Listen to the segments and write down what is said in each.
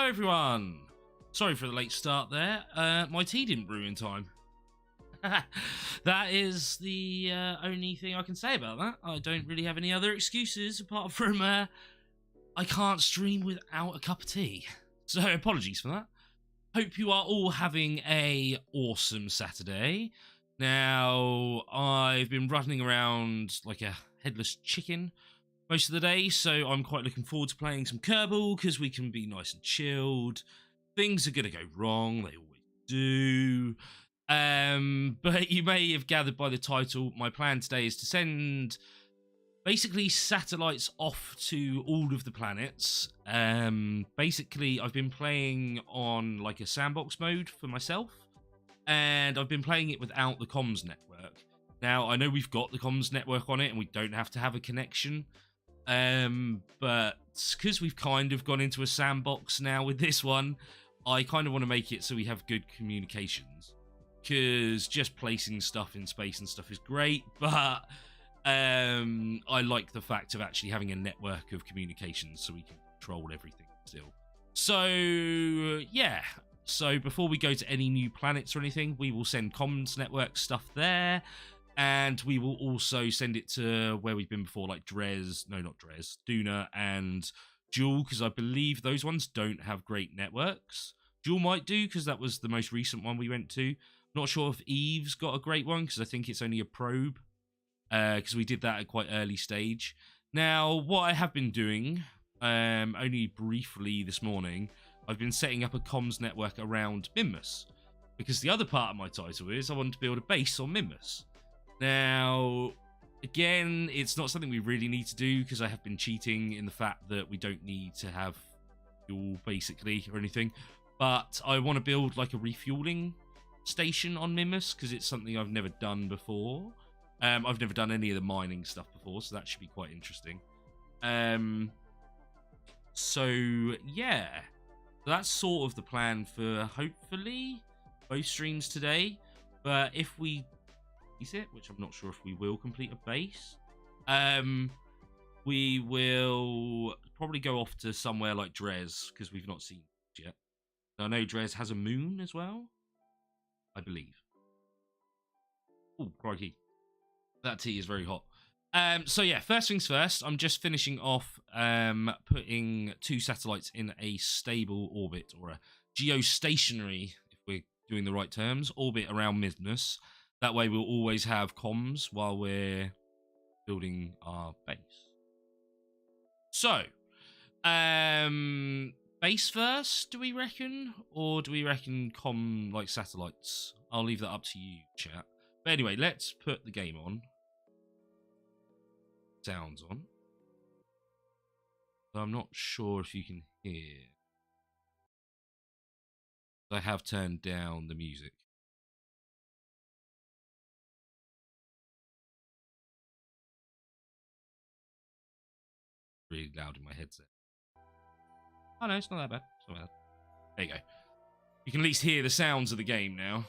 everyone! Sorry for the late start there. My tea didn't brew in time. That is the only thing I can say about that. I don't really have any other excuses apart from I can't stream without a cup of tea. So apologies for that. Hope you are all having a awesome Saturday. Now, I've been running around like a headless chicken most of the day, so I'm quite looking forward to playing some Kerbal because we can be nice and chilled. Things are going to go wrong, they always do. But you may have gathered by the title, my plan today is to send basically satellites off to all of the planets. Basically, I've been playing on like a sandbox mode for myself, and I've been playing it without the comms network. Now, I know we've got the comms network on it and we don't have to have a connection. But because we've kind of gone into a sandbox now with this one, I kind of want to make it so we have good communications. Because just placing stuff in space and stuff is great, but I like the fact of actually having a network of communications so we can control everything still. So, yeah. So before we go to any new planets or anything, we will send comms network stuff there. And we will also send it to where we've been before, like Duna and Jewel, because I believe those ones don't have great networks. Jewel might do, because that was the most recent one we went to. Not sure if Eve's got a great one, because I think it's only a probe, because we did that at quite early stage. Now, what I have been doing, only briefly this morning, I've been setting up a comms network around Minmus, because the other part of my title is I want to build a base on Minmus. Now, again, it's not something we really need to do because I have been cheating in the fact that we don't need to have fuel, basically, or anything. But I want to build like a refueling station on Minmus because it's something I've never done before. I've never done any of the mining stuff before, so that should be quite interesting. So, yeah. So that's sort of the plan for, hopefully, both streams today. But if we it, which I'm not sure if we will complete a base, we will probably go off to somewhere like Dres because we've not seen it yet. I know Dres has a moon as well, I believe. Oh, crikey, that tea is very hot. So yeah, first things first, I'm just finishing off putting 2 satellites in a stable orbit, or a geostationary, if we're doing the right terms, orbit around Minmus. That way we'll always have comms while we're building our base. So, base first, do we reckon? Or do we reckon like satellites? I'll leave that up to you, chat. But anyway, let's put the game on. Sounds on. I'm not sure if you can hear. I have turned down the music. Really loud in my headset. Oh no, it's not that bad. It's not bad. There you go. You can at least hear the sounds of the game now.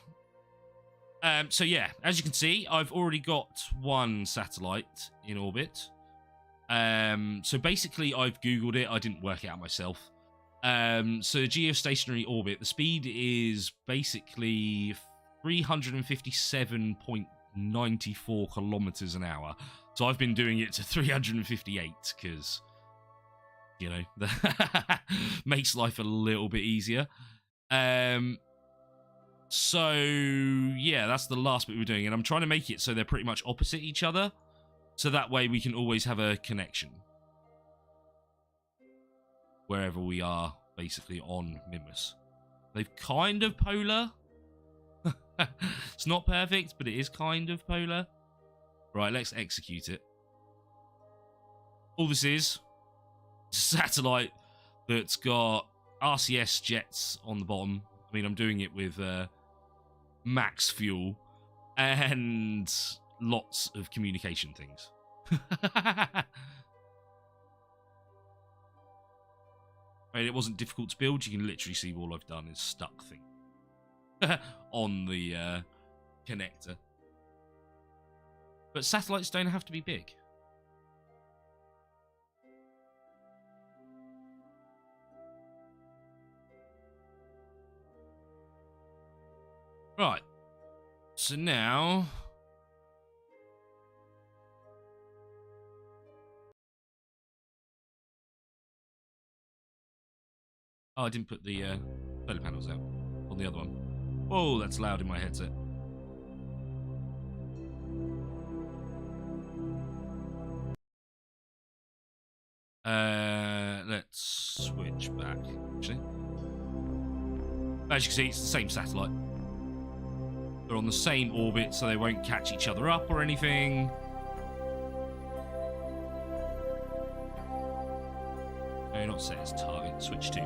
So yeah, as you can see, I've already got 1 satellite in orbit. So basically, I've Googled it. I didn't work it out myself. So geostationary orbit, the speed is basically 357.94 kilometers an hour. So I've been doing it to 358 because, you know, that makes life a little bit easier. So, yeah, that's the last bit we're doing. And I'm trying to make it so they're pretty much opposite each other. So that way we can always have a connection. Wherever we are, basically, on Minmus. They've kind of polar. It's not perfect, but it is kind of polar. Right, let's execute it. All this is a satellite that's got RCS jets on the bottom. I mean, I'm doing it with max fuel and lots of communication things. I mean, it wasn't difficult to build. You can literally see all I've done is stuck things on the connector. But satellites don't have to be big. Right. So now... Oh, I didn't put the solar panels out on the other one. Oh, that's loud in my headset. Let's switch back, actually. As you can see, it's the same satellite. They're on the same orbit, so they won't catch each other up or anything. No, not set as target. Switch to.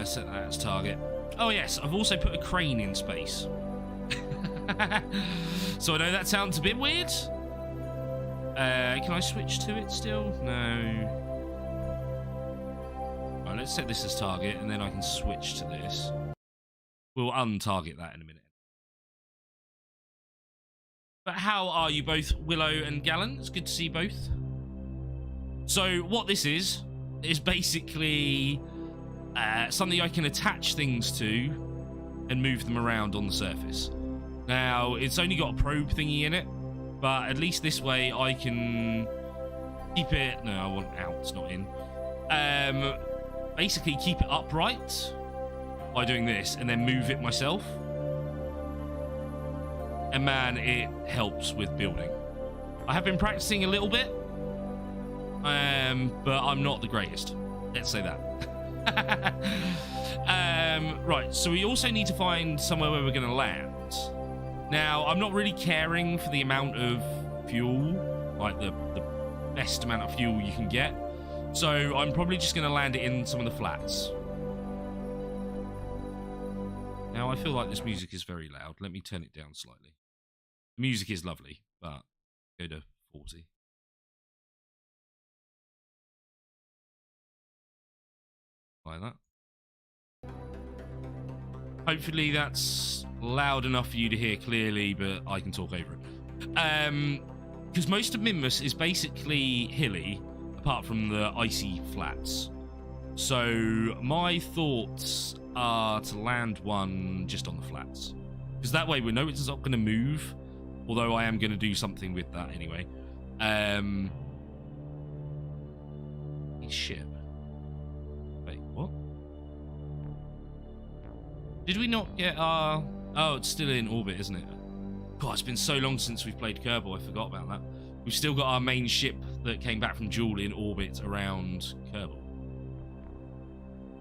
Set that as target. Oh yes, I've also put a crane in space. So I know that sounds a bit weird. Can I switch to it still? No. Right, let's set this as target, and then I can switch to this. We'll untarget that in a minute. But how are you both, Willow and Gallon? It's good to see you both. So what this is basically something I can attach things to and move them around on the surface. Now, it's only got a probe thingy in it, but at least this way I can keep it... No, I want out, not in. Basically keep it upright by doing this and then move it myself. And man, it helps with building. I have been practicing a little bit, but I'm not the greatest. Let's say that. Right, so we also need to find somewhere where we're going to land. Now, I'm not really caring for the amount of fuel, like the best amount of fuel you can get. So I'm probably just going to land it in some of the flats. Now, I feel like this music is very loud. Let me turn it down slightly. The music is lovely, but go to 40. Like that. Hopefully that's loud enough for you to hear clearly, but I can talk over it. Because most of Minmus is basically hilly, apart from the icy flats. So my thoughts are to land one just on the flats. Because that way we know it's not going to move, although I am going to do something with that anyway. Ship. Wait, what? Did we not get our... Oh, it's still in orbit, isn't it? God, it's been so long since we've played Kerbal, I forgot about that. We've still got our main ship that came back from Jewel in orbit around Kerbal.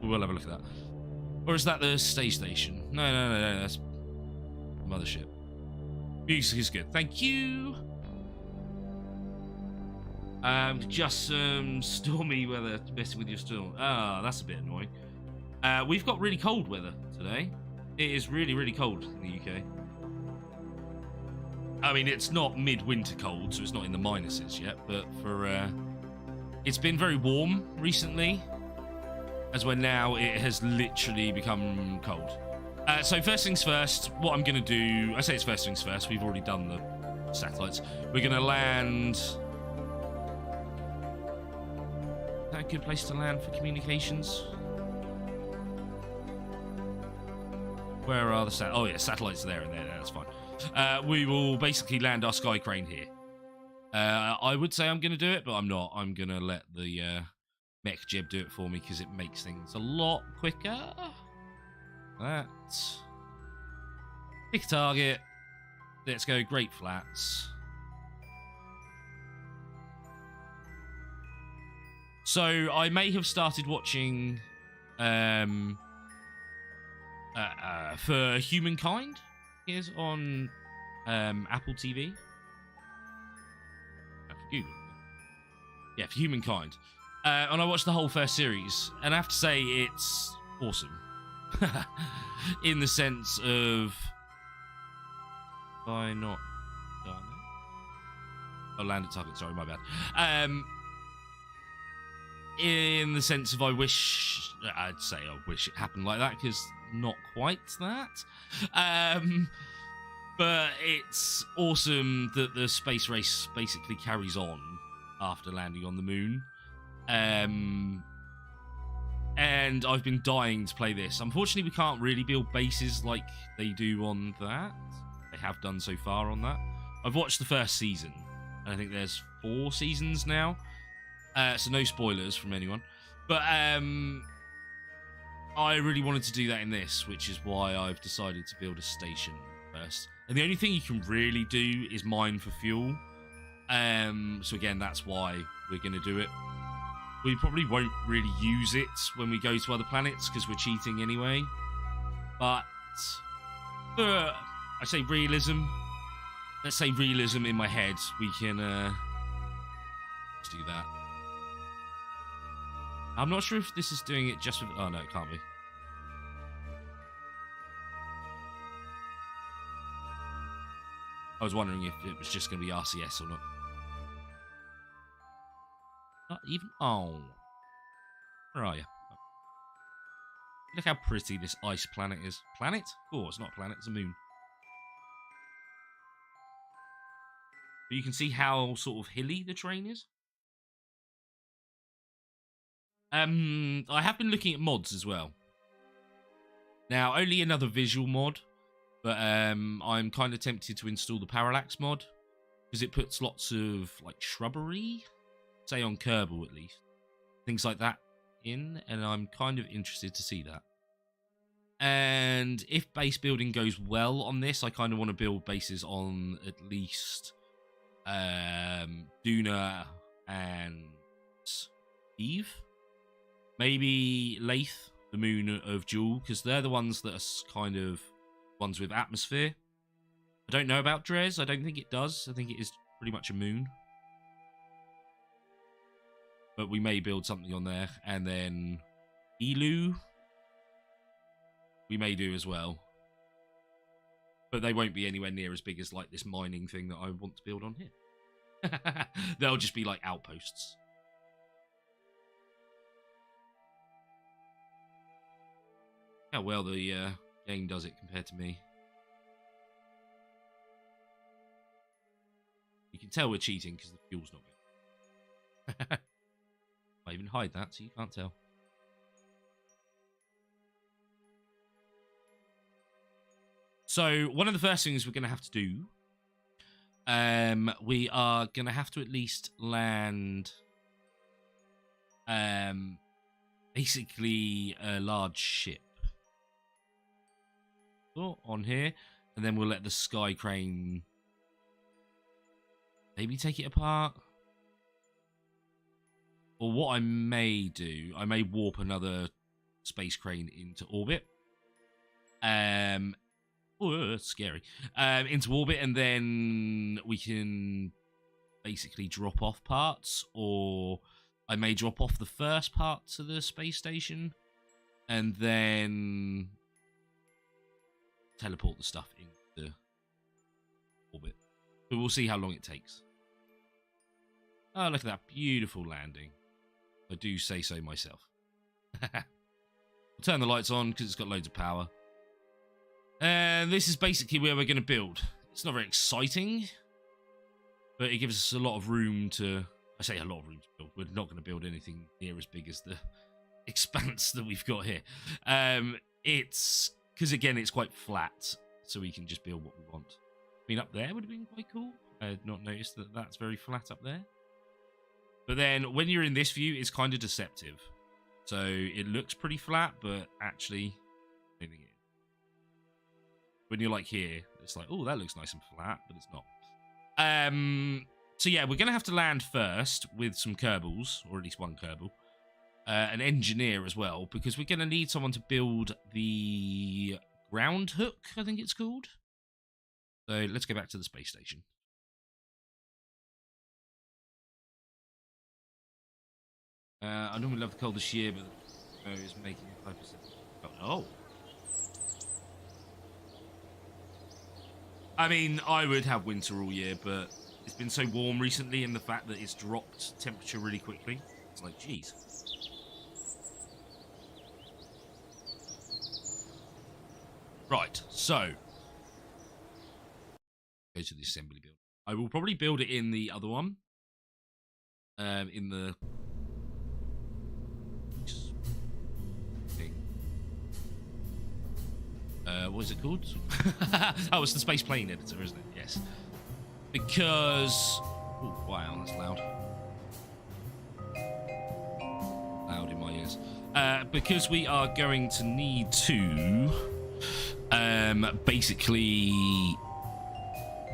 We'll have a look at that. Or is that the space station? No, that's the mothership. Music is good. Thank you. Just some stormy weather messing with your storm. Ah, that's a bit annoying. We've got really cold weather today. It is really, really cold in the UK. I mean, it's not midwinter cold, so it's not in the minuses yet, but for it's been very warm recently, as when now it has literally become cold. So first things first, what I'm going to do... I say it's first things first, we've already done the satellites. We're going to land... Is that a good place to land for communications? Where are the satellites? Oh yeah, satellites are there and there, that's fine. We will basically land our sky crane here. I would say I'm going to do it, but I'm not. I'm going to let the mech jib do it for me because it makes things a lot quicker. That. Pick a target. Let's go Great Flats. So I may have started watching For Humankind is on Apple TV. Google. Yeah, For Humankind. And I watched the whole first series, and I have to say it's awesome. In the sense of... Have I not done it? Oh, landed target, sorry, my bad. In the sense of I'd say I wish it happened like that, because not quite that. But it's awesome that the space race basically carries on after landing on the moon. and I've been dying to play this. Unfortunately, we can't really build bases like they do on that. They have done so far on that. I've watched the first season. I think there's 4 seasons now. So no spoilers from anyone. But I really wanted to do that in this, which is why I've decided to build a station first. And the only thing you can really do is mine for fuel. So again, that's why we're going to do it. We probably won't really use it when we go to other planets because we're cheating anyway. But I say realism. Let's say realism in my head. We can let's do that. I'm not sure if this is doing it just with... Oh no, it can't be. I was wondering if it was just going to be RCS or not. Not even... Oh. Where are you? Look how pretty this ice planet is. Planet? Oh, it's not a planet, it's a moon. But you can see how sort of hilly the terrain is. I have been looking at mods as well. Now, only another visual mod, but I'm kind of tempted to install the parallax mod because it puts lots of like shrubbery, say on Kerbal at least, things like that in, and I'm kind of interested to see that. And if base building goes well on this, I kind of want to build bases on at least Duna and Eve. Maybe Lathe, the moon of Jewel, because they're the ones that are kind of ones with atmosphere. I don't know about Dres. I don't think it does. I think it is pretty much a moon. But we may build something on there. And then Elu, we may do as well. But they won't be anywhere near as big as like this mining thing that I want to build on here. They'll just be like outposts. How well the game does it compared to me. You can tell we're cheating because the fuel's not good. I even hide that so you can't tell. So one of the first things we're going to have to do, we are going to have to at least land basically a large ship. On here, and then we'll let the sky crane maybe take it apart. Or what I may do, I may warp another space crane into orbit. Oh, that's scary. Into orbit, and then we can basically drop off parts, or I may drop off the first part to the space station, and then teleport the stuff into orbit. But we'll see how long it takes. Oh, look at that beautiful landing. I do say so myself. We'll turn the lights on because it's got loads of power. And this is basically where we're going to build. It's not very exciting, but it gives us a lot of room to... I say a lot of room to build. We're not going to build anything near as big as the expanse that we've got here. It's... Because, again, it's quite flat, so we can just build what we want. I mean, up there would have been quite cool. I had not noticed that that's very flat up there. But then, when you're in this view, it's kind of deceptive. So, it looks pretty flat, but actually, I don't think it is. When you're, like, here, it's like, oh, that looks nice and flat, but it's not. So, yeah, we're going to have to land first with some Kerbals, or at least one Kerbal. An engineer as well, because we're going to need someone to build the ground hook, I think it's called. So let's go back to the space station. I normally love the coldest year, but the is making 5%. Oh. I mean, I would have winter all year, but it's been so warm recently, and the fact that it's dropped temperature really quickly, it's like, geez. Right, so go to the assembly build. I will probably build it in the other one. In the what is it called? Oh, it's the space plane editor, isn't it? Yes. Because... Oh, wow, that's loud. Loud in my ears. Because we are going to need to basically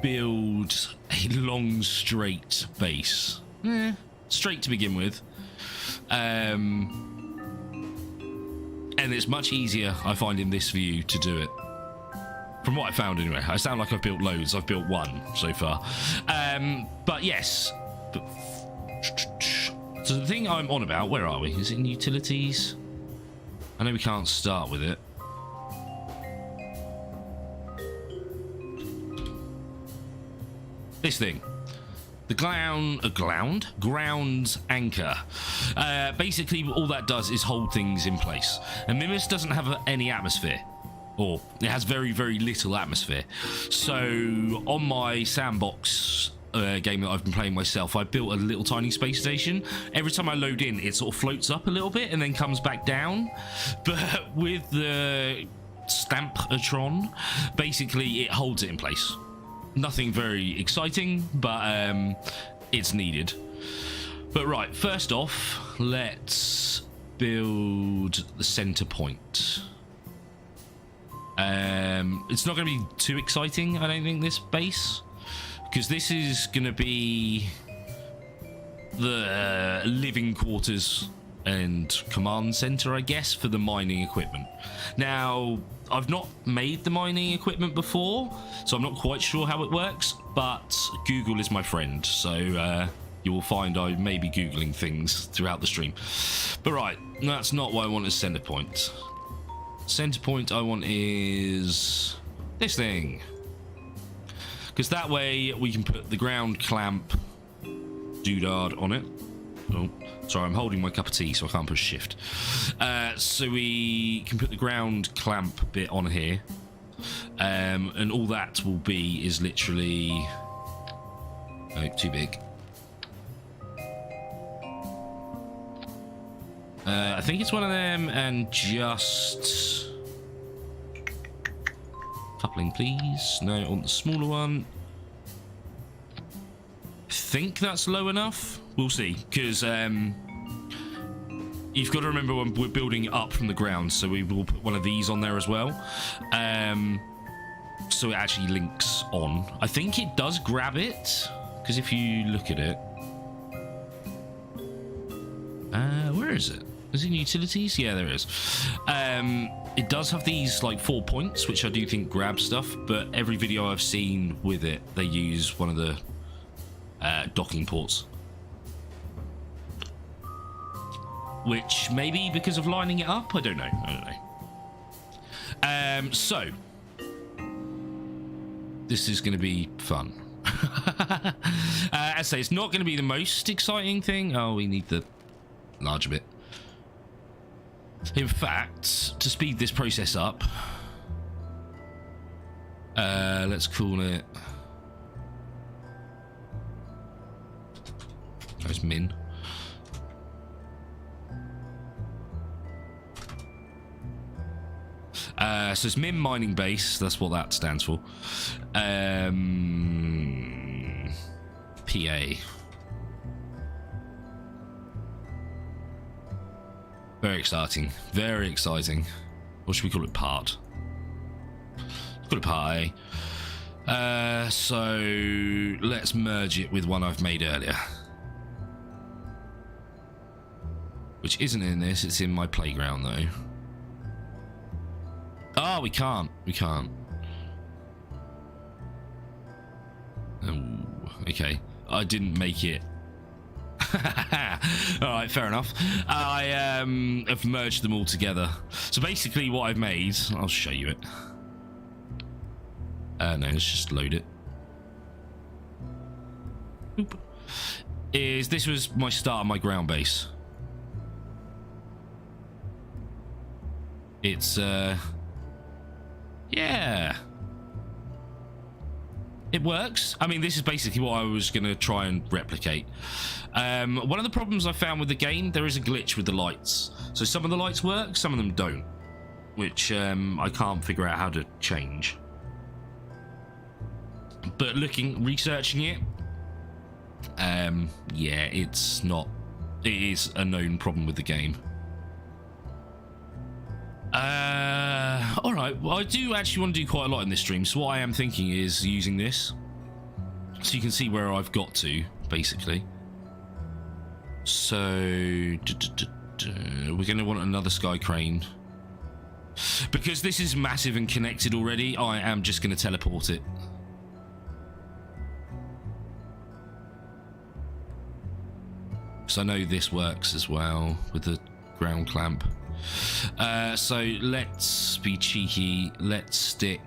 build a long, straight base. Straight to begin with. And it's much easier, I find, in this view to do it. From what I found, anyway. I sound like I've built loads. I've built one so far. But yes. So the thing I'm on about, where are we? Is it in utilities? I know we can't start with it. This thing. The ground anchor. Basically, all that does is hold things in place. And Minmus doesn't have any atmosphere. Or it has very, very little atmosphere. So on my sandbox game that I've been playing myself, I built a little tiny space station. Every time I load in, it sort of floats up a little bit and then comes back down. But with the Stampatron, basically it holds it in place. Nothing very exciting, but it's needed. But right, first off, let's build the center point. It's not going to be too exciting, I don't think, this base, because this is going to be the living quarters and command center, I guess, for the mining equipment. Now, I've not made the mining equipment before, so I'm not quite sure how it works, but Google is my friend, so you will find I may be Googling things throughout the stream. But right, that's not what I want as center point. Center point I want is this thing, because that way we can put the ground clamp doodad on it. Oh, sorry, I'm holding my cup of tea, so I can't push shift. So we can put the ground clamp bit on here, and all that will be is literally... Oh, too big. I think it's one of them, and just... Coupling, please. No, on the smaller one. I think that's low enough. We'll see, because you've got to remember when we're building up from the ground, so we will put one of these on there as well. So it actually links on. I think it does grab it, because if you look at it... where is it? Is it in utilities? Yeah, there is. It does have these like 4 points, which I do think grab stuff, but every video I've seen with it, they use one of the docking ports. Which maybe because of lining it up? I don't know. So this is going to be fun. As I say, it's not going to be the most exciting thing. Oh, we need the larger bit. In fact, to speed this process up, let's call it... Oh, it's min. So it's min mining base, that's what that stands for. PA. Very exciting. Very exciting. Or should we call it part? Let's call it part A. So let's merge it with one I've made earlier. Which isn't in this, it's in my playground though. Oh, we can't. We can't. Oh, okay. I didn't make it. Alright, fair enough. I have merged them all together. So basically what I've made, I'll show you it. No, let's just load it. Oop. This was my start of my ground base. It's yeah. It works. I mean, this is basically what I was going to try and replicate. One of the problems I found with the game, there is a glitch with the lights. So some of the lights work, some of them don't. which I can't figure out how to change. But researching it, yeah, it's not. It is a known problem with the game. All right. Well, I do actually want to do quite a lot in this stream. So what I am thinking is using this, so you can see where I've got to, basically. So we're going to want another sky crane. Because this is massive and connected already, I am just going to teleport it. So I know this works as well with the ground clamp. So let's be cheeky. Let's stick...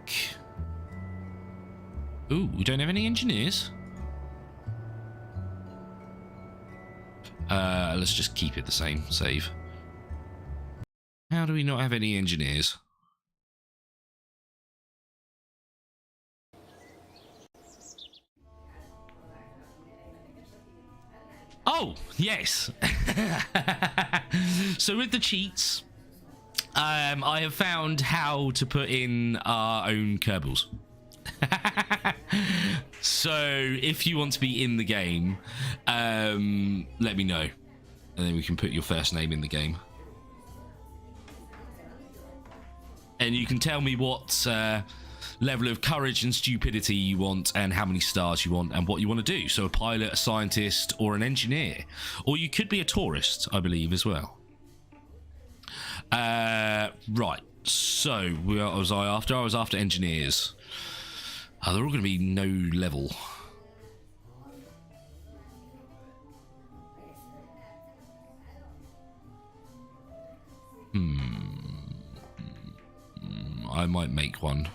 Ooh, we don't have any engineers. Let's just keep it the same. Save. How do we not have any engineers? Oh, yes. So with the cheats, I have found how to put in our own Kerbals. So if you want to be in the game, let me know. And then we can put your first name in the game. And you can tell me what level of courage and stupidity you want, and how many stars you want, and what you want to do. So a pilot, a scientist, or an engineer. Or you could be a tourist, I believe, as well. Right. So, what was I after? I was after engineers. Oh, they're all going to be no level. I might make one.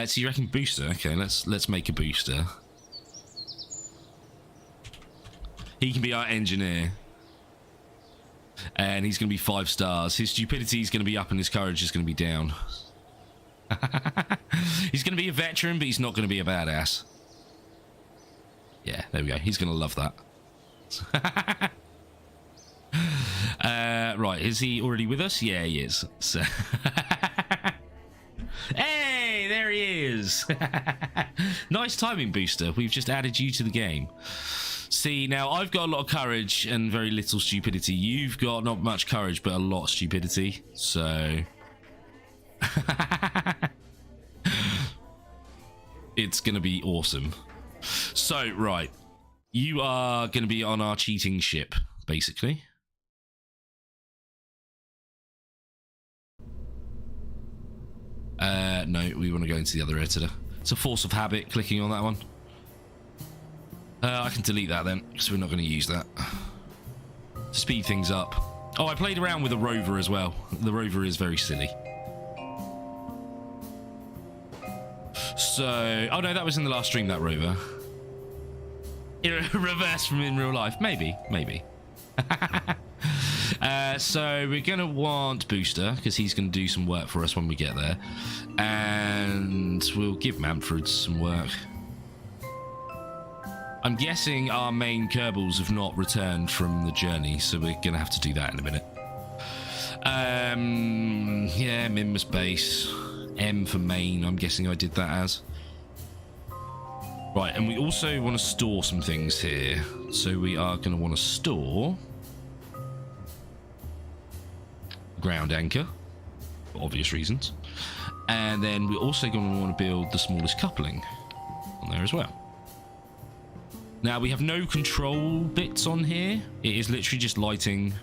So you reckon booster? Okay, let's make a booster. He can be our engineer. And he's going to be 5 stars. His stupidity is going to be up and his courage is going to be down. He's going to be a veteran, but he's not going to be a badass. Yeah, there we go. He's going to love that. Right, is he already with us? Yeah, he is. So hey, there he is. Nice timing, Booster. We've just added you to the game. See, now I've got a lot of courage and very little stupidity. You've got not much courage, but a lot of stupidity. So it's going to be awesome. So, right. You are going to be on our cheating ship, basically. No, we want to go into the other editor. It's a force of habit, clicking on that one. I can delete that then, because we're not going to use that. To speed things up. Oh, I played around with a rover as well. The rover is very silly. So... Oh no, that was in the last stream, that rover. Reverse from in real life. Maybe. So we're going to want Booster, because he's going to do some work for us when we get there. And we'll give Manfred some work. I'm guessing our main Kerbals have not returned from the journey, so we're going to have to do that in a minute. Yeah, Minmus base. M for main, I'm guessing I did that as. Right, and we also want to store some things here. So we are going to want to store... ground anchor, for obvious reasons. And then we're also going to want to build the smallest coupling on there as well. Now, we have no control bits on here. It is literally just lighting.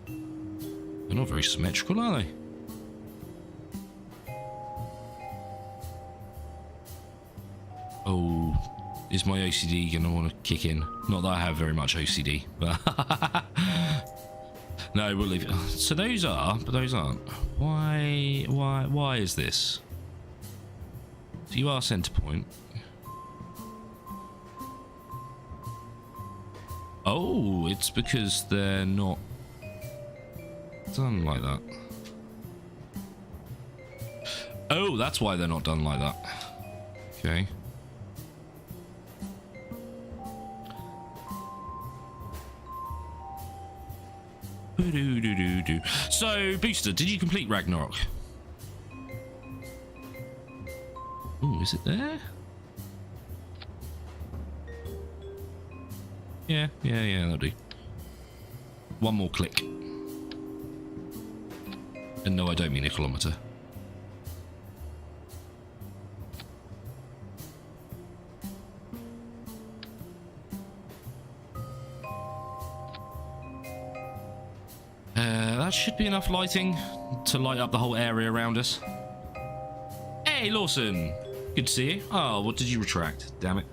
They're not very symmetrical, are they? Oh, is my OCD going to want to kick in? Not that I have very much OCD, but... No, we'll leave it. So those are, but those aren't. Why is this? So you are center point. Oh, it's because they're not done like that. Oh, that's why they're not done like that. Okay. So, Booster, did you complete Ragnarok? Oh, is it there? Yeah, that'll do. One more click. And no, I don't mean a kilometre. That should be enough lighting to light up the whole area around us. Hey, Lawson! Good to see you. Oh, what did you retract? Damn it.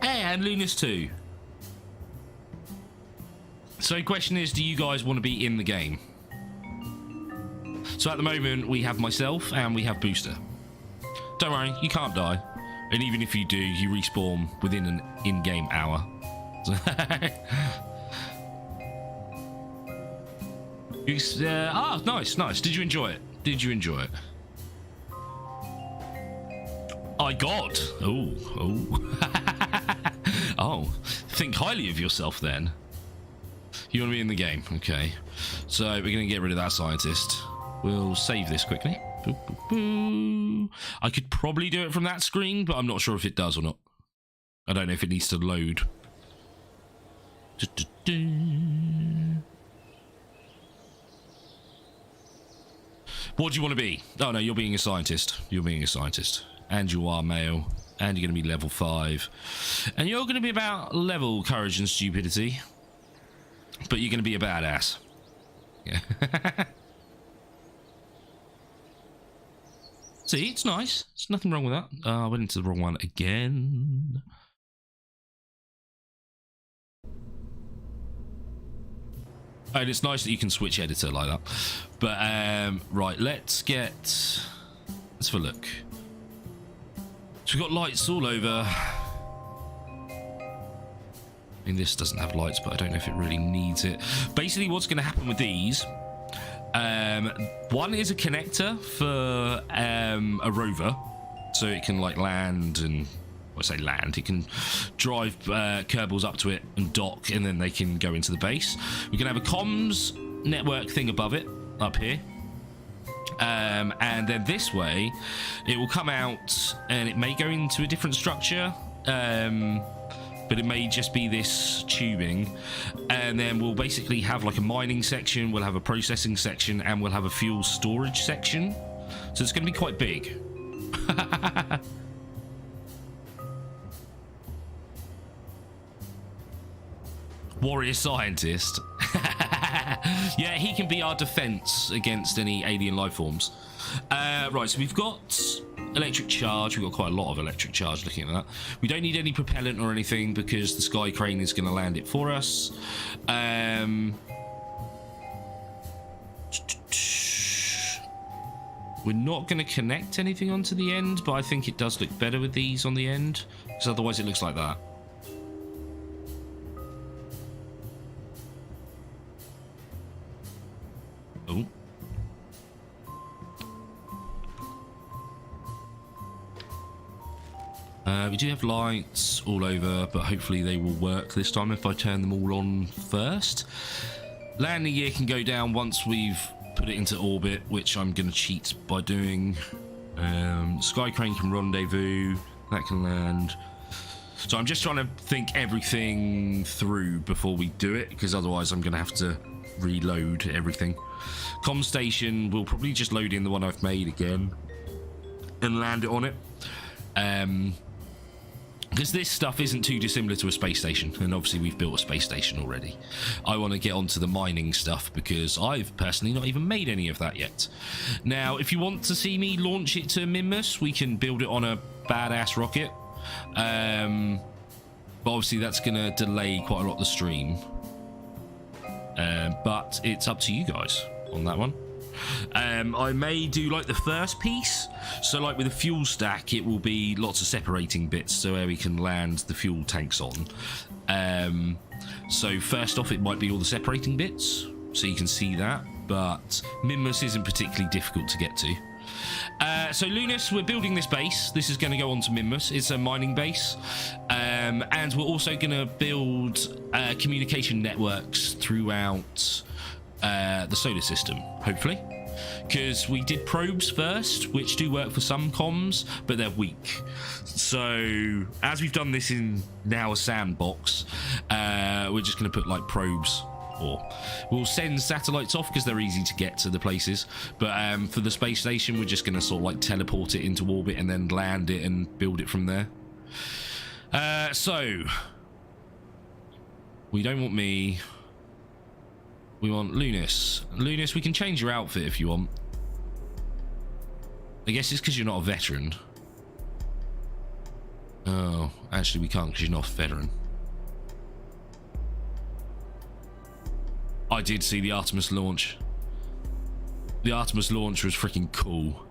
Hey, and Lunas too. So the question is, do you guys want to be in the game? So at the moment, we have myself and we have Booster. Don't worry, you can't die. And even if you do, you respawn within an in-game hour. Nice. Did you enjoy it? I got. Oh, think highly of yourself then. You want to be in the game? Okay. So we're going to get rid of that scientist. We'll save this quickly. I could probably do it from that screen, but I'm not sure if it does or not. I don't know if it needs to load. What do you want to be? Oh no, you're being a scientist. And you are male. And you're going to be level 5. And you're going to be about level courage and stupidity. But you're going to be a badass. Yeah. See, it's nice. There's nothing wrong with that. I went into the wrong one again. Oh, and it's nice that you can switch editor like that. But, right, let's have a look. So we've got lights all over. I mean, this doesn't have lights, but I don't know if it really needs it. Basically, what's going to happen with these... one is a connector for a rover, so it can like land and I say land. It can drive Kerbals up to it and dock, and then they can go into the base. We can have a comms network thing above it, up here, and then this way, it will come out and it may go into a different structure. But it may just be this tubing, and then we'll basically have like a mining section, we'll have a processing section, and we'll have a fuel storage section. So it's going to be quite big. Warrior scientist. Yeah, he can be our defense against any alien life forms. Right, so we've got electric charge. We've got quite a lot of electric charge looking at that. We don't need any propellant or anything because the sky crane is going to land it for us. We're not going to connect anything onto the end, but I think it does look better with these on the end, because otherwise it looks like that. Oh. We do have lights all over, but hopefully they will work this time if I turn them all on first. Landing gear can go down once we've put it into orbit, which I'm going to cheat by doing. Sky crane can rendezvous, that can land. So I'm just trying to think everything through before we do it, because otherwise I'm going to have to reload everything. Comm station, we'll probably just load in the one I've made again and land it on it. Because this stuff isn't too dissimilar to a space station, and obviously we've built a space station already. I want to get onto the mining stuff because I've personally not even made any of that yet. Now, if you want to see me launch it to Minmus, we can build it on a badass rocket. But obviously that's going to delay quite a lot the stream. But it's up to you guys on that one. I may do like the first piece, so like with a fuel stack it will be lots of separating bits so where we can land the fuel tanks on. So first off it might be all the separating bits so you can see that, but Minmus isn't particularly difficult to get to. So Lunas, we're building this base. This is going to go on to Minmus. It's a mining base. And we're also going to build communication networks throughout the solar system, hopefully. Because we did probes first, which do work for some comms, but they're weak. So, as we've done this in now a sandbox, we're just going to put like probes, or we'll send satellites off because they're easy to get to the places. But for the space station, we're just going to sort of like teleport it into orbit and then land it and build it from there. So, we don't want me. We want Lunis. Lunis, we can change your outfit if you want. I guess it's because you're not a veteran. Oh, actually we can't because you're not a veteran. I did see the Artemis launch. The Artemis launch was freaking cool.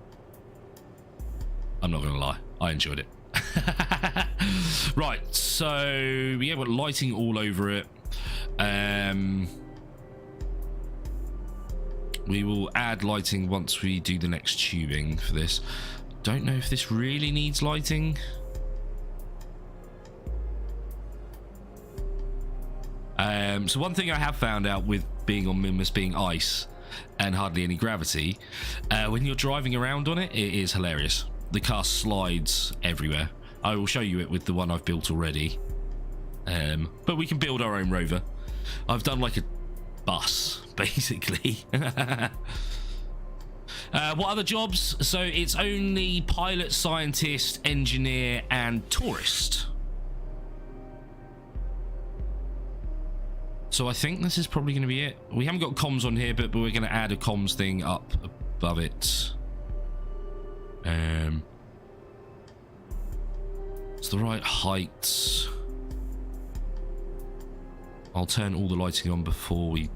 I'm not gonna lie, I enjoyed it. Right, so yeah, we're lighting all over it. We will add lighting once we do the next tubing for this. Don't know if this really needs lighting. So one thing I have found out with being on Minmus being ice and hardly any gravity, when you're driving around on it, it is hilarious. The car slides everywhere. I will show you it with the one I've built already. But we can build our own rover. I've done like a bus, basically. What other jobs? So it's only pilot, scientist, engineer, and tourist. So I think this is probably going to be it. We haven't got comms on here, but we're going to add a comms thing up above it. It's the right height. I'll turn all the lighting on before we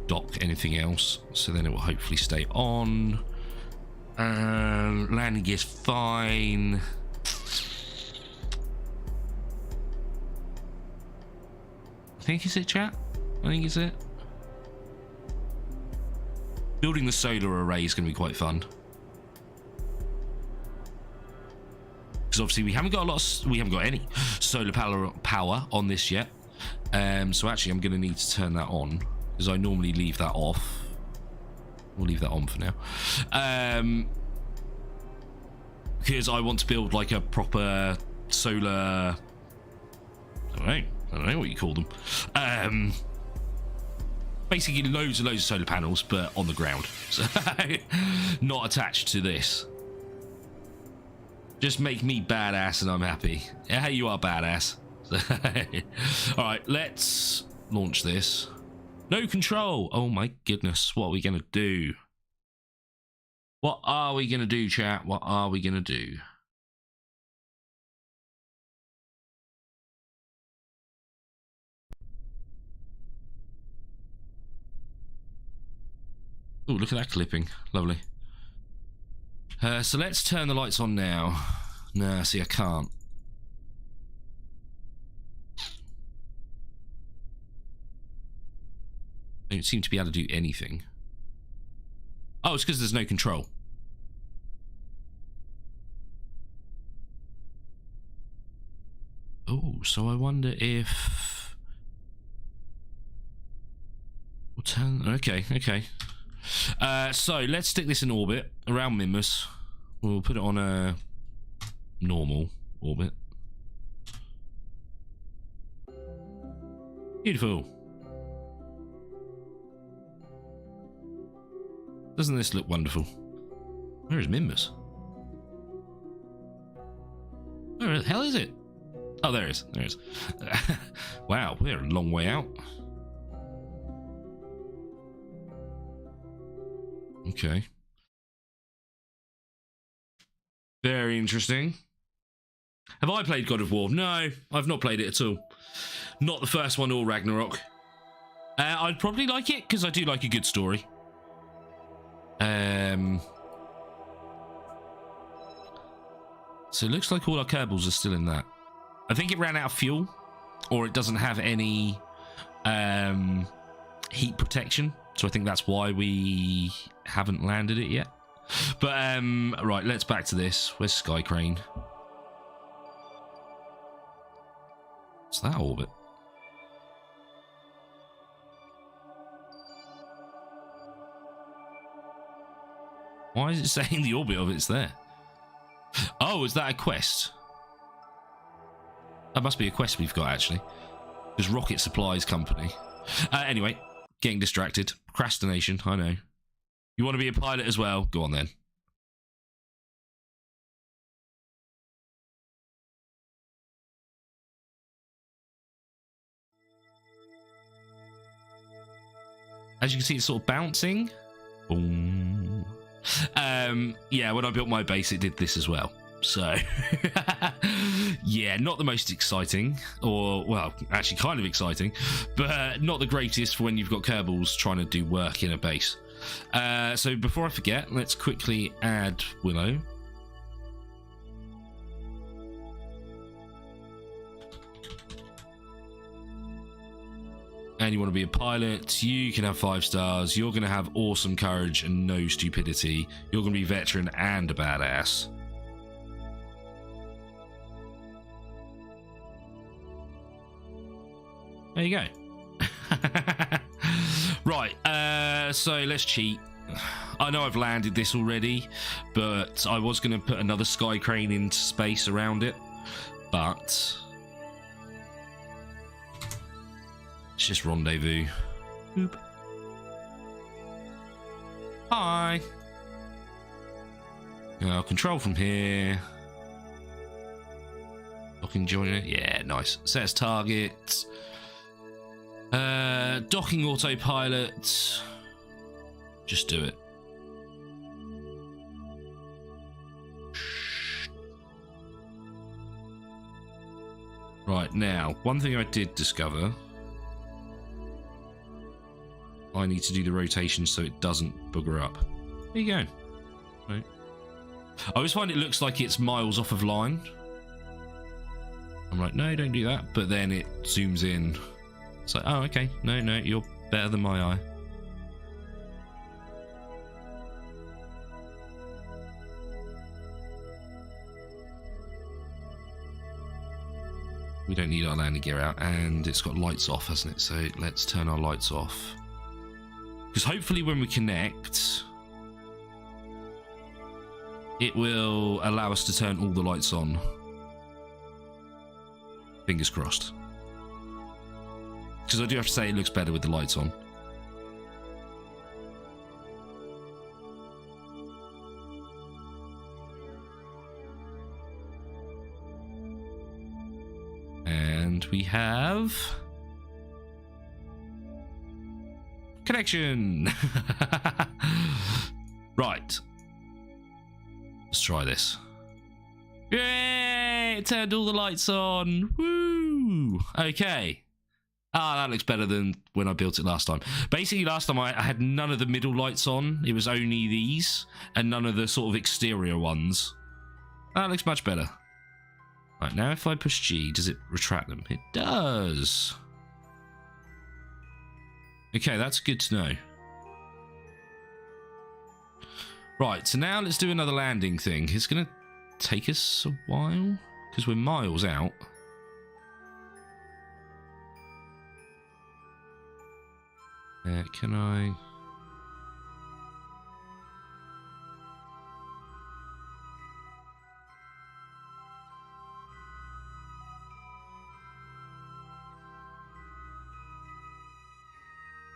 dock anything else, so then it will hopefully stay on. Landing gear's fine. I think it's it, chat. I think it's it. Building the solar array is going to be quite fun. Because obviously we haven't got any solar power on this yet. So actually I'm going to need to turn that on, because I normally leave that off. We'll leave that on for now. Because I want to build like a proper solar, I don't know what you call them. Basically loads and loads of solar panels, but on the ground. So not attached to this. Just make me badass and I'm happy. Yeah, you are badass. Alright, let's launch this. No control. Oh my goodness, what are we gonna do? What are we gonna do, chat? What are we gonna do? Oh, look at that clipping. Lovely. So let's turn the lights on now. Nah, see, I can't. I don't seem to be able to do anything. Oh, it's because there's no control. Oh, so I wonder if... We'll turn... Okay. So let's stick this in orbit around Minmus. We'll put it on a normal orbit. Beautiful. Doesn't this look wonderful? Where is Minmus? Where the hell is it? Oh, there it is. There it is. Wow, we're a long way out. Okay. Very interesting. Have I played God of War? No, I've not played it at all. Not the first one or Ragnarok. I'd probably like it because I do like a good story. So it looks like all our Kerbals are still in that. I think it ran out of fuel, or it doesn't have any heat protection. So I think that's why we haven't landed it yet. But right, let's back to this. Where's Sky Crane? What's that orbit? Why is it saying the orbit of it's there? Oh, is that a quest? That must be a quest we've got, actually. There's Rocket Supplies Company. Anyway, getting distracted. Procrastination, I know. You want to be a pilot as well? Go on, then. As you can see, it's sort of bouncing. Boom. Yeah, when I built my base, it did this as well. So, yeah, not the most exciting, or, well, actually kind of exciting, but not the greatest for when you've got Kerbals trying to do work in a base. So before I forget, let's quickly add Willow. And you want to be a pilot, you can have 5 stars, you're going to have awesome courage and no stupidity, you're going to be veteran and a badass. There you go. Right, so let's cheat. I know I've landed this already, but I was going to put another sky crane into space around it, but let's just rendezvous. Boop. Hi. I'll control from here. I can join it. Yeah, nice. Set as target. Docking autopilot. Just do it. Right, now, one thing I did discover. I need to do the rotation so it doesn't booger up. There you go. Right. I always find it looks like it's miles off of line. I'm like, no, don't do that. But then it zooms in. It's like, oh, okay. No, you're better than my eye. We don't need our landing gear out. And it's got lights off, hasn't it? So let's turn our lights off. Because hopefully when we connect, it will allow us to turn all the lights on. Fingers crossed. Because I do have to say it looks better with the lights on. And we have connection. Right. Let's try this. Yay! It turned all the lights on. Woo! Okay. Ah, that looks better than when I built it last time. Basically, last time I had none of the middle lights on. It was only these, and none of the sort of exterior ones. That looks much better. Right, now if I push G, does it retract them? It does. Okay, that's good to know. Right, so now let's do another landing thing. It's going to take us a while, because we're miles out. Can I...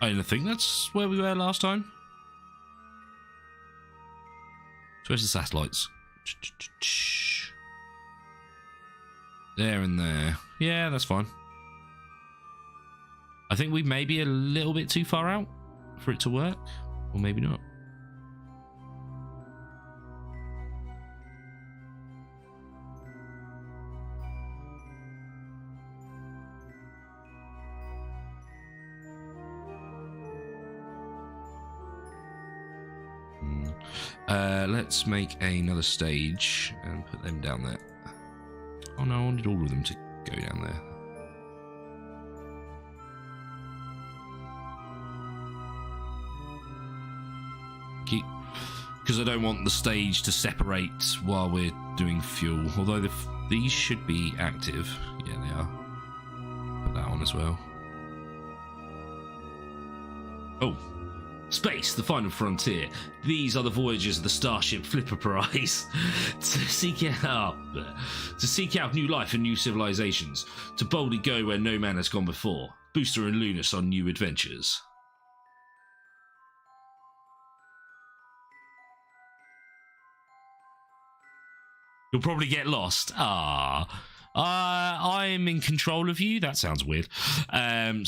I don't think that's where we were last time. So where's the satellites? There and there. Yeah, that's fine. I think we may be a little bit too far out for it to work. Or maybe not. Let's make another stage and put them down there. Oh no, I wanted all of them to go down there. Because I don't want the stage to separate while we're doing fuel. Although these should be active. Yeah, they are. on as well. Oh. Space, the final frontier. These are the voyages of the starship Flipper Prize. to seek out new life and new civilizations. To boldly go where no man has gone before. Booster and Lunas on new adventures. You'll probably get lost. I'm in control of you. That sounds weird.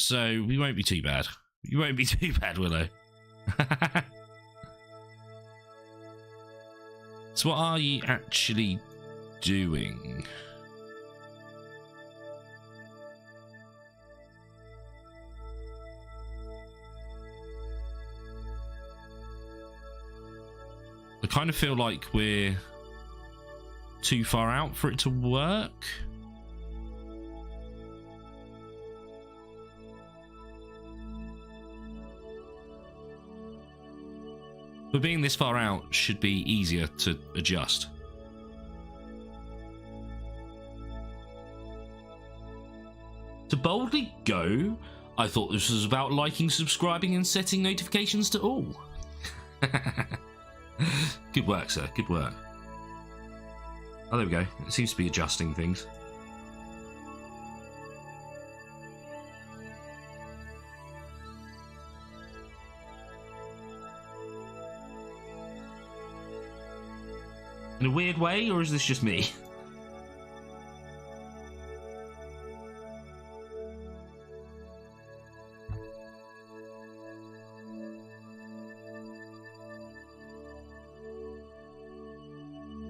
So we won't be too bad. You won't be too bad, Willow. So what are you actually doing? I kind of feel like we're too far out for it to work. But being this far out should be easier to adjust. To boldly go, I thought this was about liking, subscribing, and setting notifications to all. Good work, sir. Good work. Oh, there we go. It seems to be adjusting things. In a weird way, or is this just me?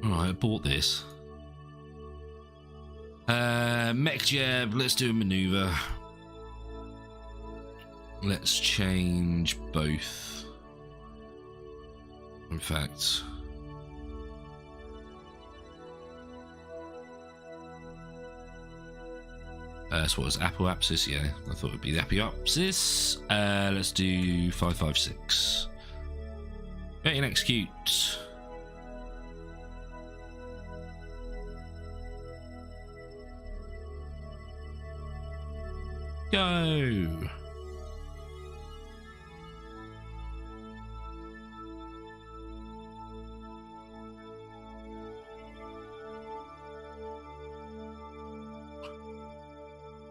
Alright, I bought this. Mech jab, let's do a maneuver. Let's change both. In fact... so what was Apoapsis? Yeah, I thought it would be the Apoapsis. Let's do 556. Ready and execute. Go.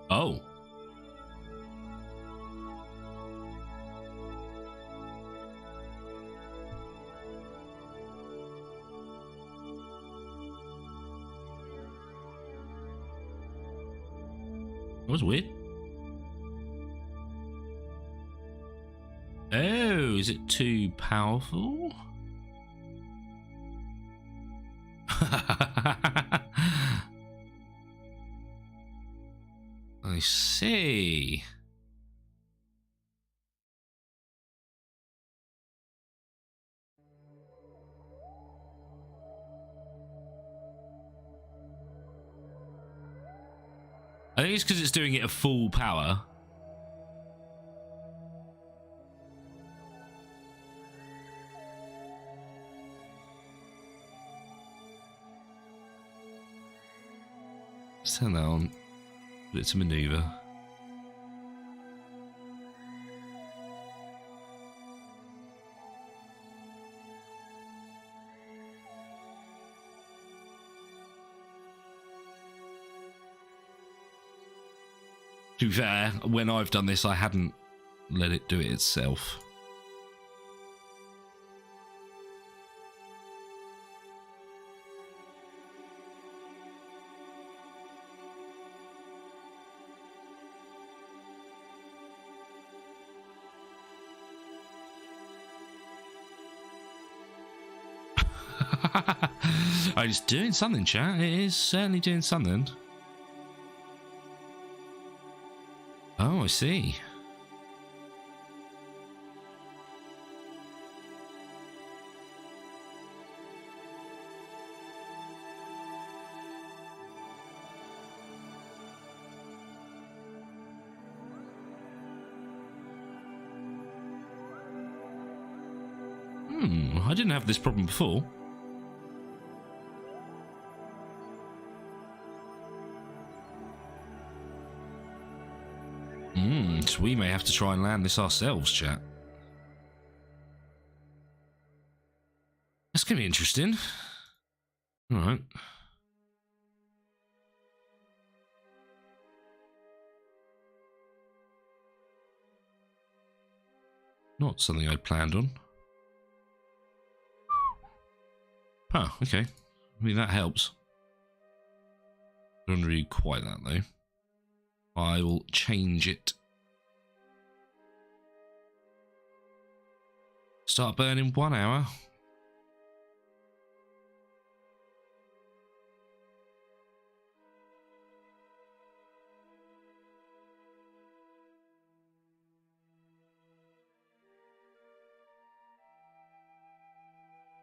Oh. That was weird. Oh, is it too powerful? I see. I think it's because it's doing it at full power. Let's turn that on. It's a maneuver. To be fair, when I've done this, I hadn't let it do it itself. It's doing something, chat. It is certainly doing something. Oh, I see. I didn't have this problem before. So we may have to try and land this ourselves, chat. That's going to be interesting. All right. Not something I planned on. Huh, okay. I mean, that helps. I don't really quite that, though. I will change it. Start burning 1 hour.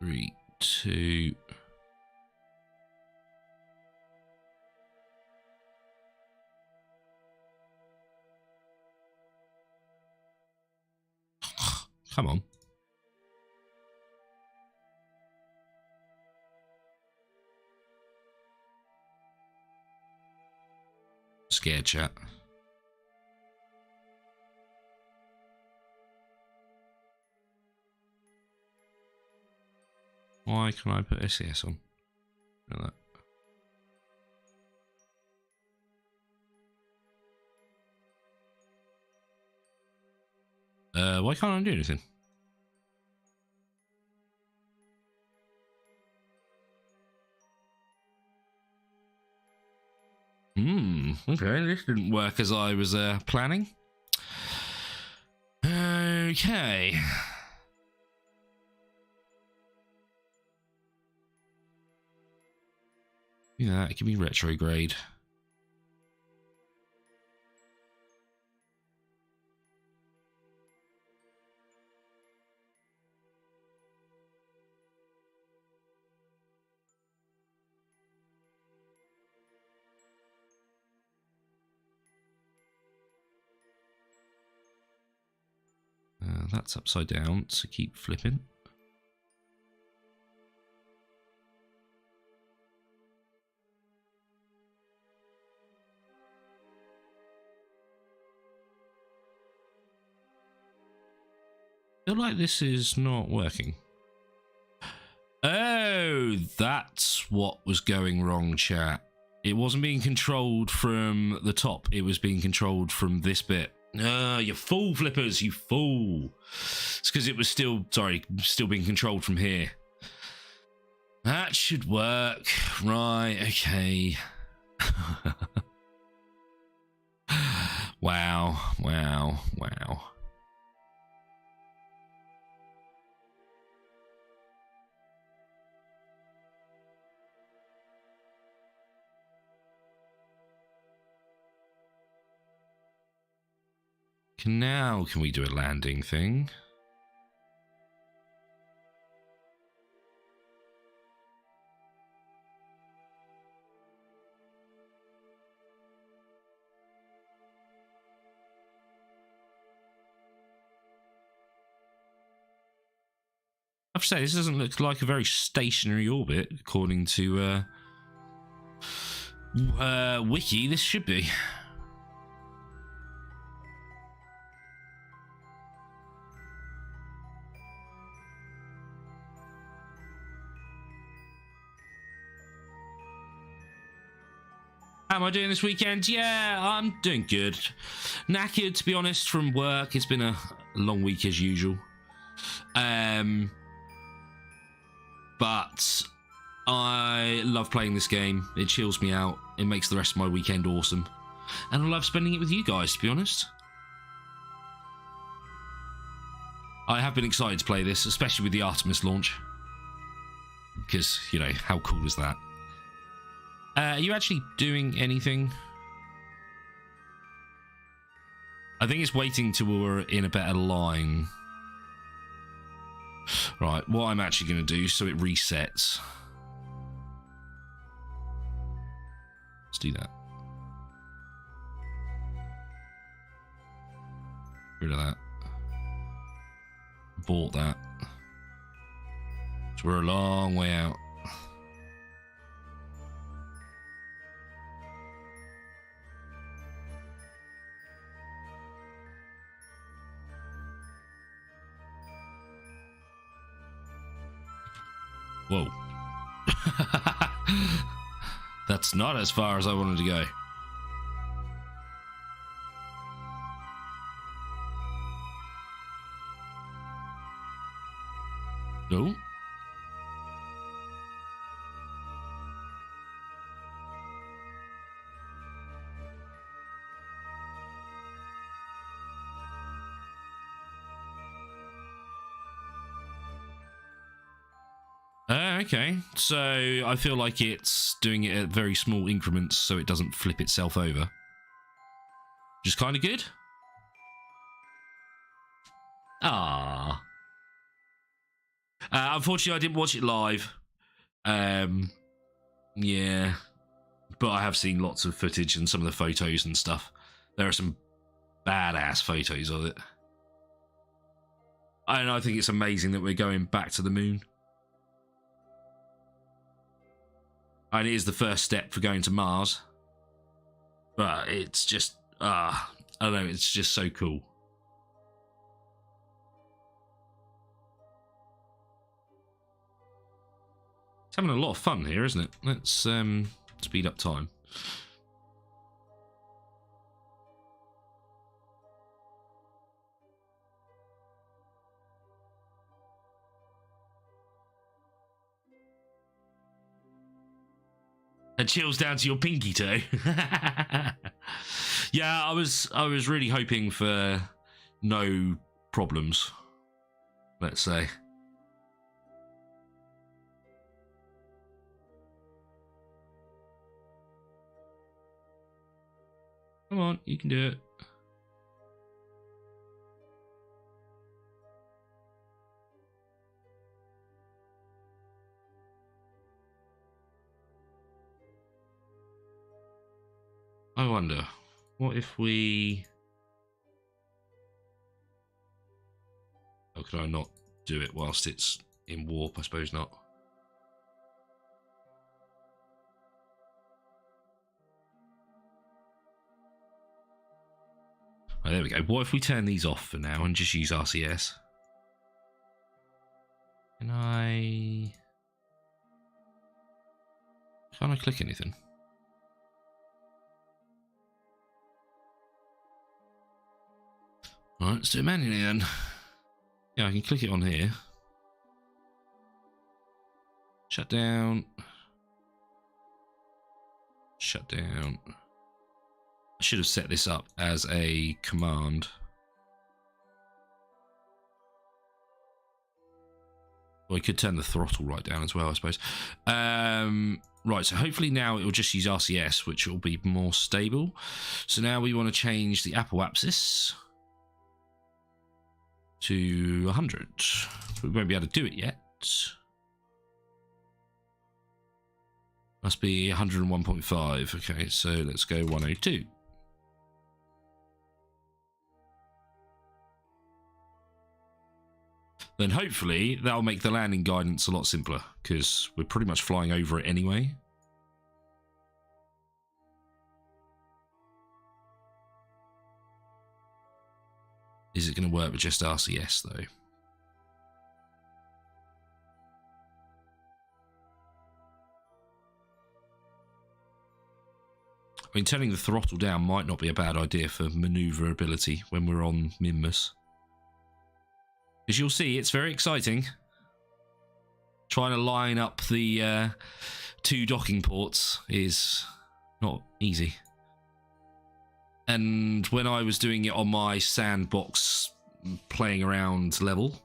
Three, two. Come on. Scared, chat. Why can I put SES on? Like that. Why can't I do anything? Okay, this didn't work as I was planning. Okay. Yeah, it can be retrograde. That's upside down, so keep flipping. I feel like this is not working. Oh, that's what was going wrong, chat. It wasn't being controlled from the top. It was being controlled from this bit. You fool, Flippers, you fool. It's because it was still being controlled from here. That should work. Right, okay. Wow. Now, can we do a landing thing? I have to say, this doesn't look like a very stationary orbit, according to Wiki. This should be. How am I doing this weekend? Yeah, I'm doing good. Knackered, to be honest, from work. It's been a long week as usual. But I love playing this game. It chills me out. It makes the rest of my weekend awesome. And I love spending it with you guys, to be honest. I have been excited to play this, especially with the Artemis launch. Because, you know, how cool is that? Are you actually doing anything? I think it's waiting till we're in a better line. Right, what I'm actually going to do so it resets. Let's do that. Get rid of that. Bought that. So we're a long way out. Whoa. That's not as far as I wanted to go. No. Okay, so I feel like it's doing it at very small increments so it doesn't flip itself over. Which is kind of good. Ah. Unfortunately, I didn't watch it live. Yeah. But I have seen lots of footage and some of the photos and stuff. There are some badass photos of it. And I think it's amazing that we're going back to the moon. And it is the first step for going to Mars. But it's just, I don't know, it's just so cool. It's having a lot of fun here, isn't it? Let's speed up time. And chills down to your pinky toe. Yeah, I was really hoping for no problems, let's say. Come on, you can do it. I wonder, what if we... Oh, could I not do it whilst it's in warp? I suppose not. Oh, there we go. What if we turn these off for now and just use RCS? Can I click anything? Alright, let's do it manually then. Yeah, I can click it on here. Shut down. Shut down. I should have set this up as a command. Well, I could turn the throttle right down as well, I suppose. Right, so hopefully now it will just use RCS, which will be more stable. So now we want to change the Apple axis to 100. We won't be able to do it yet. Must be 101.5. Okay, so let's go 102. Then hopefully that'll make the landing guidance a lot simpler, because we're pretty much flying over it anyway. Is it going to work with just RCS though? I mean, turning the throttle down might not be a bad idea for manoeuvrability when we're on Minmus. As you'll see, it's very exciting. Trying to line up the two docking ports is not easy. And when I was doing it on my sandbox playing around level,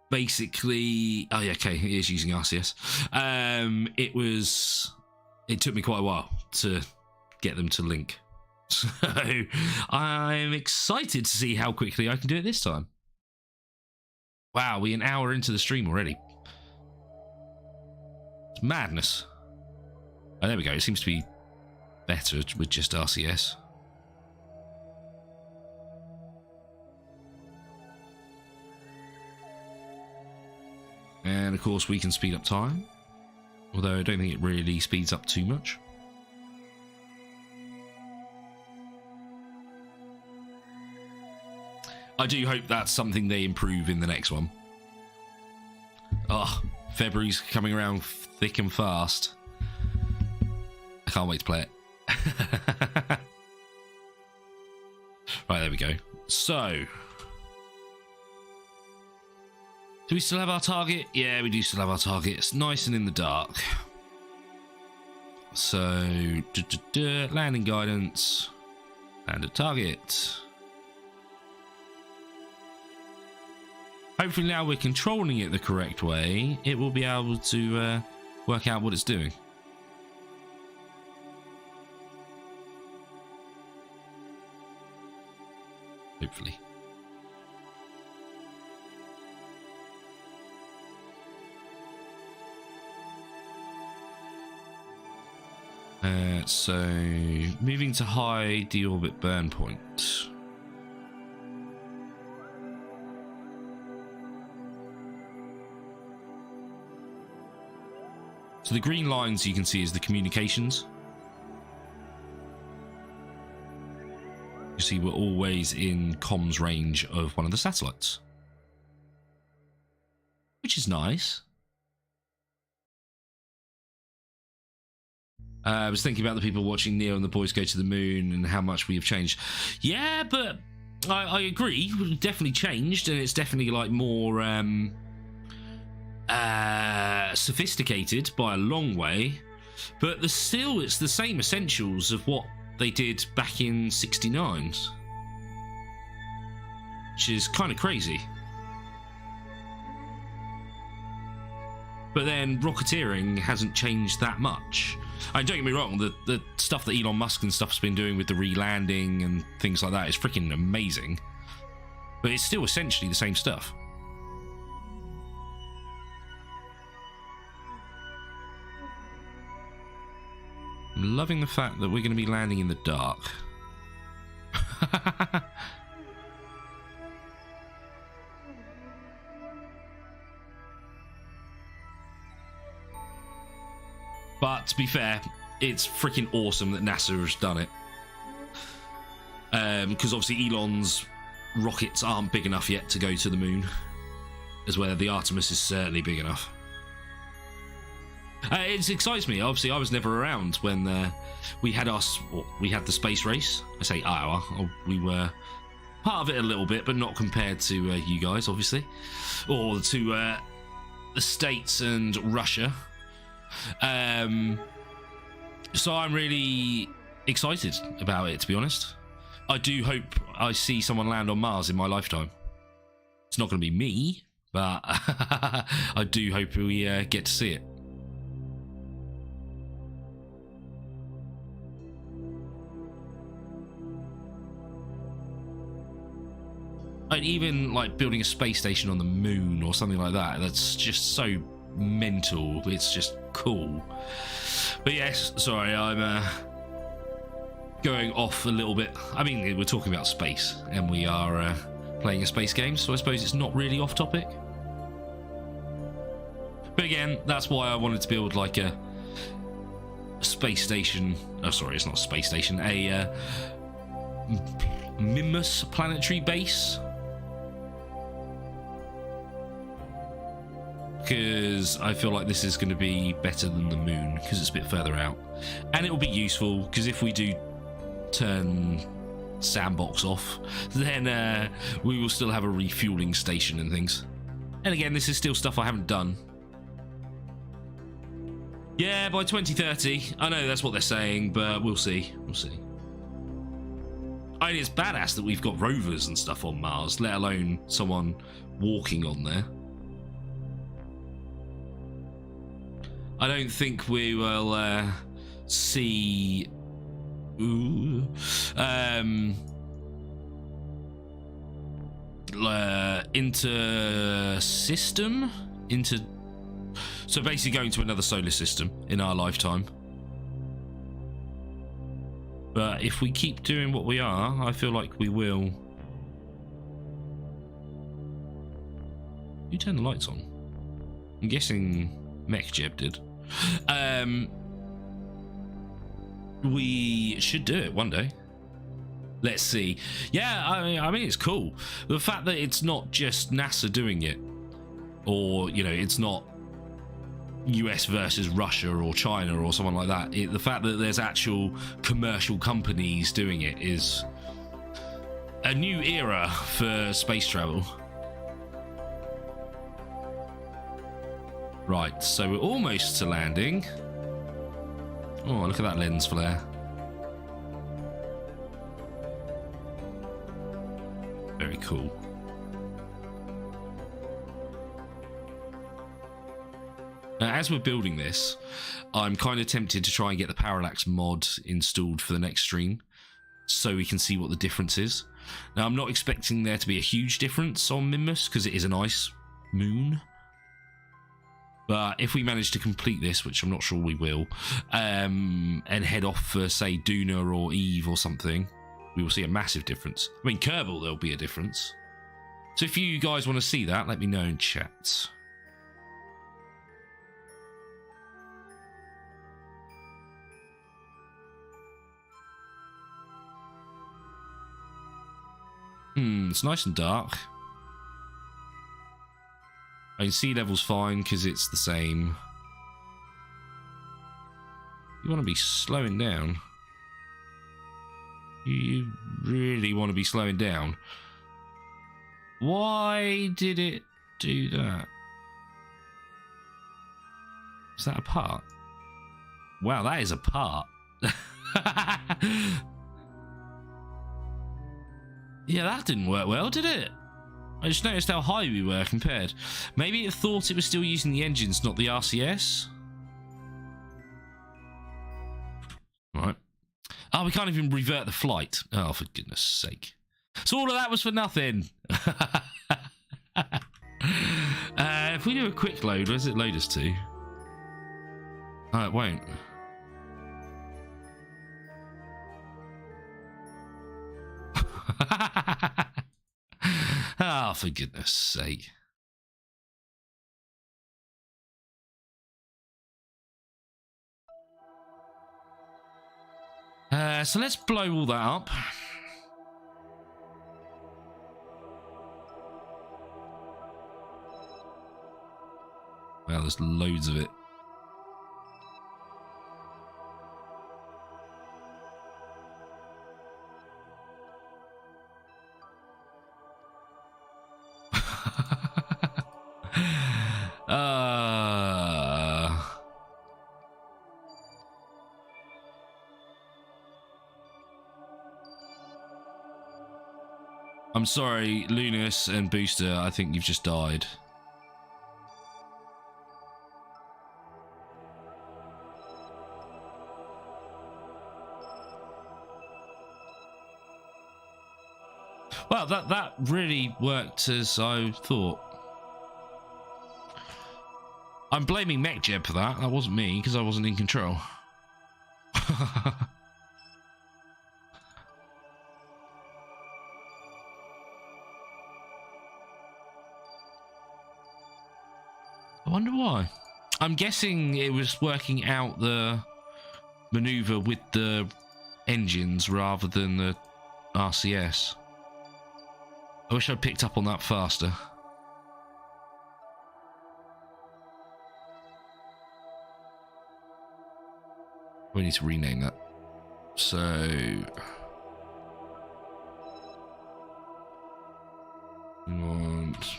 basically, oh yeah, okay, it is using RCS. It took me quite a while to get them to link. So I'm excited to see how quickly I can do it this time. Wow, we're an hour into the stream already. It's madness. Oh, there we go. It seems to be better with just RCS. And of course we can speed up time, although I don't think it really speeds up too much. I do hope that's something they improve in the next one. Oh, February's coming around thick and fast. I can't wait to play it. Right, there we go. So, do we still have our target? Yeah, we do still have our target. It's nice and in the dark. So, landing guidance and a target. Hopefully now we're controlling it the correct way, it will be able to work out what it's doing. Hopefully. So, moving to high deorbit burn point. So the green lines you can see is the communications. You see we're always in comms range of one of the satellites, which is nice. I was thinking about the people watching Neo and the Boys Go to the Moon and how much we have changed. Yeah, but I agree. We've definitely changed, and it's definitely like more sophisticated by a long way. But still, it's the same essentials of what they did back in '69, which is kind of crazy. But then rocketeering hasn't changed that much. I don't get me wrong, the stuff that Elon Musk and stuff's been doing with the re-landing and things like that is freaking amazing. But it's still essentially the same stuff. I'm loving the fact that we're going to be landing in the dark. But to be fair, it's freaking awesome that NASA has done it. Because obviously Elon's rockets aren't big enough yet to go to the moon, as well. The Artemis is certainly big enough. It excites me. Obviously, I was never around when we had the space race. I say we were part of it a little bit, but not compared to you guys, obviously, or to the States and Russia. So I'm really excited about it, to be honest. I do hope I see someone land on Mars in my lifetime. It's not going to be me, but I do hope we get to see it. And even like building a space station on the moon or something like that, that's just so mental. It's just cool. But yes, sorry, I'm going off a little bit. I mean, we're talking about space and we are playing a space game, so I suppose it's not really off topic. But again, that's why I wanted to build like a space station. Oh, sorry, it's not a space station. A Minmus planetary base. Because I feel like this is going to be better than the moon, because it's a bit further out. And it will be useful, because if we do turn Sandbox off, then we will still have a refueling station and things. And again, this is still stuff I haven't done. Yeah, by 2030. I know that's what they're saying, but we'll see. We'll see. I mean, it's badass that we've got rovers and stuff on Mars, let alone someone walking on there. I don't think we will see so basically going to another solar system in our lifetime. But if we keep doing what we are, I feel like we will. Who turned the lights on? I'm guessing MechJeb did. We should do it one day. Let's see. Yeah, I mean it's cool. The fact that it's not just NASA doing it. or, you know, it's not US versus Russia or China or someone like that. The fact that there's actual commercial companies doing it is a new era for space travel. Right, so we're almost to landing. Oh, look at that lens flare. Very cool. Now, as we're building this, I'm kind of tempted to try and get the parallax mod installed for the next stream, so we can see what the difference is. Now, I'm not expecting there to be a huge difference on Minmus, because it is an ice moon. But if we manage to complete this, which I'm not sure we will, and head off for, say, Duna or Eve or something, we will see a massive difference. I mean, Kerbal, there'll be a difference. So if you guys want to see that, let me know in chat. It's nice and dark. I mean, sea level's fine because it's the same. You want to be slowing down. You really want to be slowing down. Why did it do that? Is that a part? Wow, that is a part. Yeah, that didn't work well, did it? I just noticed how high we were compared. Maybe it thought it was still using the engines, not the RCS? Right. Oh, we can't even revert the flight. Oh, for goodness sake. So all of that was for nothing. If we do a quick load, where does it load us to? Oh, it won't. Oh, for goodness sake. So let's blow all that up. Well, there's loads of it. I'm sorry, Lunas and Booster, I think you've just died. Well, that really worked as I thought. I'm blaming MechJeb for that. That wasn't me, because I wasn't in control. I wonder why. I'm guessing it was working out the maneuver with the engines rather than the RCS. I wish I'd picked up on that faster. We need to rename that. So...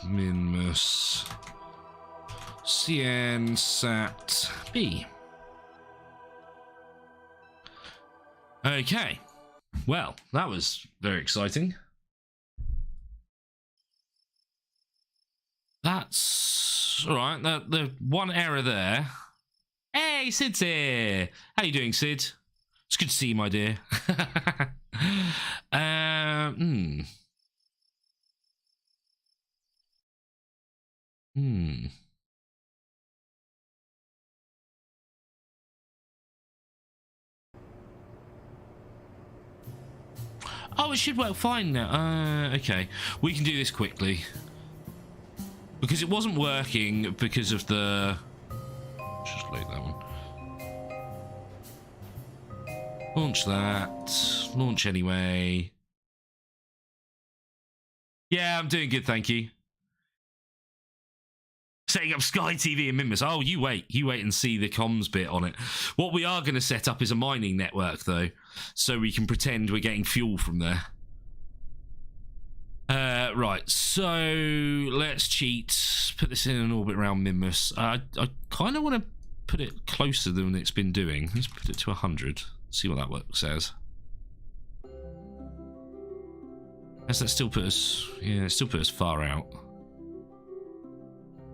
Minmus CN Sat B. Okay. Well, that was very exciting. That's all right. The one error there. Hey, Sid's here. How you doing, Sid? It's good to see you, my dear. Oh, it should work fine now. Okay, we can do this quickly. Because it wasn't working because of the... Just load that one. Launch that. Launch anyway. Yeah, I'm doing good, thank you. Setting up Sky TV and Minmus. Oh, you wait and see the comms bit on it. What we are going to set up is a mining network, though, so we can pretend we're getting fuel from there. Right, so let's cheat. Put this in an orbit around Minmus. I kind of want to put it closer than it's been doing. Let's put it to 100. See what that works as. Does that still put us... Yeah, it still put us far out.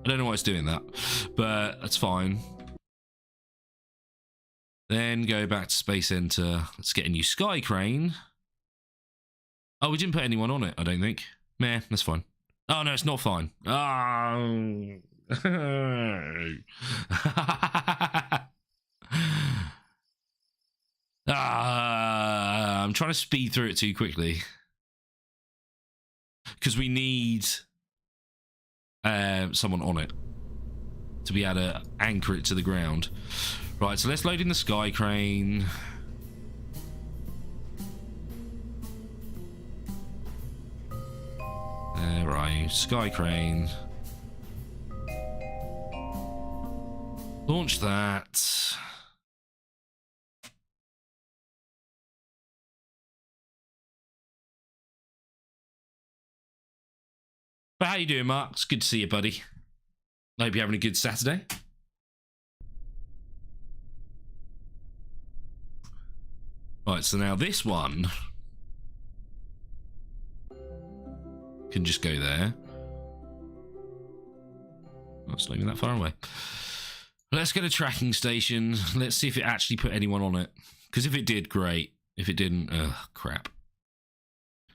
I don't know why it's doing that, but that's fine. Then go back to Space Enter. Let's get a new Sky Crane. Oh, we didn't put anyone on it, I don't think. Meh, that's fine. Oh, no, it's not fine. Oh. I'm trying to speed through it too quickly. Because we need someone on it to be able to anchor it to the ground. Right, so let's load in the Sky Crane. Right, Sky Crane. Launch that. But how you doing, Mark? It's good to see you, buddy. I hope you're having a good Saturday. Right, so now this one can just go there. Oh, it's not even that far away. Let's get a tracking station. Let's see if it actually put anyone on it. Because if it did, great. If it didn't, crap.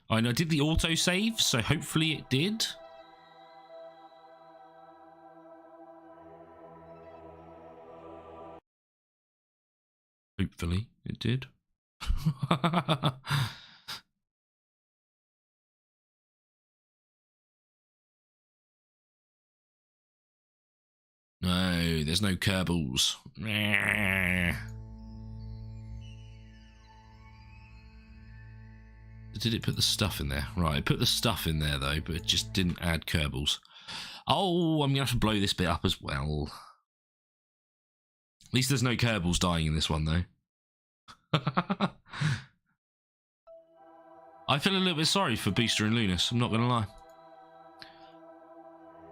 I know I did the autosave, so hopefully it did. Hopefully it did. No, there's no Kerbals. Did it put the stuff in there? Right, it put the stuff in there though, but it just didn't add Kerbals. Oh, I'm gonna have to blow this bit up as well. At least there's no Kerbals dying in this one though. I feel a little bit sorry for Booster and Lunas, I'm not gonna lie.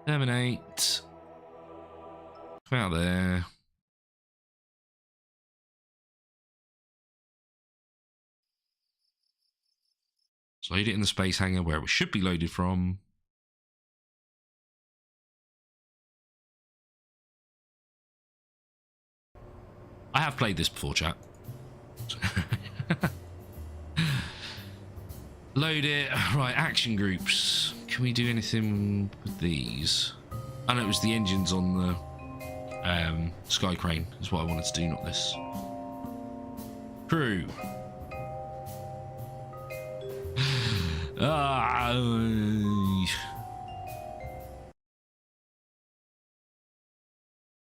Terminate. Come out there. So load it in the space hangar where it should be loaded from. I have played this before, chat. Load it. Right, action groups. Can we do anything with these? I know it was the engines on the Sky Crane is what I wanted to do, not this. Crew.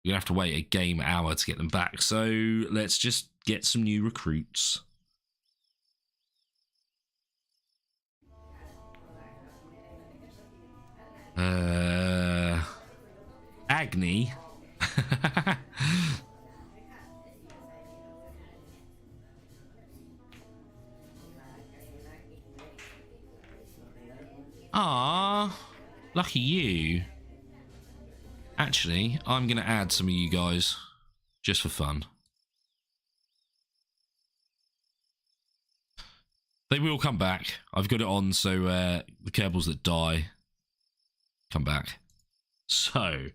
You're gonna have to wait a game hour to get them back, so let's just get some new recruits. Agni. Ah, lucky you. Actually, I'm going to add some of you guys just for fun. They will come back. I've got it on so the Kerbals that die come back. So,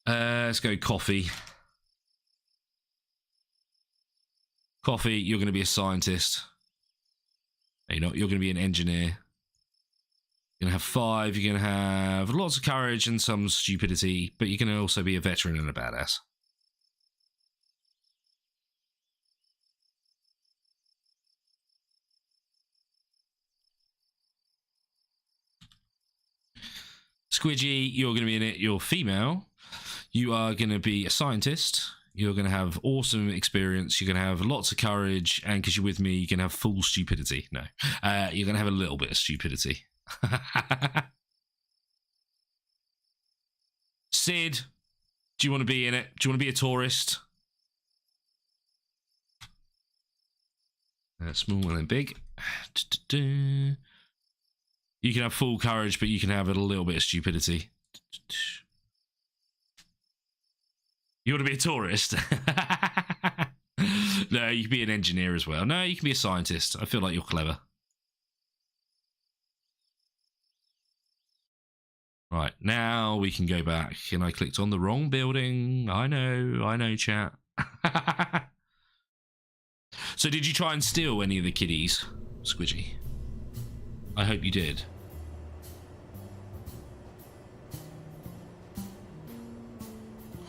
let's go Coffee. Coffee, you're going to be a scientist. No, you're not. You're going to be an engineer. You're going to have 5. You're going to have lots of courage and some stupidity, but you're going to also be a veteran and a badass. Squidgy, you're going to be in it. You're female. You are going to be a scientist. You're going to have awesome experience. You're going to have lots of courage. And because you're with me, you're going to have full stupidity. No. You're going to have a little bit of stupidity. Sid, do you want to be in it? Do you want to be a tourist? Small and then big. You can have full courage, but you can have a little bit of stupidity. You want to be a tourist? No, you can be an engineer as well. No, you can be a scientist. I feel like you're clever. Right, now we can go back. And I clicked on the wrong building. I know, chat. So did you try and steal any of the kiddies, Squidgy? I hope you did.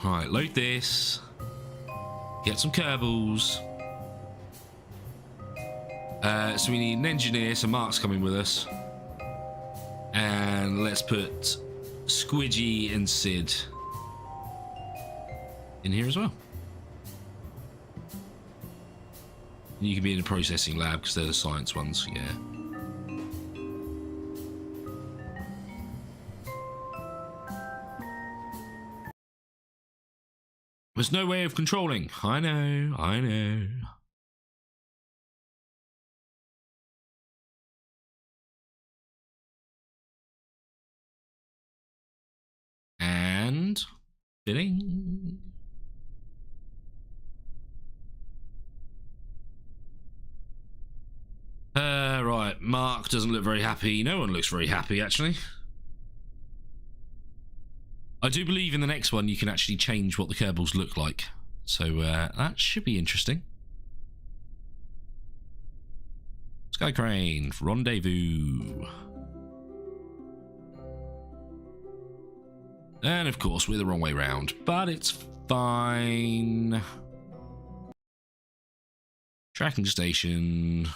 Right, load this. Get some Kerbals. So we need an engineer, so Mark's coming with us. And let's put Squidgy and Sid in here as well. You can be in a processing lab because they're the science ones, yeah. There's no way of controlling. I know. And fitting. Right, Mark doesn't look very happy. No one looks very happy, actually. I do believe in the next one you can actually change what the Kerbals look like. So that should be interesting. Sky Crane, rendezvous. And of course we're the wrong way round, but it's fine. Tracking station.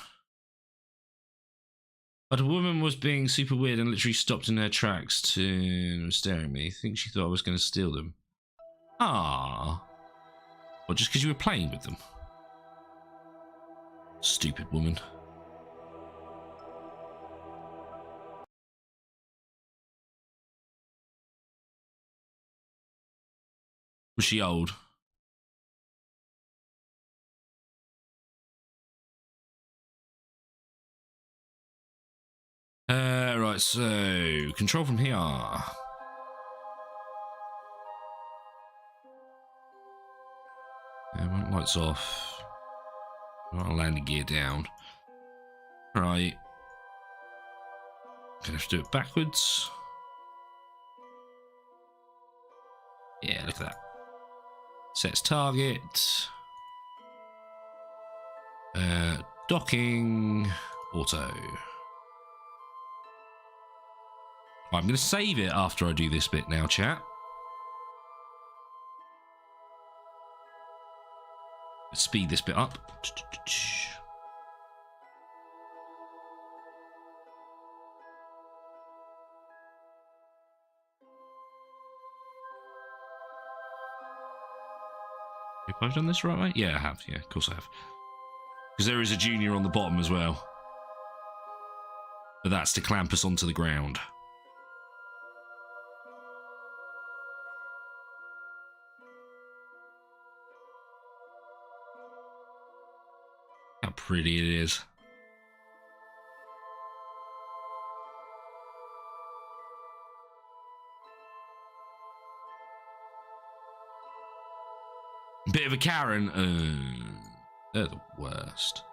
But a woman was being super weird and literally stopped in her tracks to staring at me. I think she thought I was going to steal them. Ah. Well, just because you were playing with them. Stupid woman. Was she old? Right, so control from here. Lights off. Landing gear down. Right. Gonna have to do it backwards. Yeah, look at that. Sets target. Docking. Auto. I'm going to save it after I do this bit now, chat. Let's speed this bit up. Have I done this the right way? Yeah, I have. Yeah, of course I have. Because there is a junior on the bottom as well. But that's to clamp us onto the ground. How pretty it is. Bit of a Karen. They're the worst.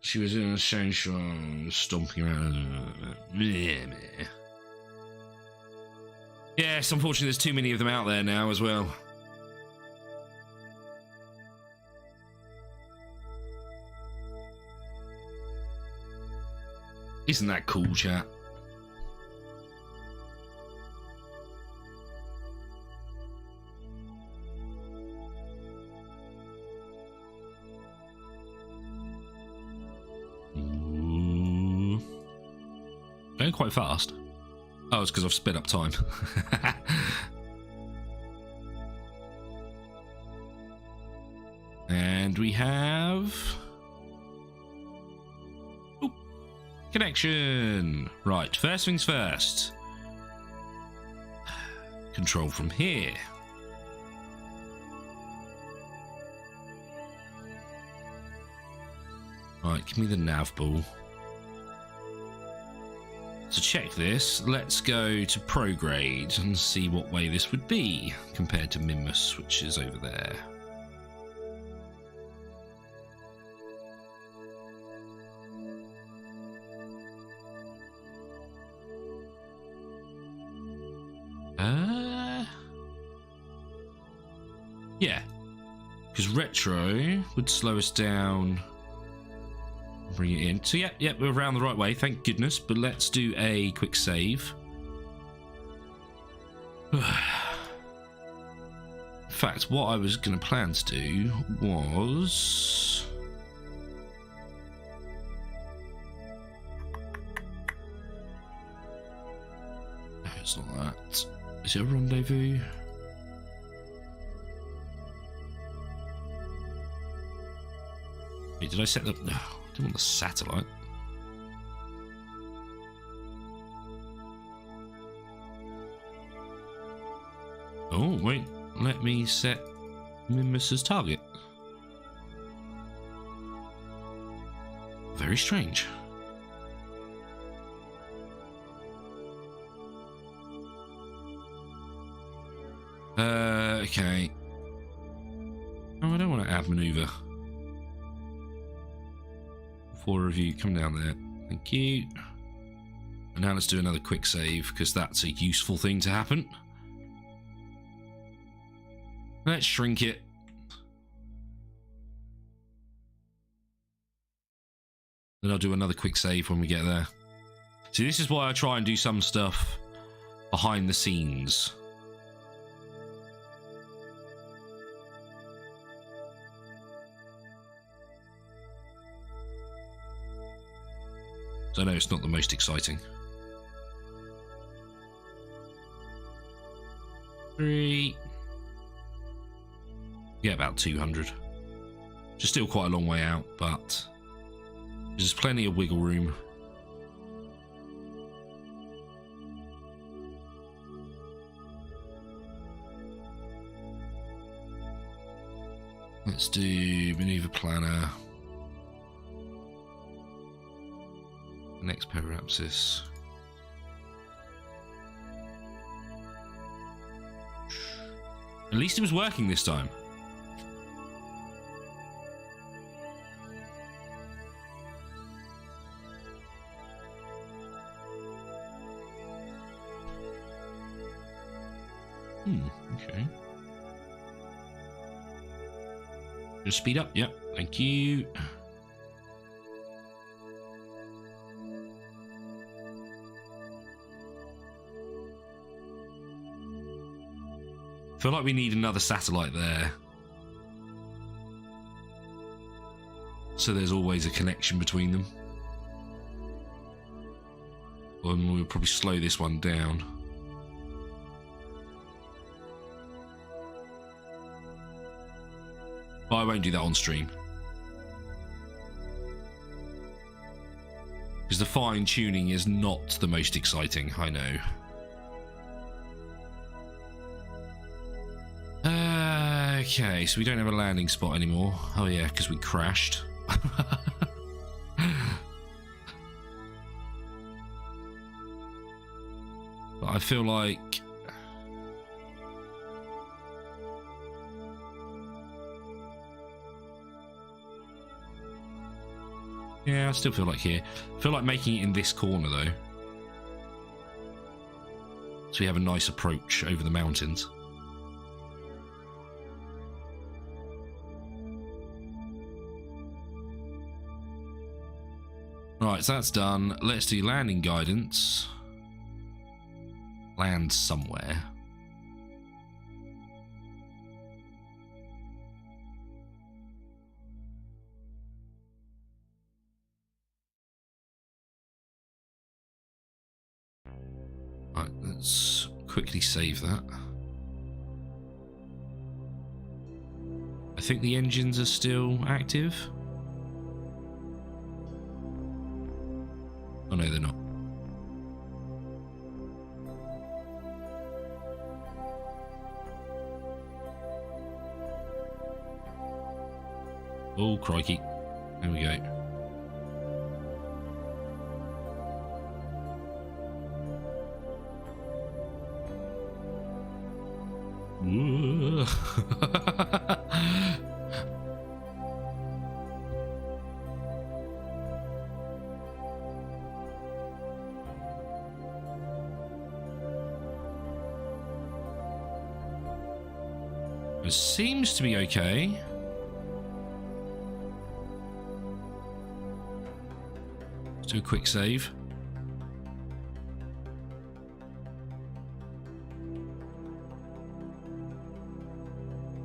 She was in a sunshine, stomping around. Yes, unfortunately, there's too many of them out there now as well. Isn't that cool, chat? Going quite fast. Oh, it's because I've sped up time. And we have... Oop. Connection. Right, first things first. Control from here. Right, give me the nav ball. To check this, let's go to prograde and see what way this would be compared to Minmus, which is over there. Yeah, because retro would slow us down. Bring it in. So yeah, we're around the right way, thank goodness. But let's do a quick save. In fact, what I was going to plan to do was... No, it's not that. Is it a rendezvous? Wait, did I set the... No. I don't want the satellite. Oh, wait. Let me set Minmus's target. Very strange. Okay. Oh, I don't want to add maneuver. For review, come down there. Thank you. And now let's do another quick save, because that's a useful thing to happen. Let's shrink it. Then I'll do another quick save when we get there. See, this is why I try and do some stuff behind the scenes. So I know it's not the most exciting. 3. Yeah, about 200. Which is still quite a long way out, but there's plenty of wiggle room. Let's do maneuver planner. Next periapsis. At least it was working this time. Okay. Just speed up. Yep. Thank you. I feel like we need another satellite there. So there's always a connection between them. And we'll probably slow this one down. But I won't do that on stream. Because the fine tuning is not the most exciting, I know. Okay, so we don't have a landing spot anymore. Oh yeah, because we crashed. But I feel like... Yeah, I still feel like here. I feel like making it in this corner though. So we have a nice approach over the mountains. Right, so that's done. Let's do landing guidance. Land somewhere. Right, let's quickly save that. I think the engines are still active. Oh no, they're not. Oh, crikey. There we go. It seems to be okay. Let's do a quick save.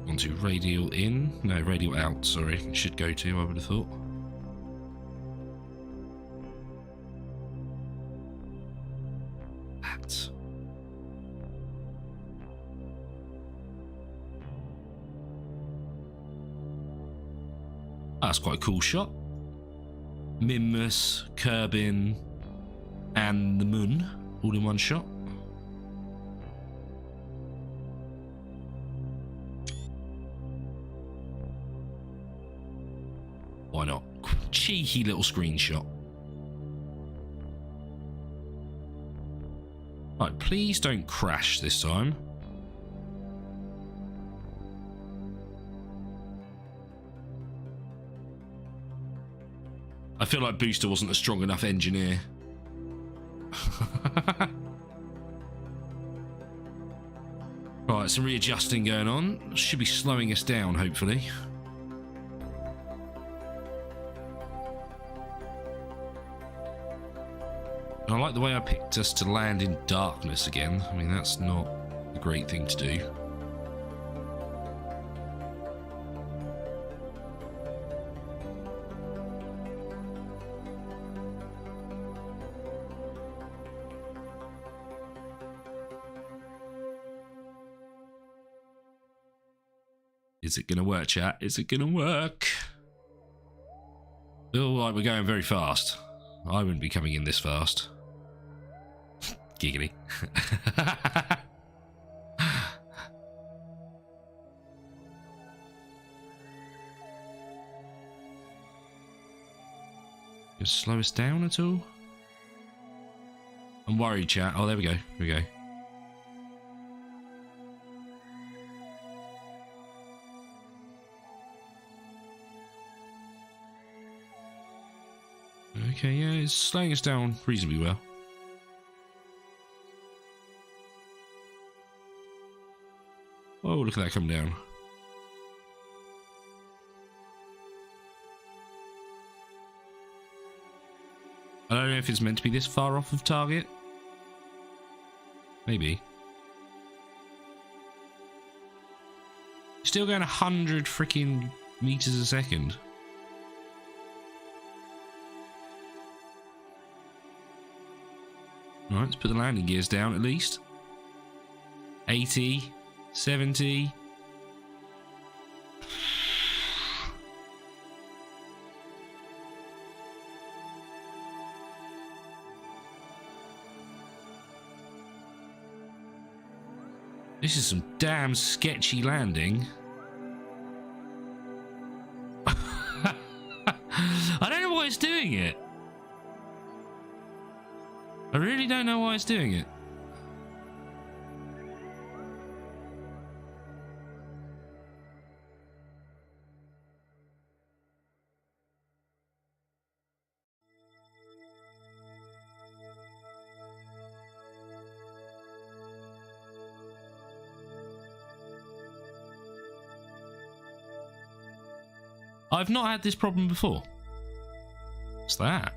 Onto radial in. No, radial out, sorry. It should go to, I would have thought. That. That's quite a cool shot. Minmus, Kerbal, and the moon all in one shot. Why not? Cheeky little screenshot. Right, please don't crash this time. I feel like Booster wasn't a strong enough engineer. Right, some readjusting going on. Should be slowing us down, hopefully. And I like the way I picked us to land in darkness again. I mean, that's not a great thing to do. Is it gonna work, chat? Is it gonna work? Oh, right, we're going very fast. I wouldn't be coming in this fast. Giggly. Gonna slow us down at all? I'm worried, chat. Oh, there we go. Here we go. Okay, yeah, it's slowing us down reasonably well. Oh, look at that come down. I don't know if it's meant to be this far off of target. Maybe. Still going 100 freaking meters a second. Alright, let's put the landing gears down at least. 80, 70. This is some damn sketchy landing. I don't know why it's doing it. I really don't know why it's doing it. I've not had this problem before. What's that?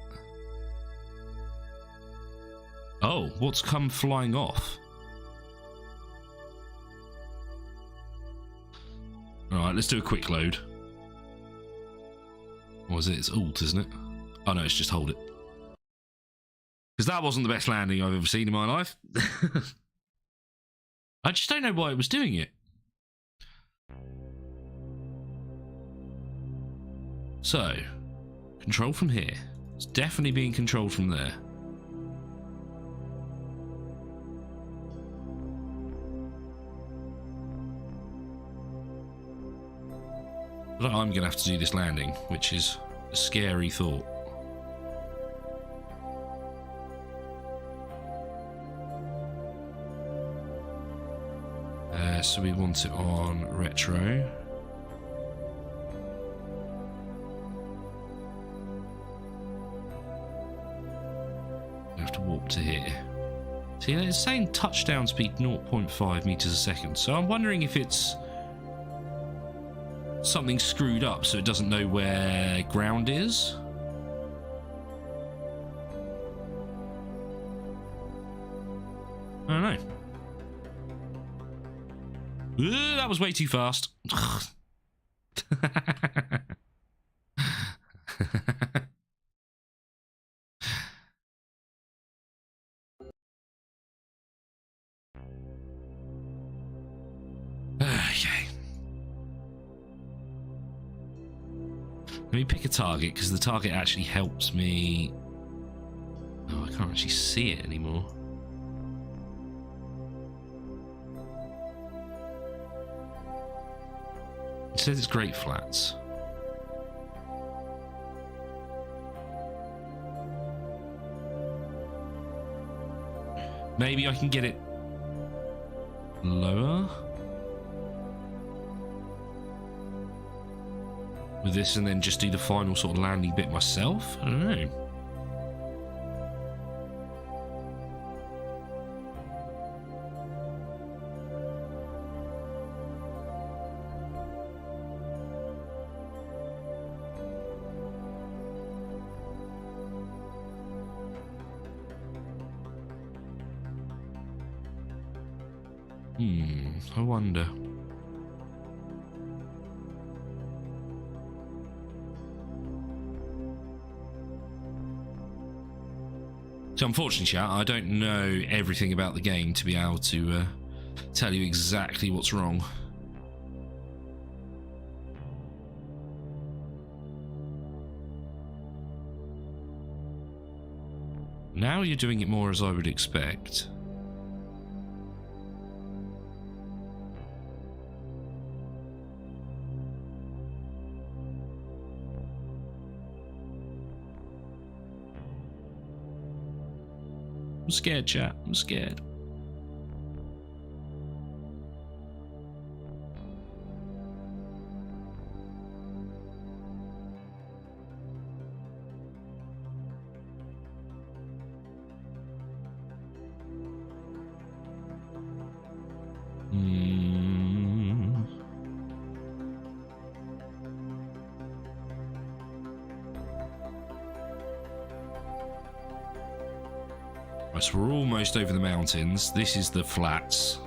Oh, what's come flying off? Alright, let's do a quick load. What is it? It's alt, isn't it? Oh no, it's just hold it. Because that wasn't the best landing I've ever seen in my life. I just don't know why it was doing it. So, control from here. It's definitely being controlled from there. But I'm going to have to do this landing, which is a scary thought. So we want it on retro. I have to warp to here. See, it's saying touchdown speed 0.5 meters a second. So I'm wondering if it's something screwed up so it doesn't know where ground is. I don't know. Ooh, that was way too fast. Okay. Let me pick a target, because the target actually helps me. Oh, I can't actually see it anymore. It says it's Great Flats. Maybe I can get it lower with this and then just do the final sort of landing bit myself? I don't know. I wonder. So unfortunately, chat, I don't know everything about the game to be able to tell you exactly what's wrong. Now you're doing it more as I would expect. I'm scared, chat. I'm scared. So we're almost over the mountains. This is the flats.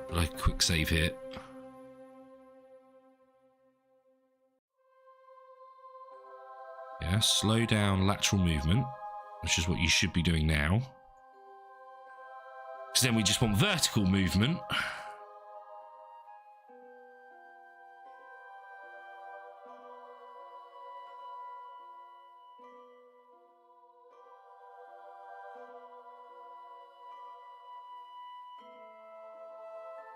But I quick save here. Yeah, slow down lateral movement, which is what you should be doing now. Because then we just want vertical movement.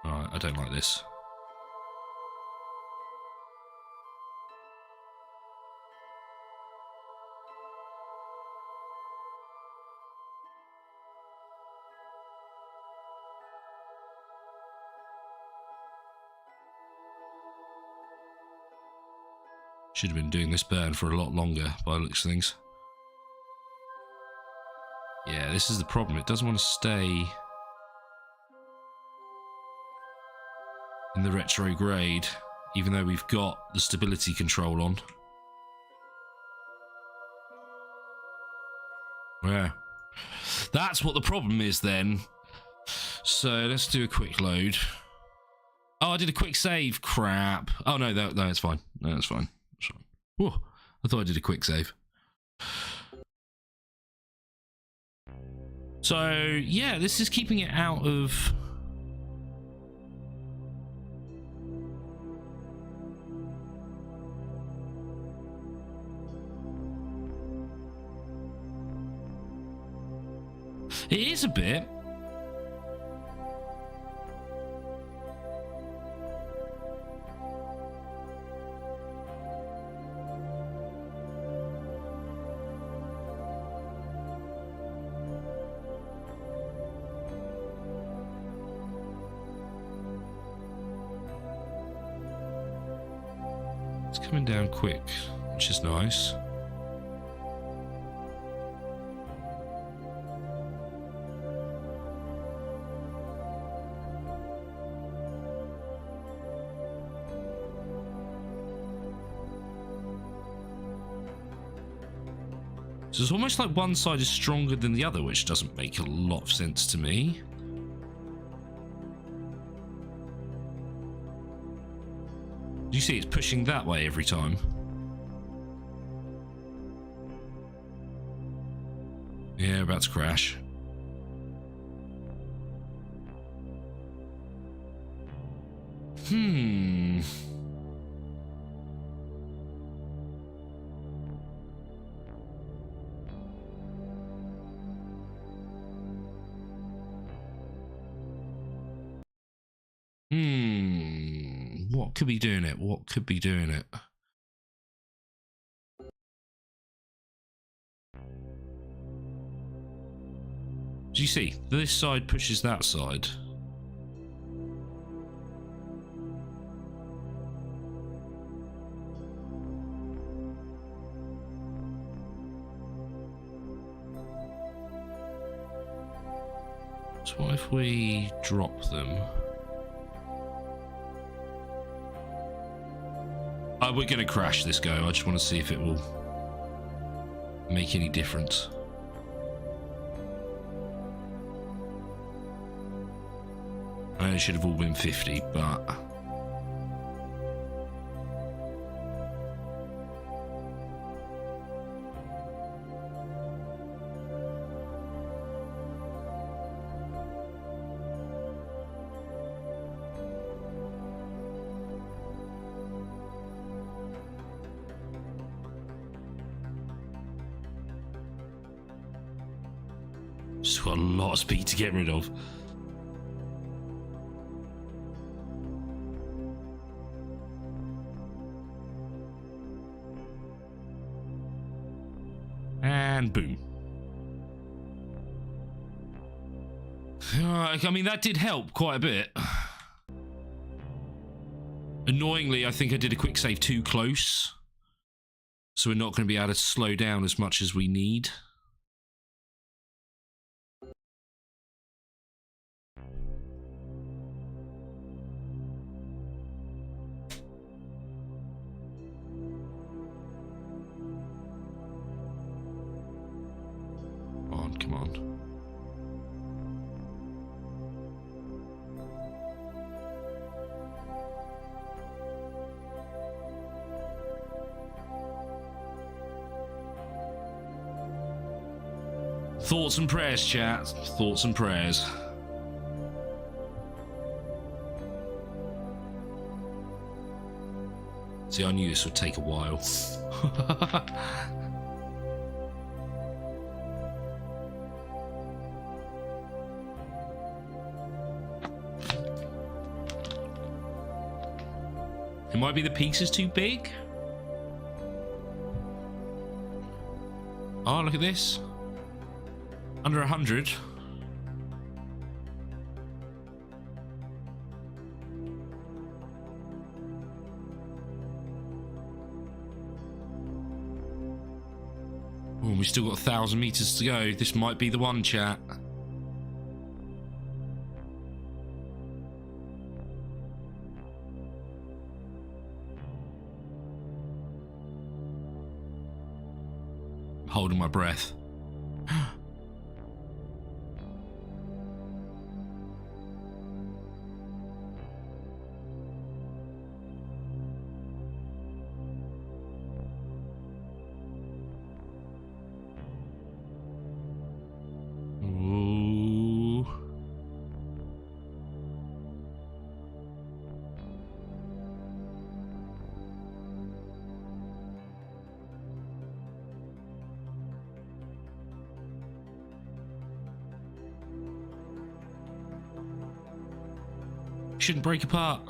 Alright, I don't like this. Should have been doing this burn for a lot longer by the looks of things. Yeah, this is the problem. It doesn't want to stay in the retrograde, even though we've got the stability control on. Yeah. That's what the problem is then. So let's do a quick load. Oh, I did a quick save. Crap. Oh, no, no, it's fine. No, that's fine. Whoa, I thought I did a quick save. So, yeah, this is keeping it out of... It is a bit. It's coming down quick, which is nice. So it's almost like one side is stronger than the other, which doesn't make a lot of sense to me. Do you see it's pushing that way every time? Yeah, about to crash. What could be doing it? What could be doing it? Do you see? This side pushes that side. So what if we drop them? We're going to crash this go. I just want to see if it will make any difference. I know it should have all been 50, but... just got a lot of speed to get rid of. And boom. I mean, that did help quite a bit. Annoyingly, I think I did a quick save too close. So we're not going to be able to slow down as much as we need. Come on. Thoughts and prayers, chat. Thoughts and prayers. See, I knew this would take a while. It might be the piece is too big. Oh, look at this. Under 100. Oh, we still got 1,000 meters to go. This might be the one, chat. Holding my breath. Shouldn't break apart.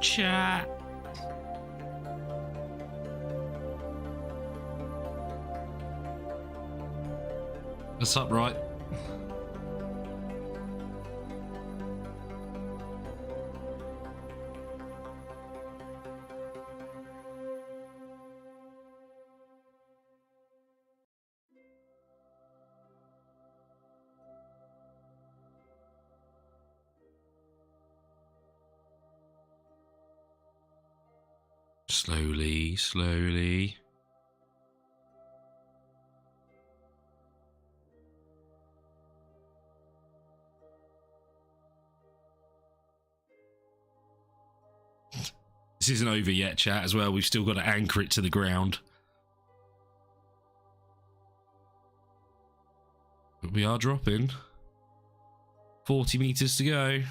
Chat. That's upright. Slowly, slowly. This isn't over yet, chat, as well. We've still got to anchor it to the ground. But we are dropping. 40 meters to go.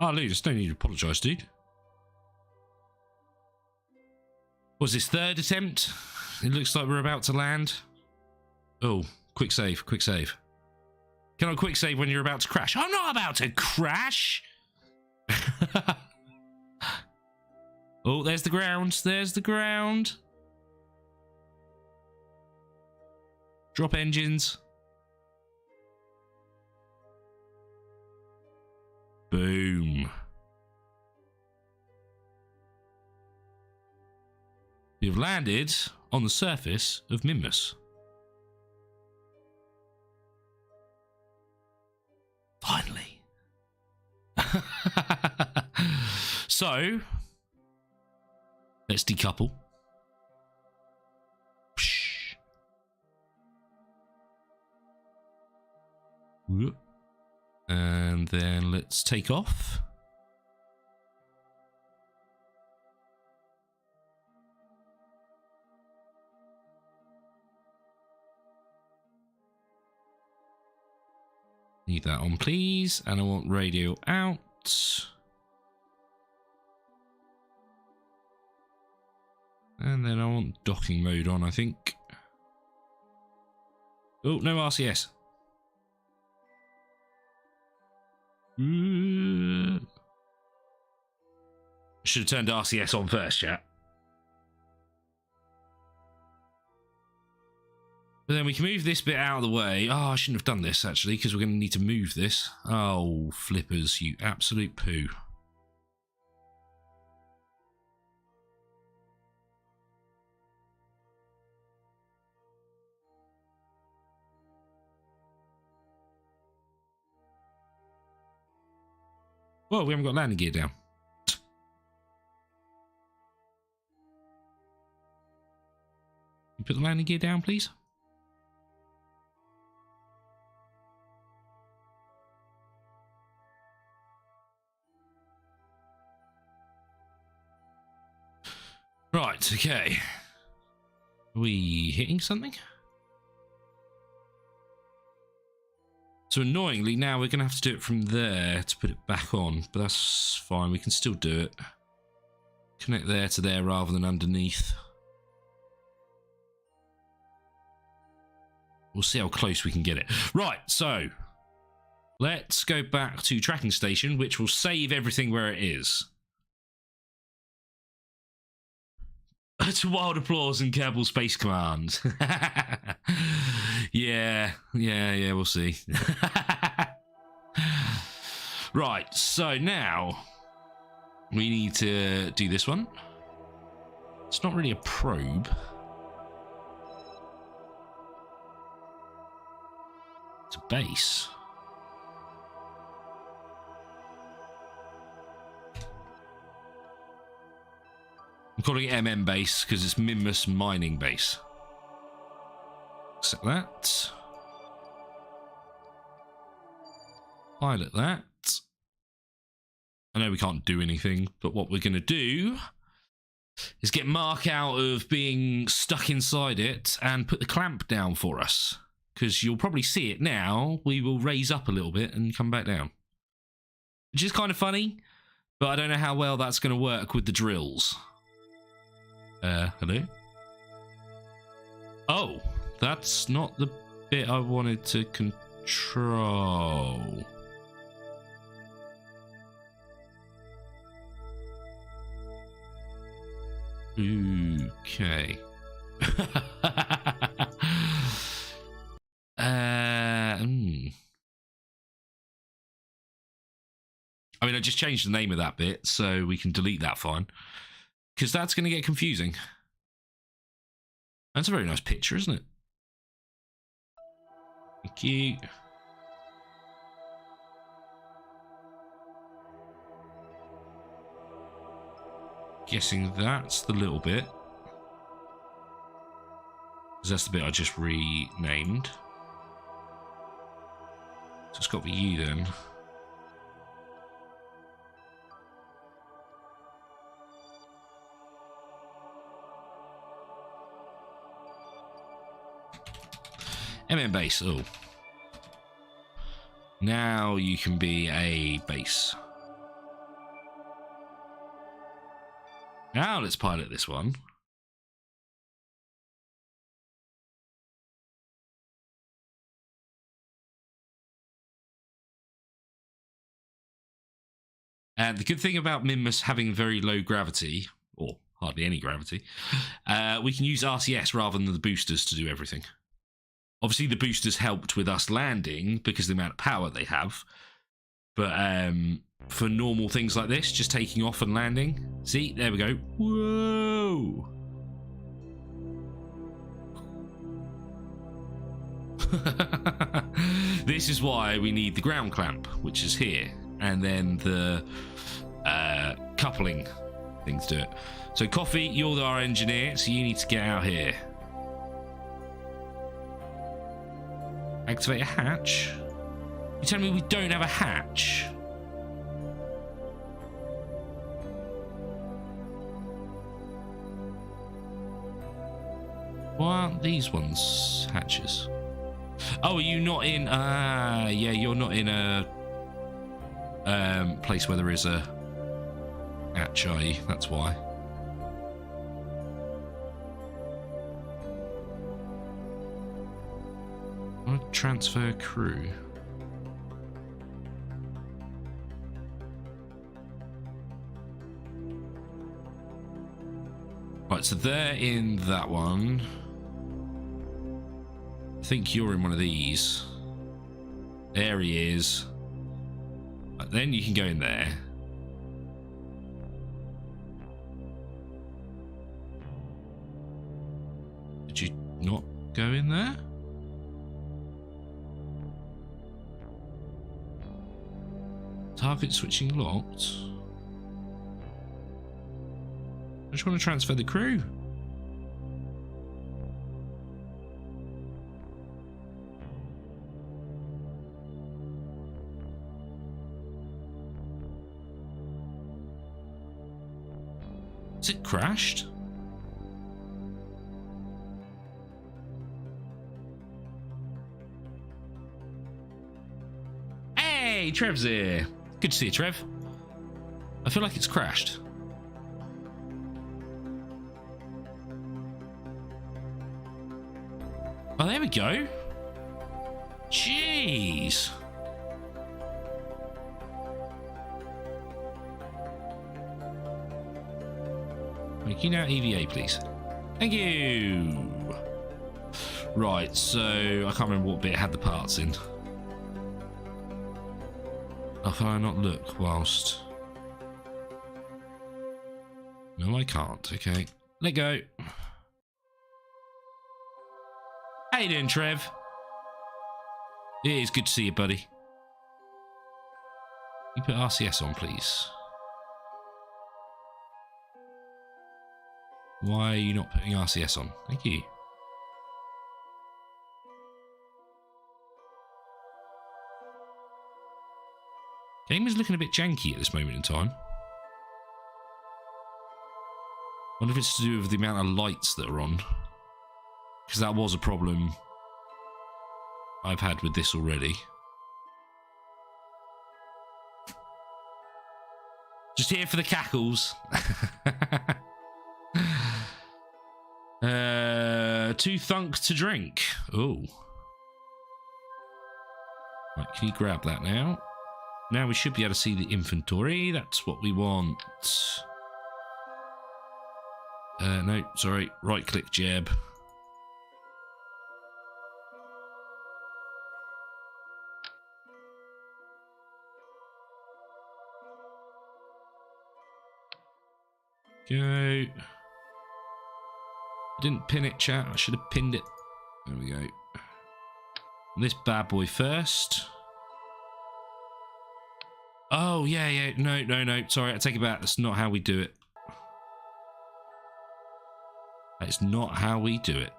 Oh, Lucas, no need to apologise, dude. Was this third attempt? It looks like we're about to land. Oh, quick save, quick save. Can I quick save when you're about to crash? I'm not about to crash! Oh, there's the ground. There's the ground. Drop engines. Boom. We've landed on the surface of Minmus. Finally. So, let's decouple. And then let's take off. Leave that on, please. And I want radio out. And then I want docking mode on, I think. Oh, no RCS. Should have turned RCS on first, chat. But then we can move this bit out of the way. Oh, I shouldn't have done this, actually, because we're going to need to move this. Oh, flippers, you absolute poo. Whoa, we haven't got landing gear down. You put the landing gear down, please? Right, okay. Are we hitting something? So annoyingly, now we're going to have to do it from there to put it back on, but that's fine, we can still do it. Connect there to there rather than underneath. We'll see how close we can get it. Right, so let's go back to tracking station, which will save everything where it is. To wild applause and Kerbal Space Command. Yeah, we'll see. Right, so now we need to do this one. It's not really a probe. It's a base. I'm calling it MM base because it's Minmus mining base. Accept that. Pilot that. I know we can't do anything, but what we're going to do is get Mark out of being stuck inside it and put the clamp down for us. Because you'll probably see it now. We will raise up a little bit and come back down. Which is kind of funny. But I don't know how well that's going to work with the drills. Hello? Oh, that's not the bit I wanted to control. Okay. I mean, I just changed the name of that bit, so we can delete that fine. Because that's going to get confusing. That's a very nice picture, isn't it? Thank you. Guessing that's the little bit. Because that's the bit I just renamed. So it's got the U then. MM base. Oh. Now you can be a base. Now let's pilot this one. And the good thing about Minmus having very low gravity, or hardly any gravity, we can use RCS rather than the boosters to do everything. Obviously, the boosters helped with us landing because of the amount of power they have. But for normal things like this, just taking off and landing. See, there we go. Whoa! This is why we need the ground clamp, which is here. And then the coupling thing to do it. So, Coffee, you're our engineer, so you need to get out here. Activate a hatch? You telling me we don't have a hatch? Why aren't these ones hatches? Oh, are you not in... yeah, you're not in a place where there is a hatch, are you? That's why. Transfer crew. Right, so they're in that one. I think you're in one of these. There he is. Right, then you can go in there. Did you not go in there? Target switching locked. I just want to transfer the crew. Has it crashed? Hey, Trev's here. Good to see you, Trev. I feel like it's crashed. Oh, there we go. Jeez. Making out EVA, please. Thank you. Right, so I can't remember what bit had the parts in. Oh, can I not look whilst... No, I can't. Okay. Let go. How you doing, Trev? It is good to see you, buddy. You put RCS on, please. Why are you not putting RCS on? Thank you. Game is looking a bit janky at this moment in time. I wonder if it's to do with the amount of lights that are on. Because that was a problem I've had with this already. Just here for the cackles. 2 thunk to drink. Oh. Right, can you grab that now? Now we should be able to see the inventory. That's what we want. No, sorry. Right click jab. Go. I didn't pin it, chat. I should have pinned it. There we go. This bad boy first. Oh, yeah. No. Sorry, I take it back. That's not how we do it. That's not how we do it.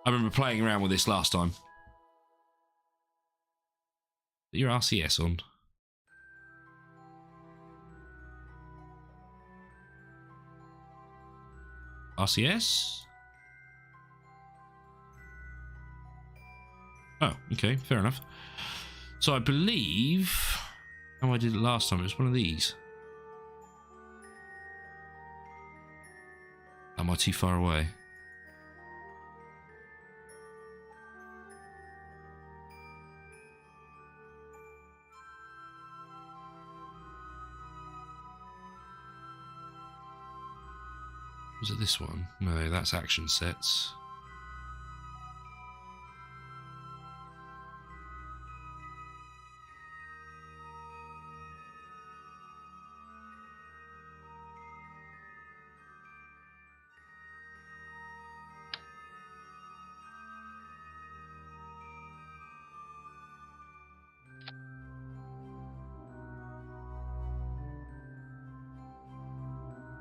I remember playing around with this last time. Put your RCS on. RCS? Oh, okay, fair enough. So I believe how I did it last time, it was one of these. Am I too far away? Was it this one? No, that's action sets.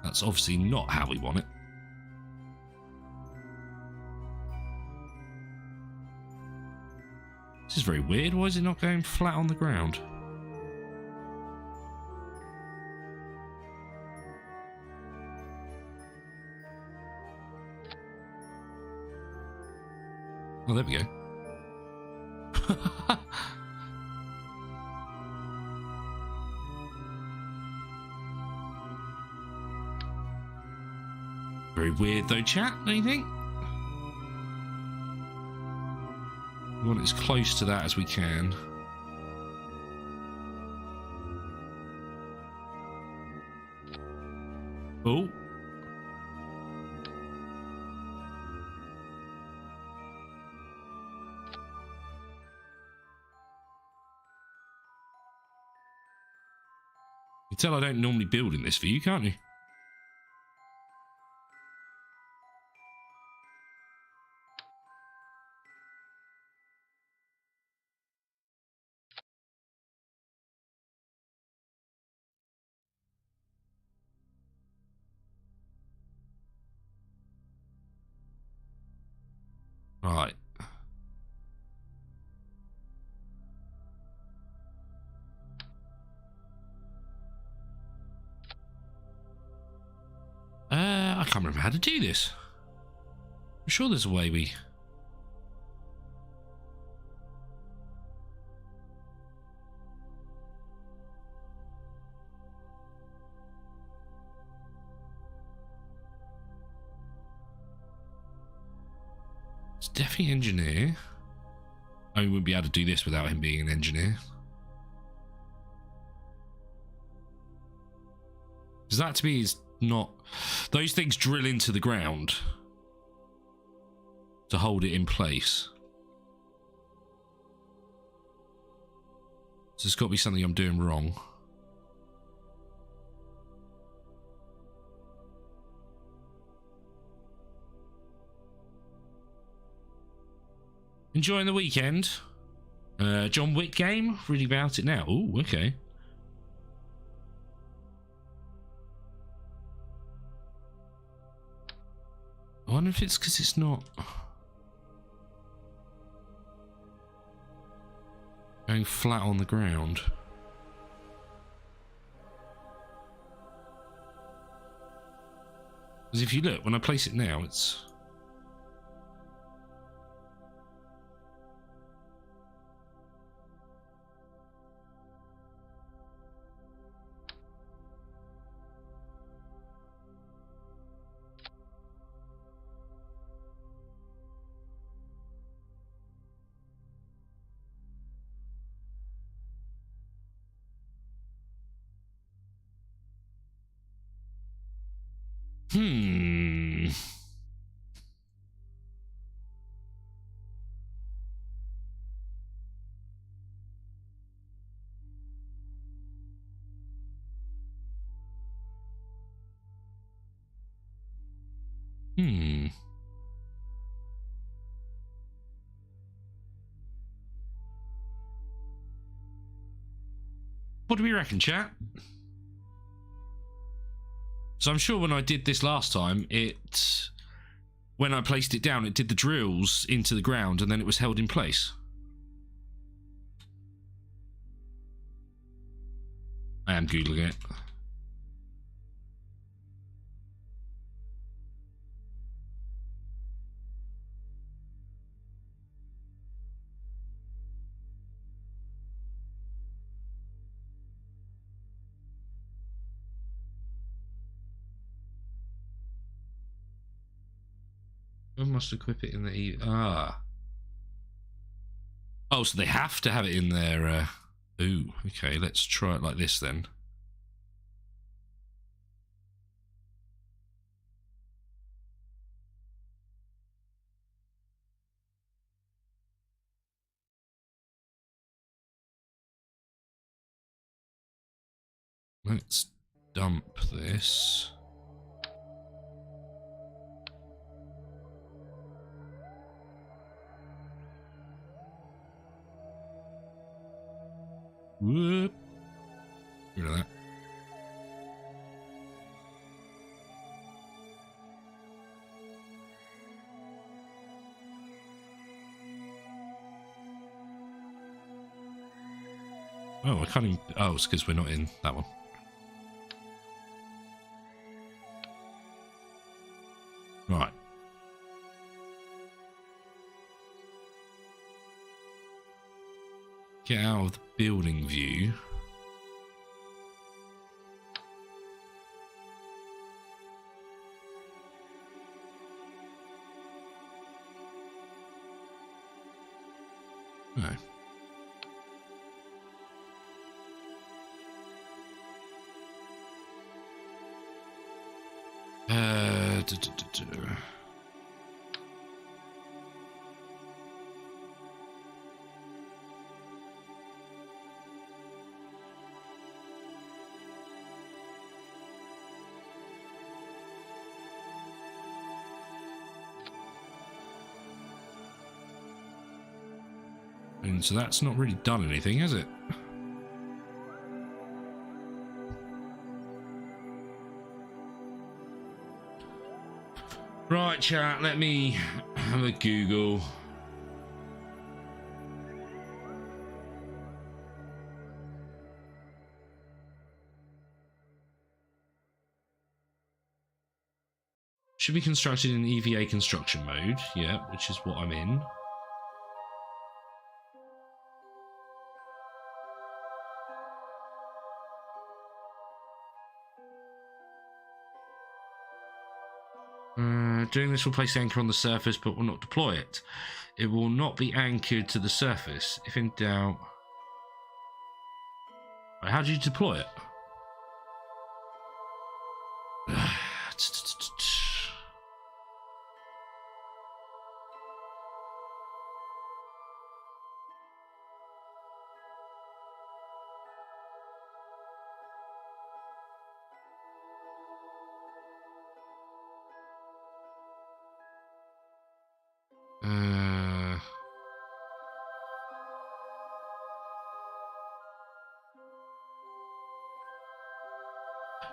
That's obviously not how we want it. This is very weird. Why is it not going flat on the ground? Oh, there we go. Very weird though, chat, don't you think? We want it as close to that as we can. Oh. You can tell I don't normally build in this view, can't you? Right. I can't remember how to do this. I'm sure there's a way we... It's definitely engineer. I mean, we wouldn't be able to do this without him being an engineer. Because that to me is not... Those things drill into the ground to hold it in place. So there's got to be something I'm doing wrong. Enjoying the weekend? John Wick game? Reading about it now. Ooh, okay. I wonder if it's because it's not going flat on the ground. Because if you look, when I place it now, it's... Hmm. Hmm. What do we reckon, chat? So I'm sure when I did this last time, when I placed it down, it did the drills into the ground and then it was held in place. I am Googling it. I must equip it in the... Oh, so they have to have it in their... Ooh, okay, let's try it like this then. Let's dump this. Whoop. Rid of that. Oh, I can't even... Oh, it's because we're not in that one. Right. Get out of the building view. No. And so that's not really done anything, has it? Right, chat, let me have a Google. Should be constructed in EVA construction mode, yeah, which is what I'm in. Doing this will place the anchor on the surface but will not deploy it. It will not be anchored to the surface. If in doubt... Right, how do you deploy it?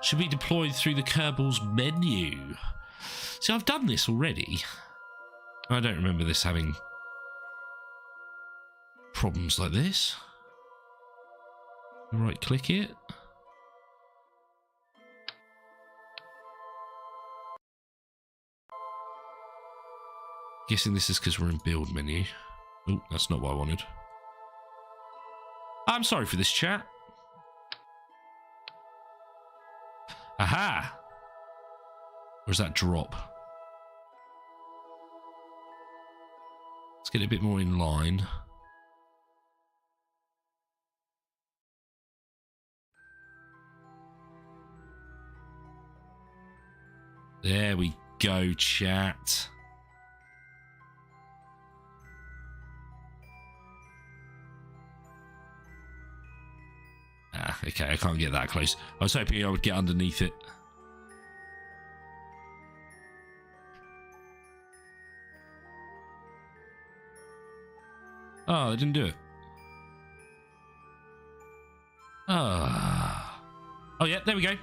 Should be deployed through the Kerbal's menu. See, I've done this already. I don't remember this having problems like this. Right click it. Guessing this is because we're in build menu. Oh, that's not what I wanted. I'm sorry for this, chat. Aha! Or is that drop? Let's get it a bit more in line. There we go, chat. Ah, okay, I can't get that close. I was hoping I would get underneath it. Oh, they didn't do it. Ah. Oh, yeah, there we go.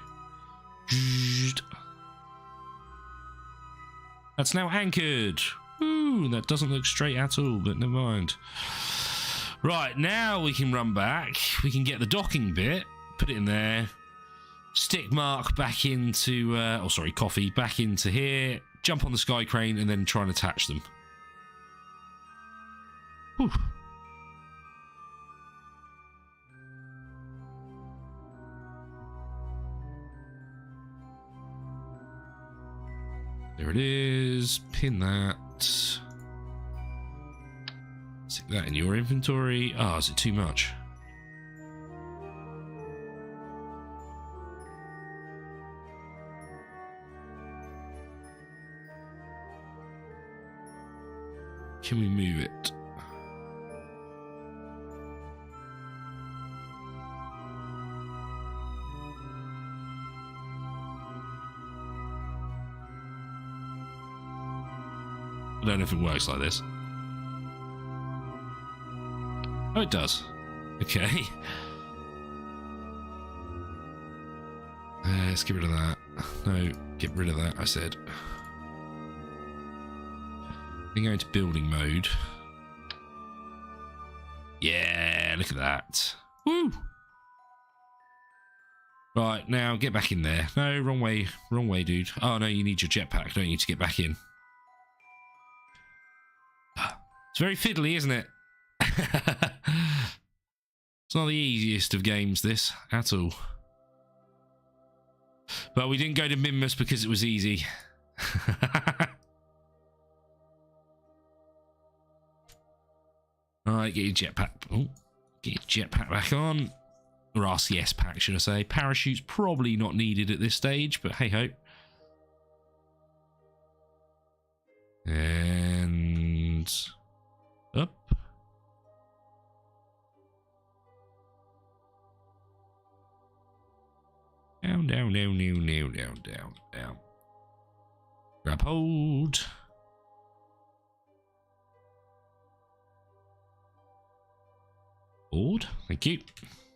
That's now anchored. Ooh, that doesn't look straight at all, but never mind. Right, now we can run back. We can get the docking bit, put it in there, stick Mark back into, Coffee back into here, jump on the sky crane, and then try and attach them. Whew. There it is. Pin that. Stick that in your inventory. Ah, is it too much? Can we move it? I don't know if it works like this. Oh, it does. Okay. Let's get rid of that. No, get rid of that, I said. Then go into building mode. Yeah, look at that. Woo! Right, now get back in there. No, wrong way. Wrong way, dude. Oh, no, you need your jetpack, don't you, to get back in. It's very fiddly, isn't it? It's not the easiest of games, this, at all. But we didn't go to Minmus because it was easy. Alright, get your jetpack. Oh, get your jetpack back on. Or RCS pack, should I say. Parachute's probably not needed at this stage, but hey ho. And up. Down, down, down, down, down, down, down, down. Grab hold. Board. Thank you.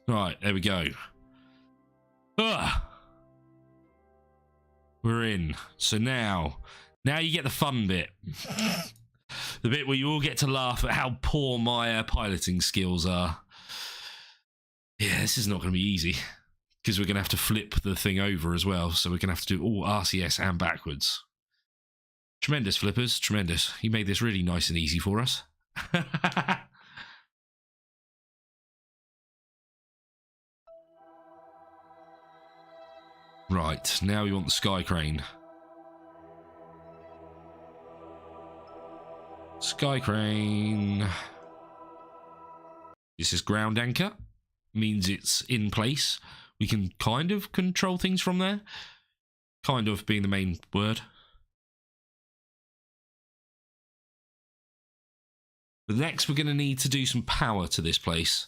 Right, there we go. We're in. So now you get the fun bit. The bit where you all get to laugh at how poor my piloting skills are. Yeah, this is not going to be easy. Because we're going to have to flip the thing over as well. So we're going to have to do all RCS and backwards. Tremendous, Flippers. Tremendous. You made this really nice and easy for us. Right, now we want the sky crane. Sky crane. This is ground anchor. Means it's in place. We can kind of control things from there. Kind of being the main word. But next we're going to need to do some power to this place.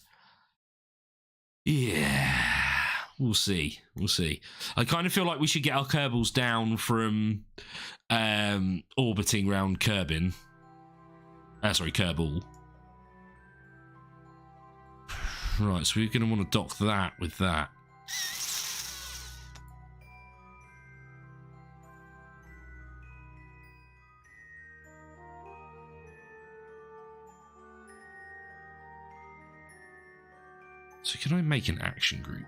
Yeah. We'll see. We'll see. I kind of feel like we should get our Kerbals down from orbiting round Kerbal. Right, so we're going to want to dock that with that. So can I make an action group?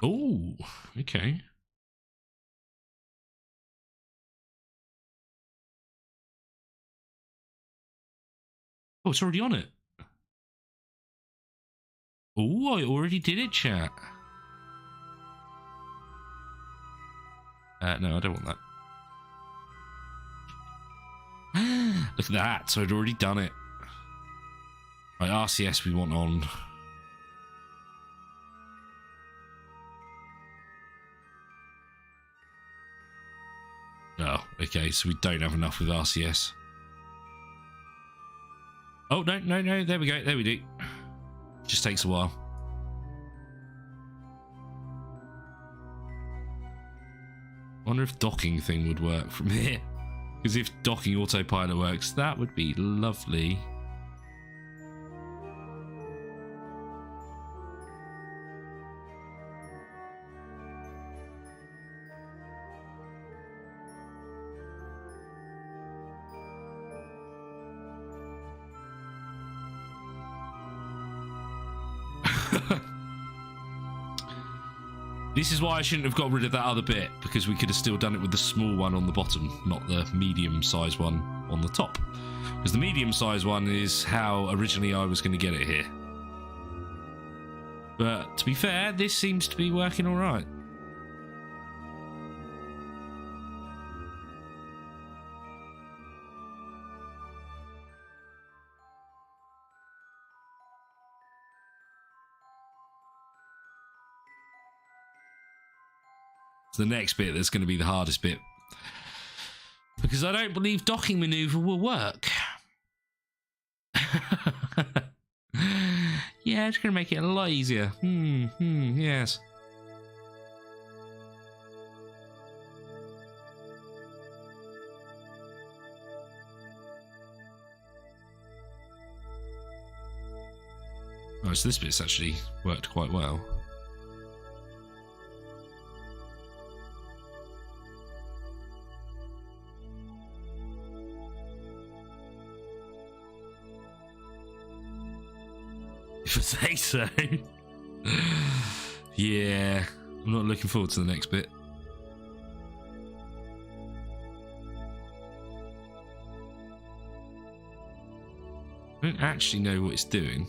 Oh, okay. Oh, it's already on it. Oh, I already did it, chat. No, I don't want that. Look at that. So I'd already done it. Right, RCS we want on. Oh, okay, so we don't have enough with RCS. Oh, no, no, no, there we go, there we do. Just takes a while. Wonder if docking thing would work from here. Because if docking autopilot works, that would be lovely. This is why I shouldn't have got rid of that other bit, because we could have still done it with the small one on the bottom, not the medium-sized one on the top. Because the medium-sized one is how originally I was going to get it here. But to be fair, this seems to be working all right. It's the next bit that's going to be the hardest bit. Because I don't believe docking maneuver will work. Yeah, it's going to make it a lot easier. Yes. Oh, so this bit's actually worked quite well. If I say so. Yeah, I'm not looking forward to the next bit. I don't actually know what it's doing.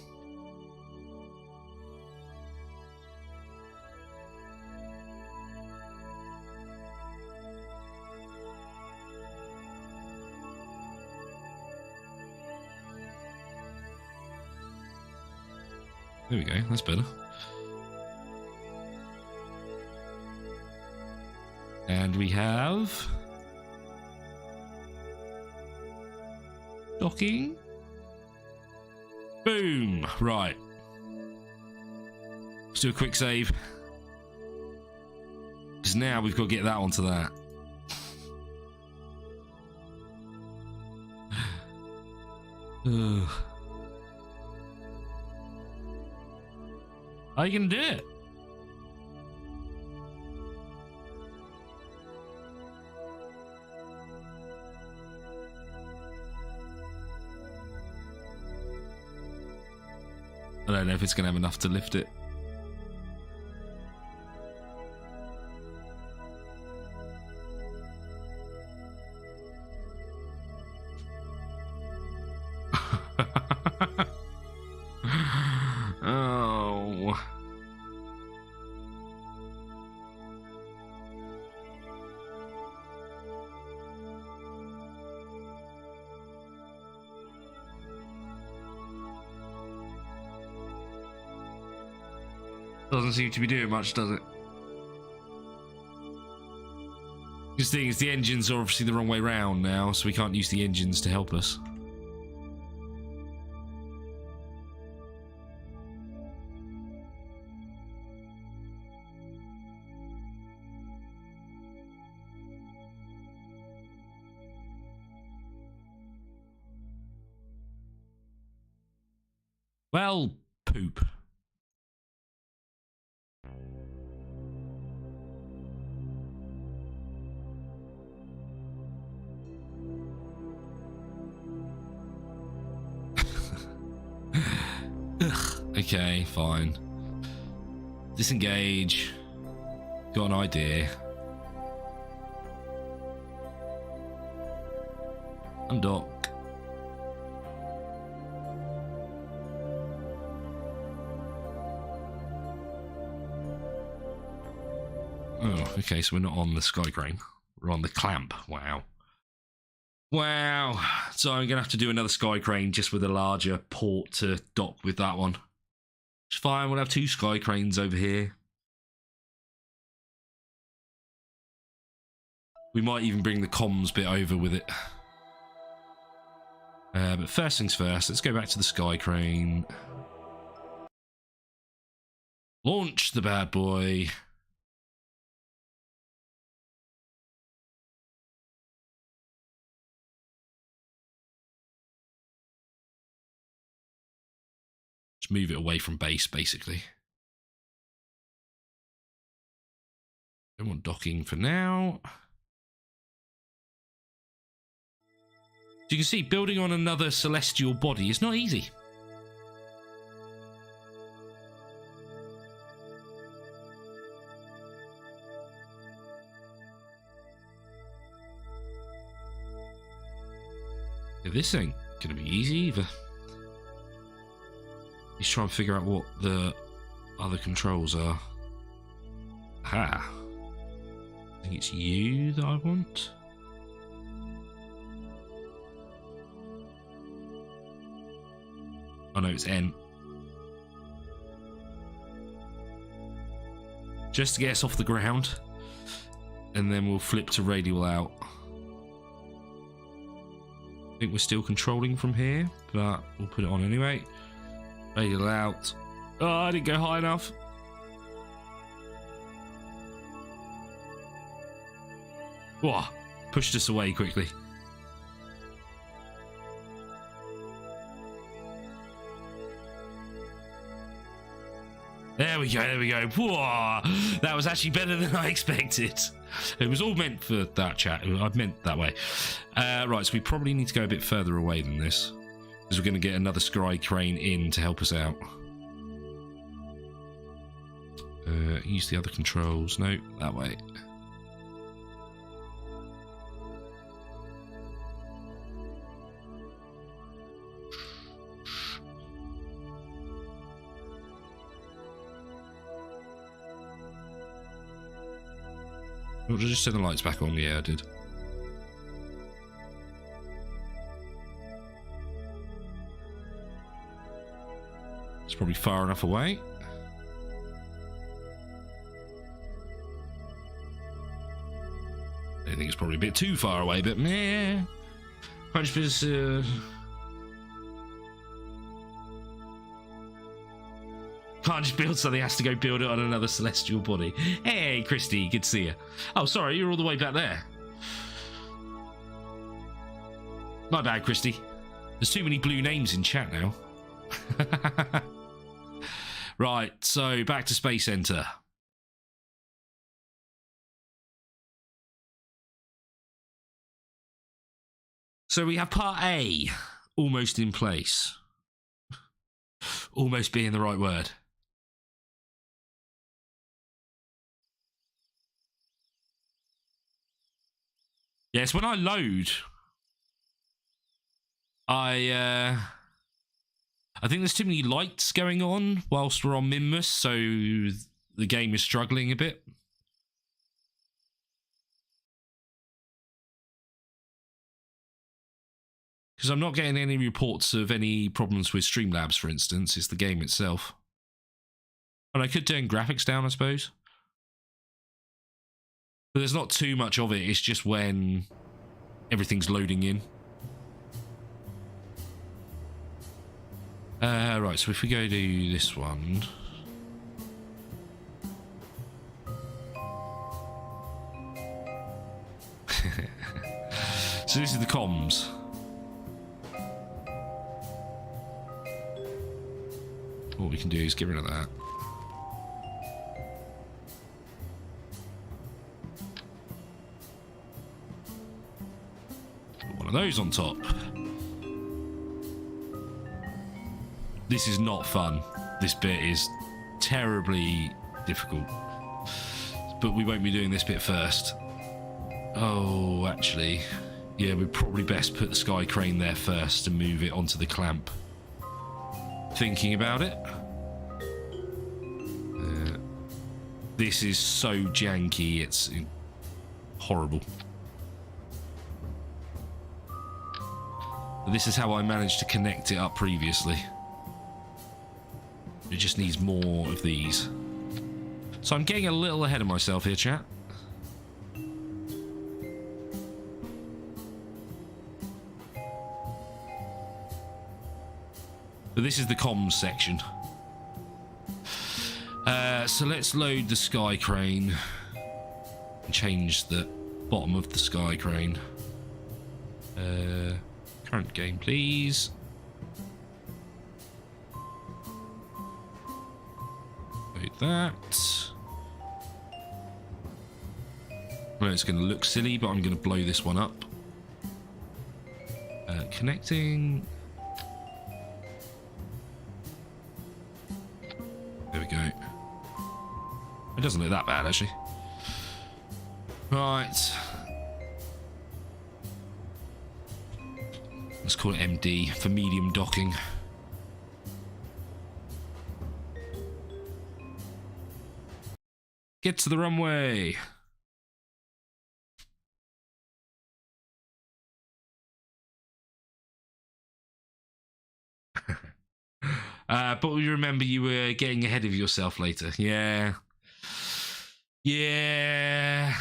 There we go, that's better. And we have docking. Boom! Right. Let's do a quick save. Because now we've got to get that onto that. Ugh. How are you gonna do it? I don't know if it's gonna have enough to lift it. Oh. Doesn't seem to be doing much, does it? This thing is, the engines are obviously the wrong way round now, so we can't use the engines to help us. Well, poop. Ugh, okay, fine. Disengage. Got an idea. Undock. Oh, okay, so we're not on the sky crane. We're on the clamp. Wow. Wow. So I'm going to have to do another sky crane just with a larger port to dock with that one. It's fine. We'll have 2 sky cranes over here. We might even bring the comms bit over with it. But first things first, let's go back to the sky crane. Launch the bad boy. Just move it away from base, basically. Don't want docking for now. So you can see, building on another celestial body is not easy. Yeah, this ain't gonna be easy either. He's trying to figure out what the other controls are. Ha! I think it's you that I want. Oh no, it's N. Just to get us off the ground. And then we'll flip to radial out. I think we're still controlling from here, but we'll put it on anyway. Radial out. Oh, I didn't go high enough. Whoa, pushed us away quickly. There we go, there we go. Whoa, that was actually better than I expected. It was all meant for that chat. I meant that way. Right, so we probably need to go a bit further away than this, because we're going to get another sky crane in to help us out. Use the other controls. No, that way. Oh, did I just turn the lights back on? Yeah, I did. It's probably far enough away. I think it's probably a bit too far away, but meh. Can't just build something, has to go build it on another celestial body. Hey, Christy, good to see you. Oh, sorry, you're all the way back there. My bad, Christy. There's too many blue names in chat now. Right, so back to Space Center. So we have part A almost in place. Almost being the right word. Yes, when I load, I think there's too many lights going on whilst we're on Minmus, so the game is struggling a bit. Because I'm not getting any reports of any problems with Streamlabs, for instance. It's the game itself. And I could turn graphics down, I suppose. But there's not too much of it. It's just when everything's loading in. Right, so if we go to this one... So this is the comms. What we can do is get rid of that. Put one of those on top. This is not fun. This bit is terribly difficult. But we won't be doing this bit first. Oh, actually, yeah, we'd probably best put the sky crane there first and move it onto the clamp. Thinking about it. This is so janky, it's horrible. But this is how I managed to connect it up previously. It just needs more of these. So I'm getting a little ahead of myself here, chat. But this is the comms section. So let's load the sky crane and change the bottom of the sky crane. Current game, please. Load that. Well, it's going to look silly, but I'm going to blow this one up. Connecting. There we go. It doesn't look that bad, actually. Right. Let's call it MD for medium docking. Get to the runway. But we remember you were getting ahead of yourself later. Yeah. Yeah.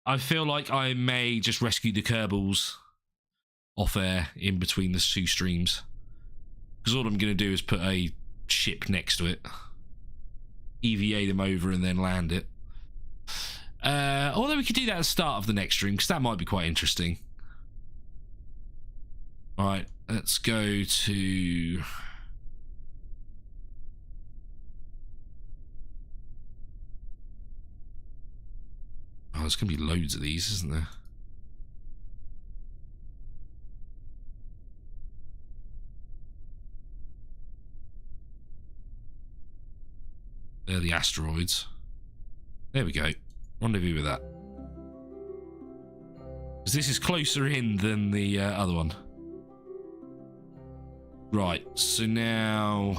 I feel like I may just rescue the Kerbals off air in between the two streams. Because all I'm going to do is put a ship next to it. EVA them over and then land it. Although we could do that at the start of the next stream, because that might be quite interesting. Alright, let's go to... Oh, there's going to be loads of these, isn't there? They're the asteroids. There we go. Rendezvous with that. Because this is closer in than the other one. Right, so now...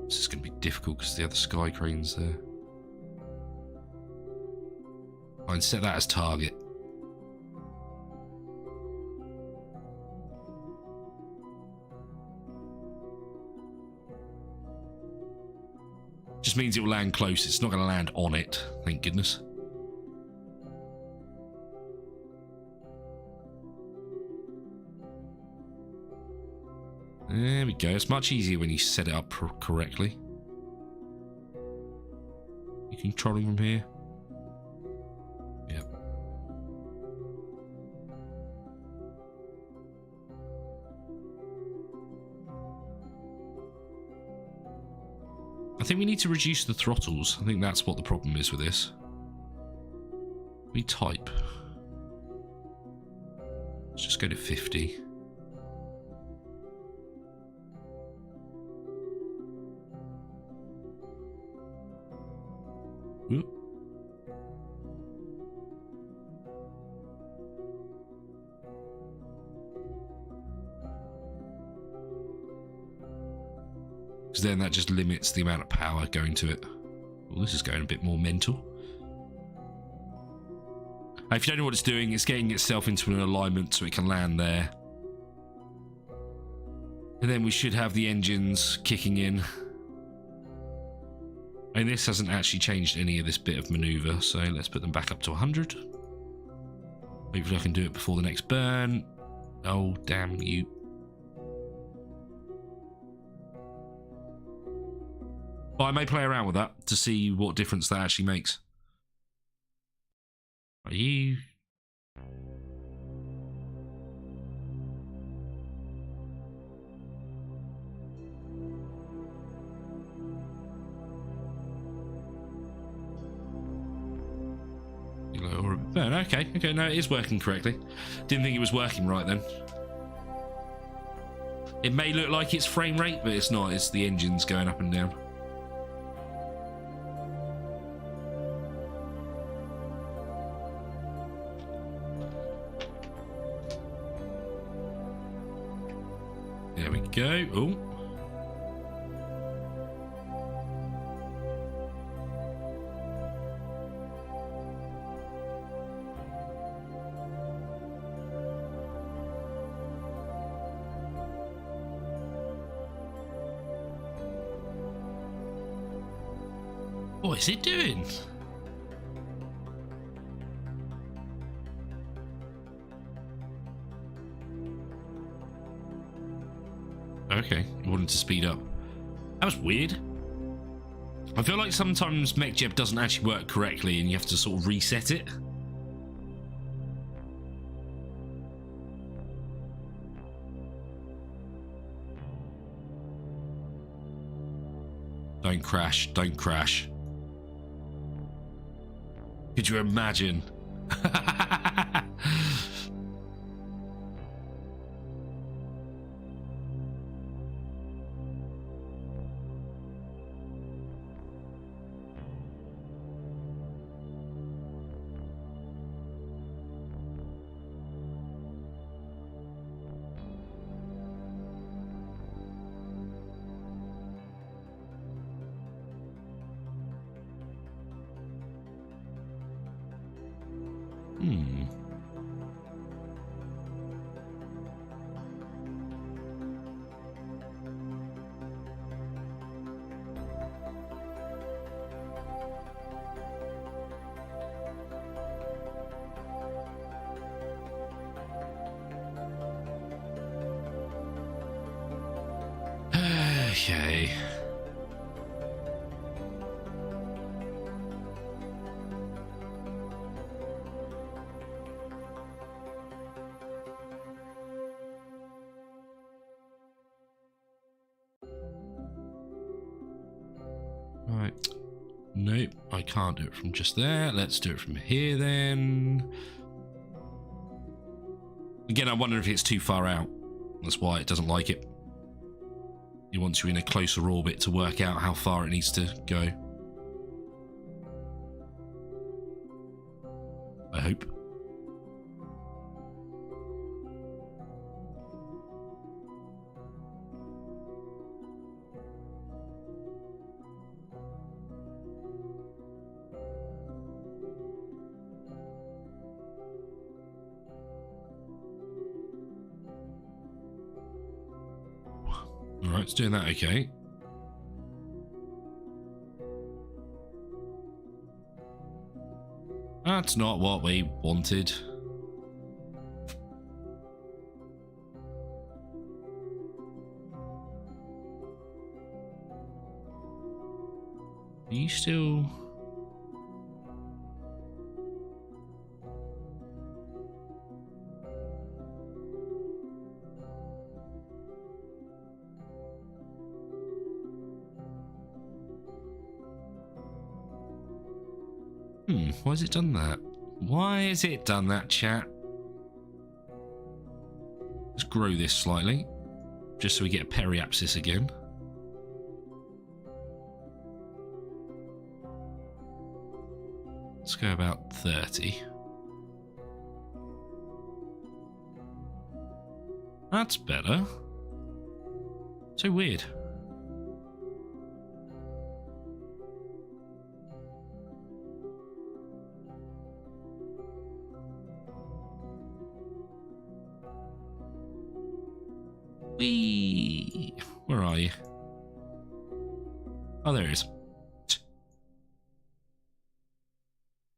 This is going to be difficult because the other sky crane's there. I can set that as target. Just means it will land close. It's not going to land on it, thank goodness. There we go. It's much easier when you set it up correctly. You can control it from here. Yep. I think we need to reduce the throttles. I think that's what the problem is with this. We type. Let's just go to 50. Whoop. Because then that just limits the amount of power going to it. Well, this is going a bit more mental. If you don't know what it's doing, it's getting itself into an alignment so it can land there. And then we should have the engines kicking in. And this hasn't actually changed any of this bit of manoeuvre, so let's put them back up to 100. Hopefully I can do it before the next burn. Oh, damn you. But I may play around with that to see what difference that actually makes. Are you... Or a burn. Okay, no, it is working correctly. Didn't think it was working right then. It may look like it's frame rate, but it's not. It's the engines going up and down. There we go. Oh. What is it doing? Okay, it wanted to speed up. That was weird. I feel like sometimes MechJeb doesn't actually work correctly and you have to sort of reset it. Don't crash, don't crash. Could you imagine? Okay. Right. Nope, I can't do it from just there. Let's do it from here then. Again, I wonder if it's too far out. That's why it doesn't like it. It wants you in a closer orbit to work out how far it needs to go. I hope. Alright, it's doing that okay. That's not what we wanted. Are you still... why has it done that? Why has it done that, chat? Let's grow this slightly, just so we get a periapsis again. Let's go about 30. That's better. So weird. Whee! Where are you? Oh, there it is.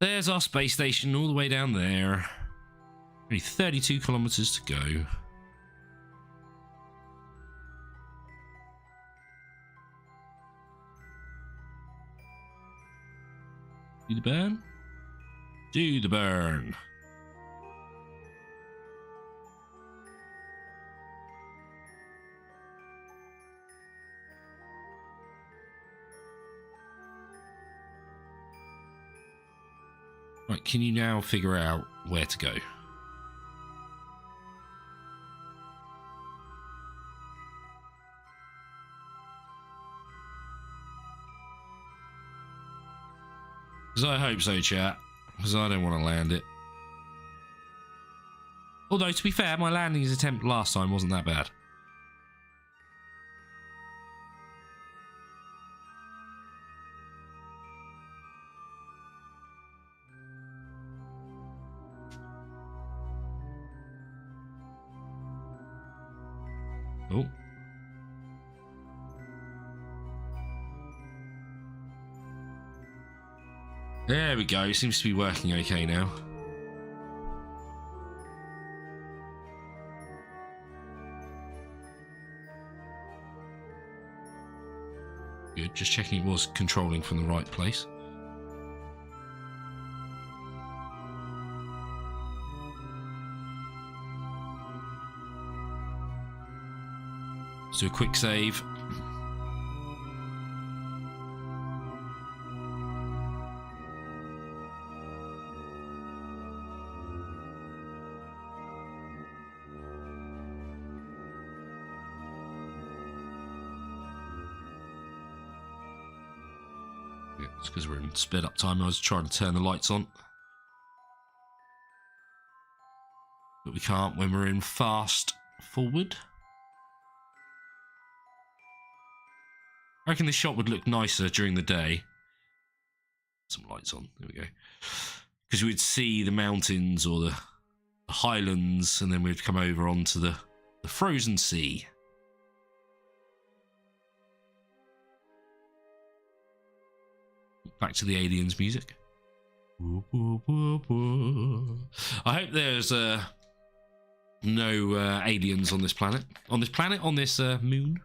There's our space station all the way down there. Only 32 kilometers to go. Do the burn? Do the burn. Right, can you now figure out where to go? Because I hope so, chat. Because I don't want to land it. Although, to be fair, my landing attempt last time wasn't that bad. Oh. There we go. It seems to be working okay now. Good. Just checking it was controlling from the right place. Let's do a quick save. Yeah, it's because we're in sped up time. I was trying to turn the lights on. But we can't when we're in fast forward. I reckon this shot would look nicer during the day. Some lights on. There we go. Because we'd see the mountains or the highlands, and then we'd come over onto the frozen sea. Back to the aliens music. I hope there's no aliens on this planet. On this moon.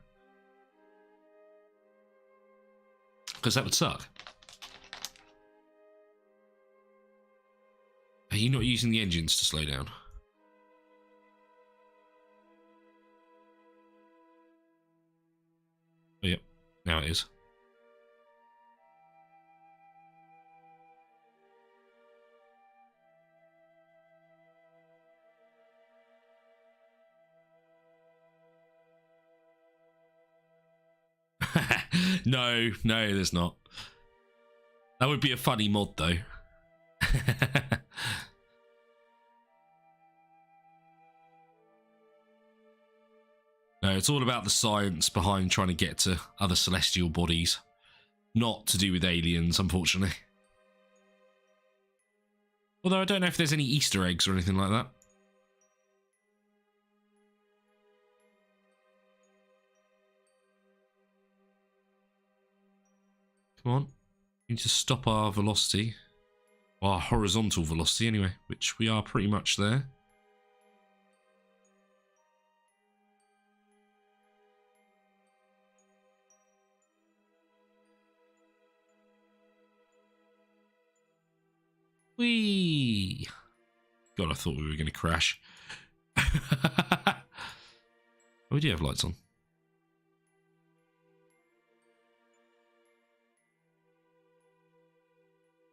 Because that would suck. Are you not using the engines to slow down? Oh, yep. Now it is. No, there's not. That would be a funny mod, though. No, it's all about the science behind trying to get to other celestial bodies. Not to do with aliens, unfortunately. Although I don't know if there's any Easter eggs or anything like that. Come on. We need to stop our velocity. Our horizontal velocity, anyway. Which we are pretty much there. Whee! God, I thought we were going to crash. Oh, we do have lights on.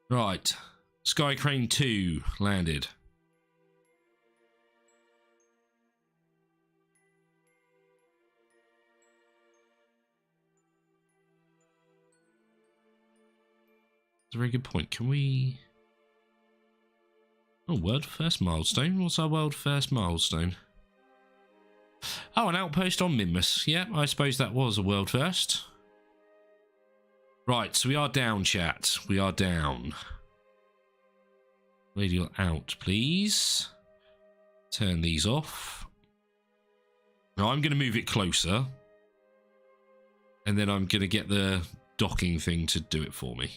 Right. Sky Crane 2 landed. That's a very good point. Can we... Oh, world first milestone. What's our world first milestone? Oh, an outpost on Minmus. Yeah, I suppose that was a world first. Right, so we are down, chat. We are down. Radial out, please. Turn these off. Now I'm going to move it closer. And then I'm going to get the docking thing to do it for me.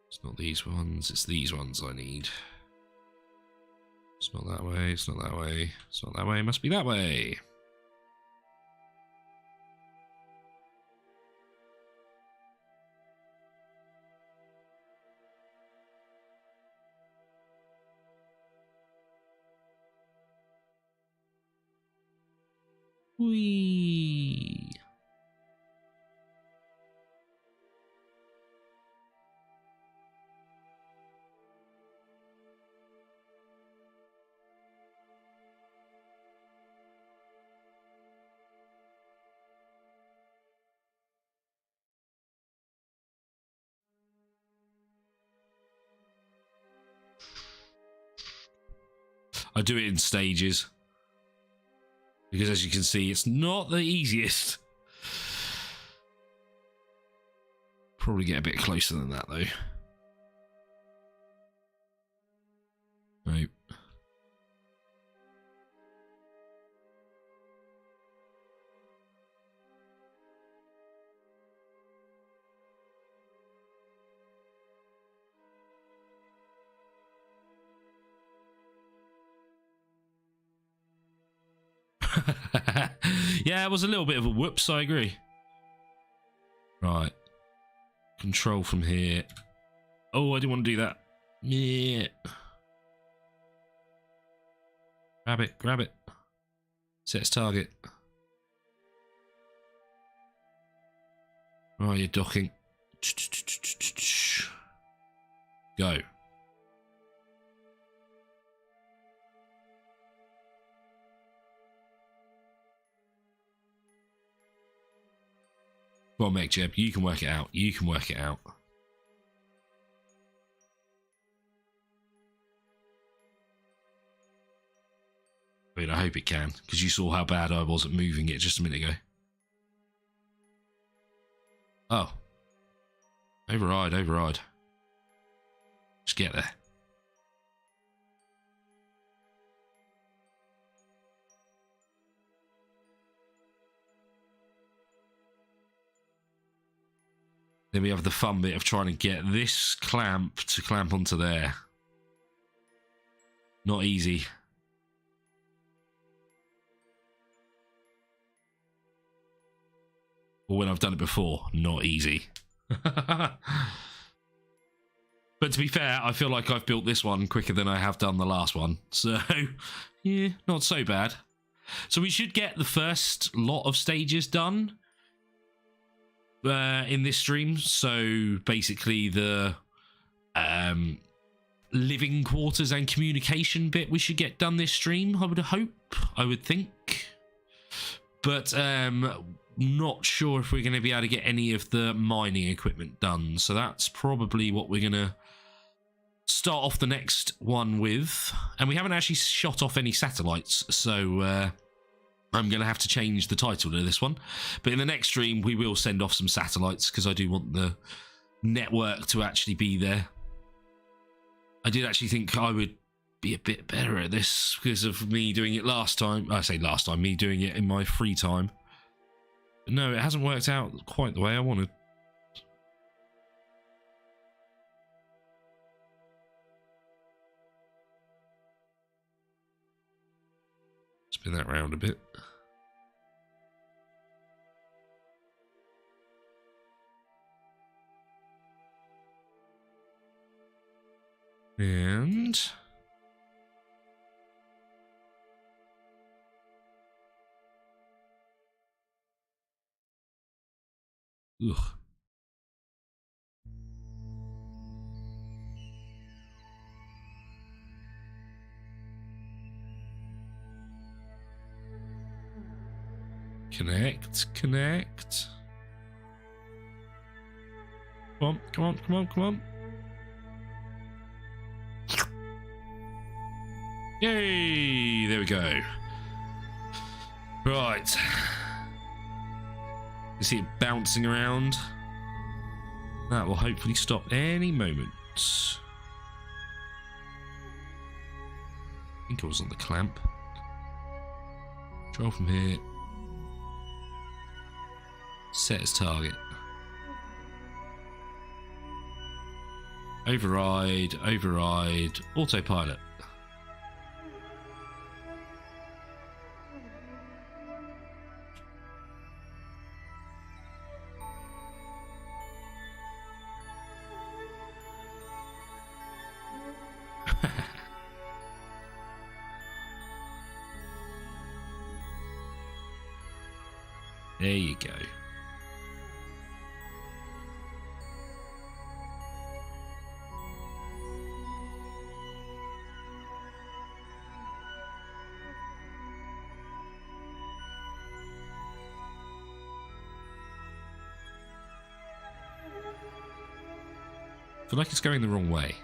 It's not these ones, it's these ones I need. It's not that way, it's not that way, it's not that way, it must be that way. Whee! I do it in stages. Because as you can see, it's not the easiest. Probably get a bit closer than that, though. Nope. Yeah, it was a little bit of a whoops, I agree. Right. Control from here. Oh, I didn't want to do that. Yeah. Grab it, grab it. Sets target. Right, you're docking. Go. Go on, mate, Jeb. You can work it out. You can work it out. I mean, I hope it can, because you saw how bad I was at moving it just a minute ago. Oh. Override, override. Just get there. Then we have the fun bit of trying to get this clamp to clamp onto there. Not easy. Or when I've done it before, not easy. But to be fair, I feel like I've built this one quicker than I have done the last one. So, yeah, not so bad. So we should get the first lot of stages done in this stream. So basically the living quarters and communication bit we should get done this stream, I would hope, I would think. But not sure if we're going to be able to get any of the mining equipment done. So that's probably what we're going to start off the next one with. And we haven't actually shot off any satellites, so I'm going to have to change the title to this one. But in the next stream, we will send off some satellites because I do want the network to actually be there. I did actually think I would be a bit better at this because of me doing it last time. I say last time, me doing it in my free time. But no, it hasn't worked out quite the way I wanted. Spin that round a bit. And ugh. Connect, connect. Come on, come on, come on, come on. Yay! There we go. Right. You see it bouncing around. That will hopefully stop any moment. I think I was on the clamp. Control from here. Set as target. Override, override, autopilot. There you go. I feel like it's going the wrong way.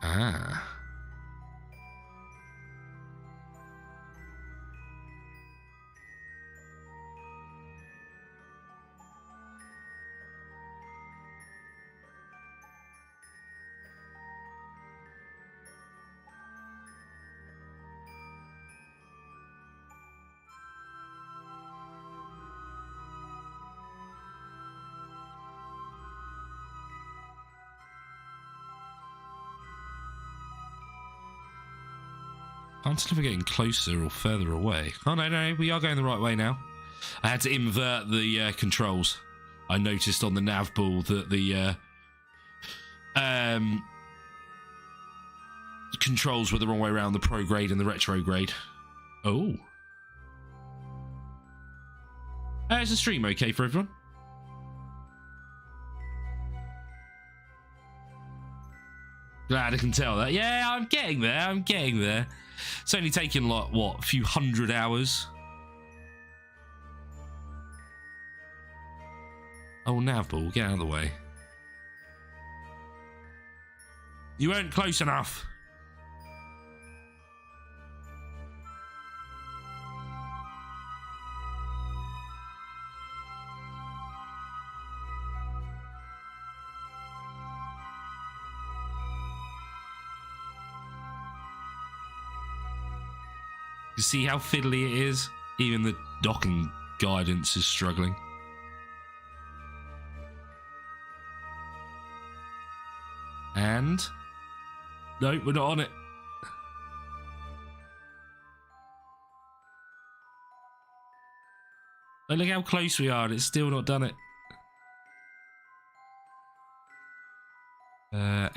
Ah. Can't tell if we're getting closer or further away. Oh, no, we are going the right way now. I had to invert the controls. I noticed on the nav ball that the controls were the wrong way around, the prograde and the retrograde. Oh. Is the stream okay for everyone? Glad I can tell that. Yeah, I'm getting there. It's only taken, like, what, a few 100 hours? Oh, navball, get out of the way. You weren't close enough. You see how fiddly it is? Even the docking guidance is struggling. And... no, we're not on it. Oh, look how close we are and it's still not done it.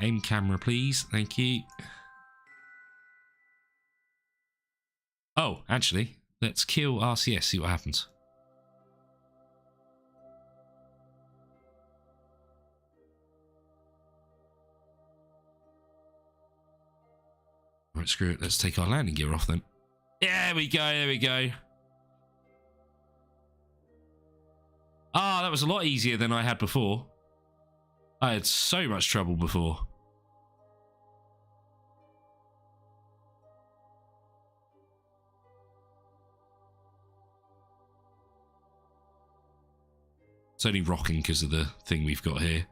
Aim camera, please. Thank you. Oh, actually, let's kill RCS, see what happens. Right, screw it. Let's take our landing gear off then. There we go, there we go. Ah, that was a lot easier than I had before. I had so much trouble before. It's only rocking because of the thing we've got here.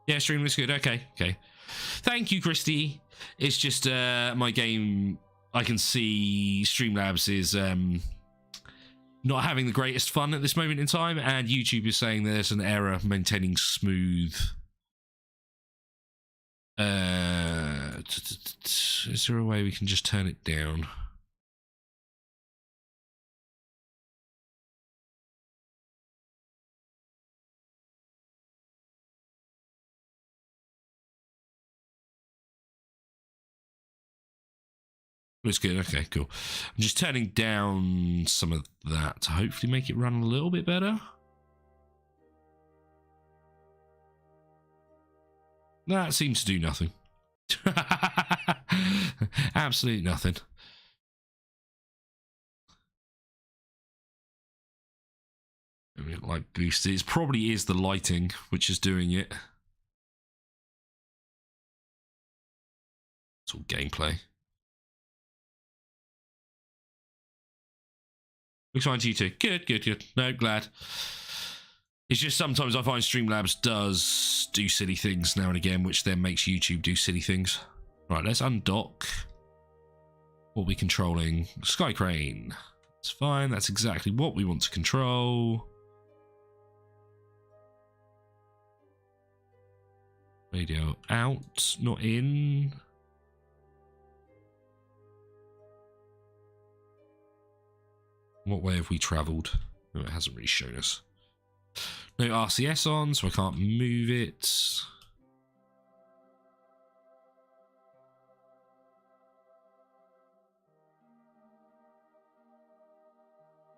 Yeah, stream looks good. Okay. Thank you, Christy. It's just my game, I can see Streamlabs is not having the greatest fun at this moment in time, and YouTube is saying there's an error maintaining smooth. Is there a way we can just turn it down? Looks good. Okay, cool. I'm just turning down some of that to hopefully make it run a little bit better. That seems to do nothing. Absolutely nothing. Like boosted. It probably is the lighting which is doing it. It's all gameplay. Looks fine to you too. Good. No, glad. It's just sometimes I find Streamlabs does do silly things now and again, which then makes YouTube do silly things. Right, let's undock. What are we controlling? Sky crane. It's fine. That's exactly what we want to control. Radio out, not in. What way have we travelled? No, it hasn't really shown us. No RCS on, so I can't move it.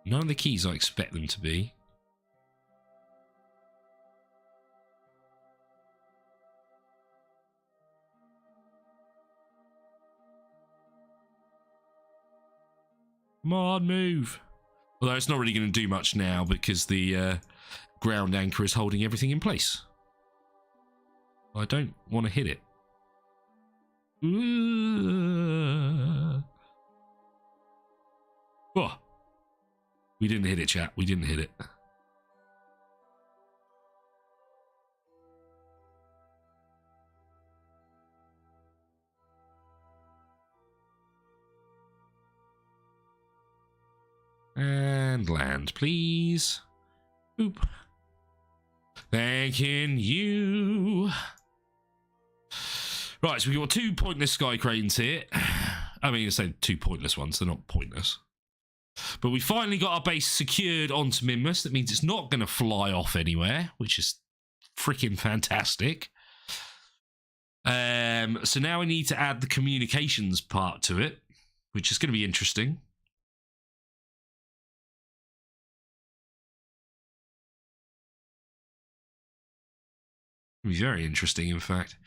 None of the keys I expect them to be. Come on, move. Although it's not really going to do much now because the ground anchor is holding everything in place. I don't want to hit it. Oh. We didn't hit it, chat. We didn't hit it. And land, please. Boop. Thanking you. Right, so we've got 2 pointless sky cranes here. I mean, it's two pointless ones. They're not pointless. But we finally got our base secured onto Minmus. That means it's not going to fly off anywhere, which is freaking fantastic. So now we need to add the communications part to it, which is going to be interesting. It'll be very interesting, in fact.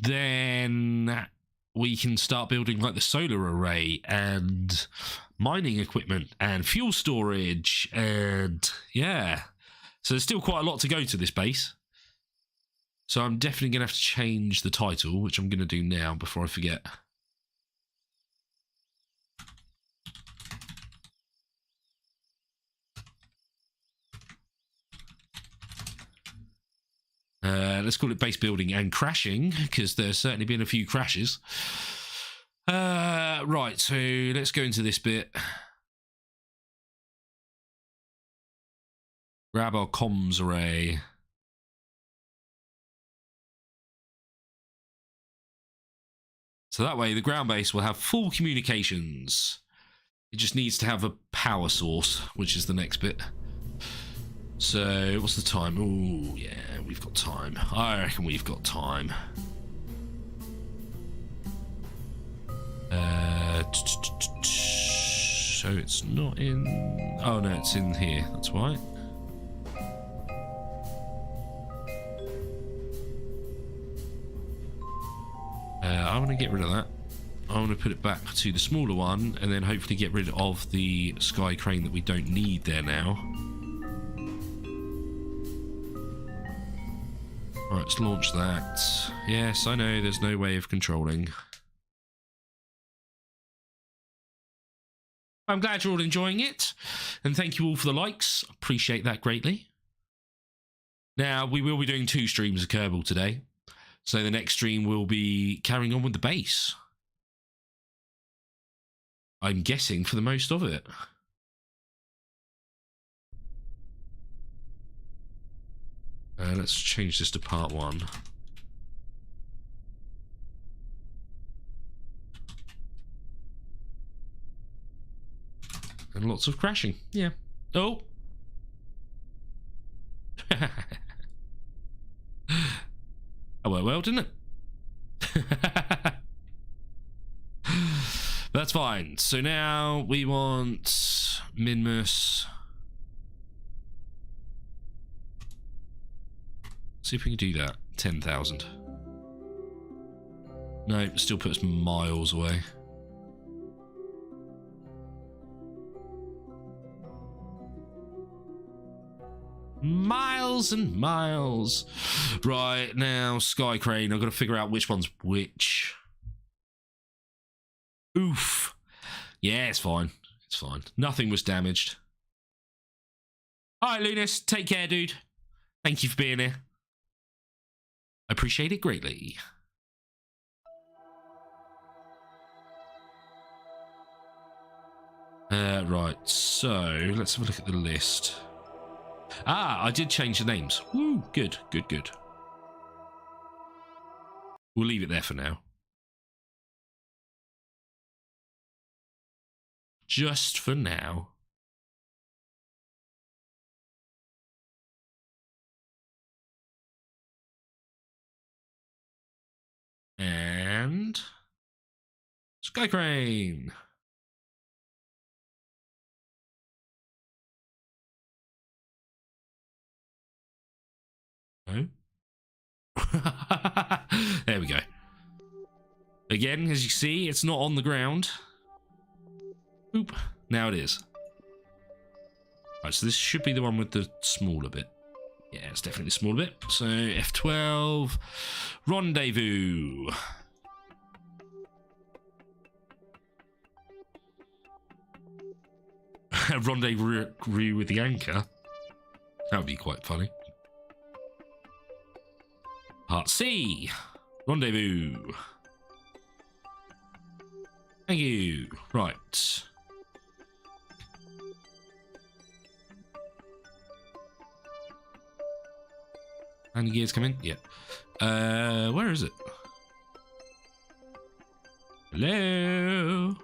Then we can start building like the solar array and mining equipment and fuel storage and yeah. So there's still quite a lot to go to this base. So I'm definitely going to have to change the title, which I'm going to do now before I forget. Let's call it base building and crashing, because there's certainly been a few crashes. Right, so let's go into this bit. Grab our comms array. So that way the ground base will have full communications. It just needs to have a power source, which is the next bit. So, what's the time? Oh, yeah, we've got time. I reckon we've got time. So it's not in... Oh, no, it's in here. That's why. I want to get rid of that. I want to put it back to the smaller one and then hopefully get rid of the sky crane that we don't need there now. Alright, let's launch that. Yes, I know there's no way of controlling. I'm glad you're all enjoying it, and thank you all for the likes. Appreciate that greatly. Now, we will be doing 2 streams of Kerbal today, so the next stream will be carrying on with the base. I'm guessing for the most of it. Let's change this to part 1. And lots of crashing. Yeah. Oh. Oh, well, didn't it? That's fine. So now we want Minmus. See if we can do that. 10,000. No, it still puts miles away. Miles and miles. Right, now, Sky Crane. I've got to figure out which one's which. Oof. Yeah, it's fine. It's fine. Nothing was damaged. Alright, Lunas. Take care, dude. Thank you for being here. I appreciate it greatly. Right, so let's have a look at the list. Ah, I did change the names. Woo, good, good, good. We'll leave it there for now. Just for now. And Sky Crane. No. There we go. Again, as you see, it's not on the ground. Oop. Now it is. Right, so this should be the one with the smaller bit. Yeah, it's definitely the smaller bit. So F12 rendezvous. Rendezvous with the anchor. That would be quite funny. Part C. Rendezvous. Thank you. Right. Any gears come in? Yeah. Where is it? Hello?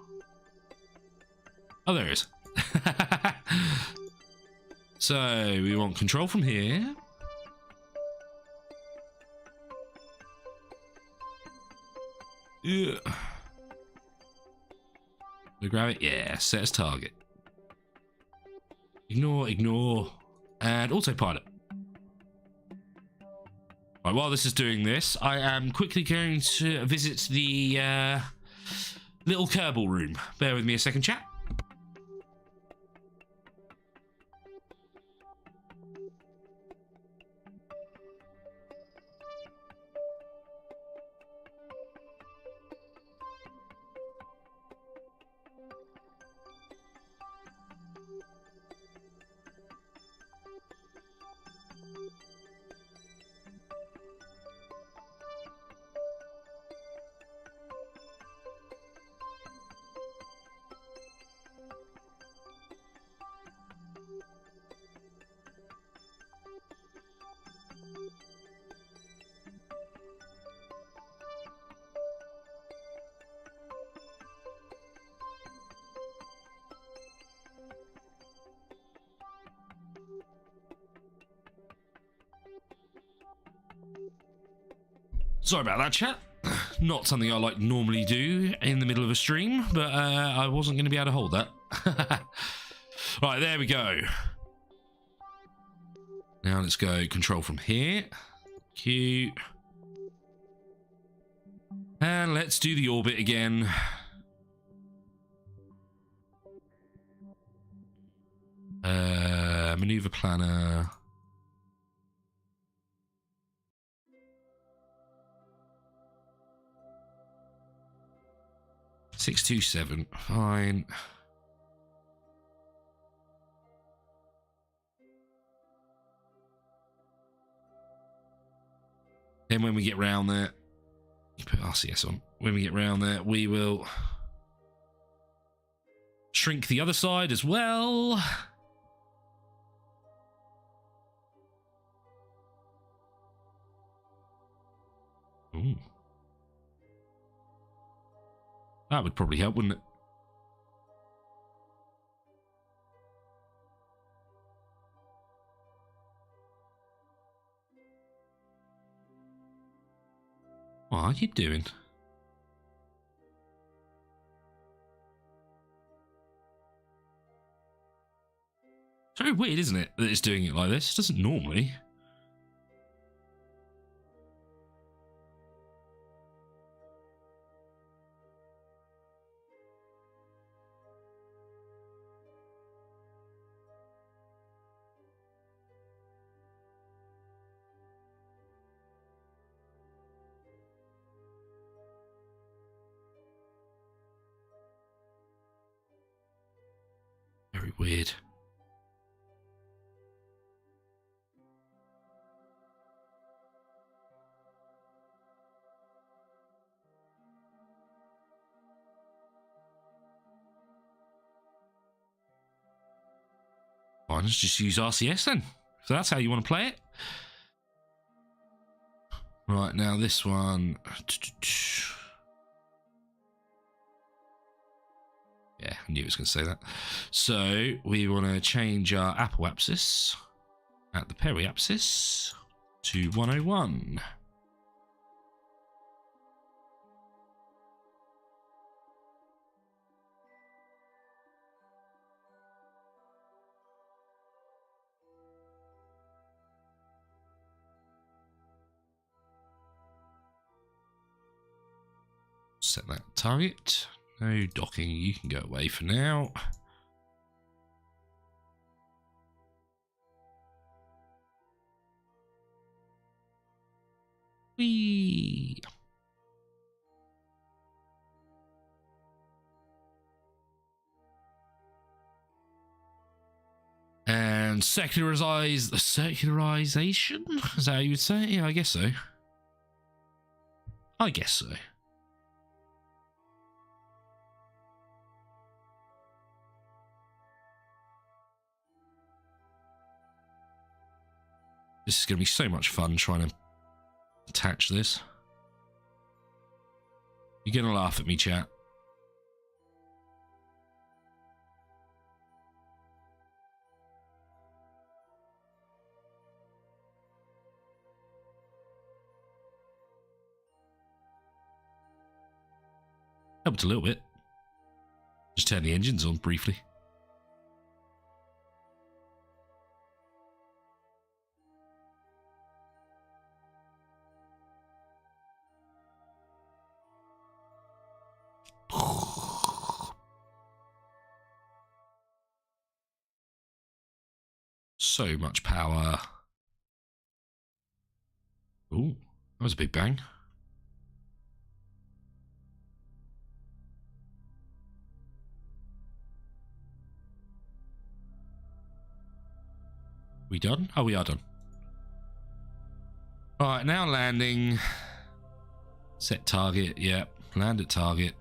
Oh, there it is. So, we want control from here. Yeah. We grab it? Yeah, set as target. Ignore, and autopilot. Right, while this is doing this, I am quickly going to visit the little Kerbal room. Bear with me a second, chat. Sorry about that, chat. Not something I like normally do in the middle of a stream, but I wasn't going to be able to hold that. Right, there we go. Now let's go control from here. Cute. And let's do the orbit again. Maneuver planner. $627, fine. Then when we get round there, you put RCS on. When we get round there, we will shrink the other side as well. Ooh. That would probably help, wouldn't it? What are you doing? It's very weird, isn't it, that it's doing it like this? It doesn't normally. Very weird. Fine, let's just use RCS then. So that's how you want to play it. Right, now this one. Yeah, I knew it was going to say that. So we want to change our apoapsis at the periapsis to 101. Set that target. No docking, you can go away for now. Whee! And secularization? Is that how you would say it? Yeah, I guess so. I guess so. This is going to be so much fun trying to attach this. You're going to laugh at me, chat. Helped a little bit. Just turn the engines on briefly. So much power. Ooh, that was a big bang. We done? Oh, we are done. Right, now landing. Set target, yep. Land at target.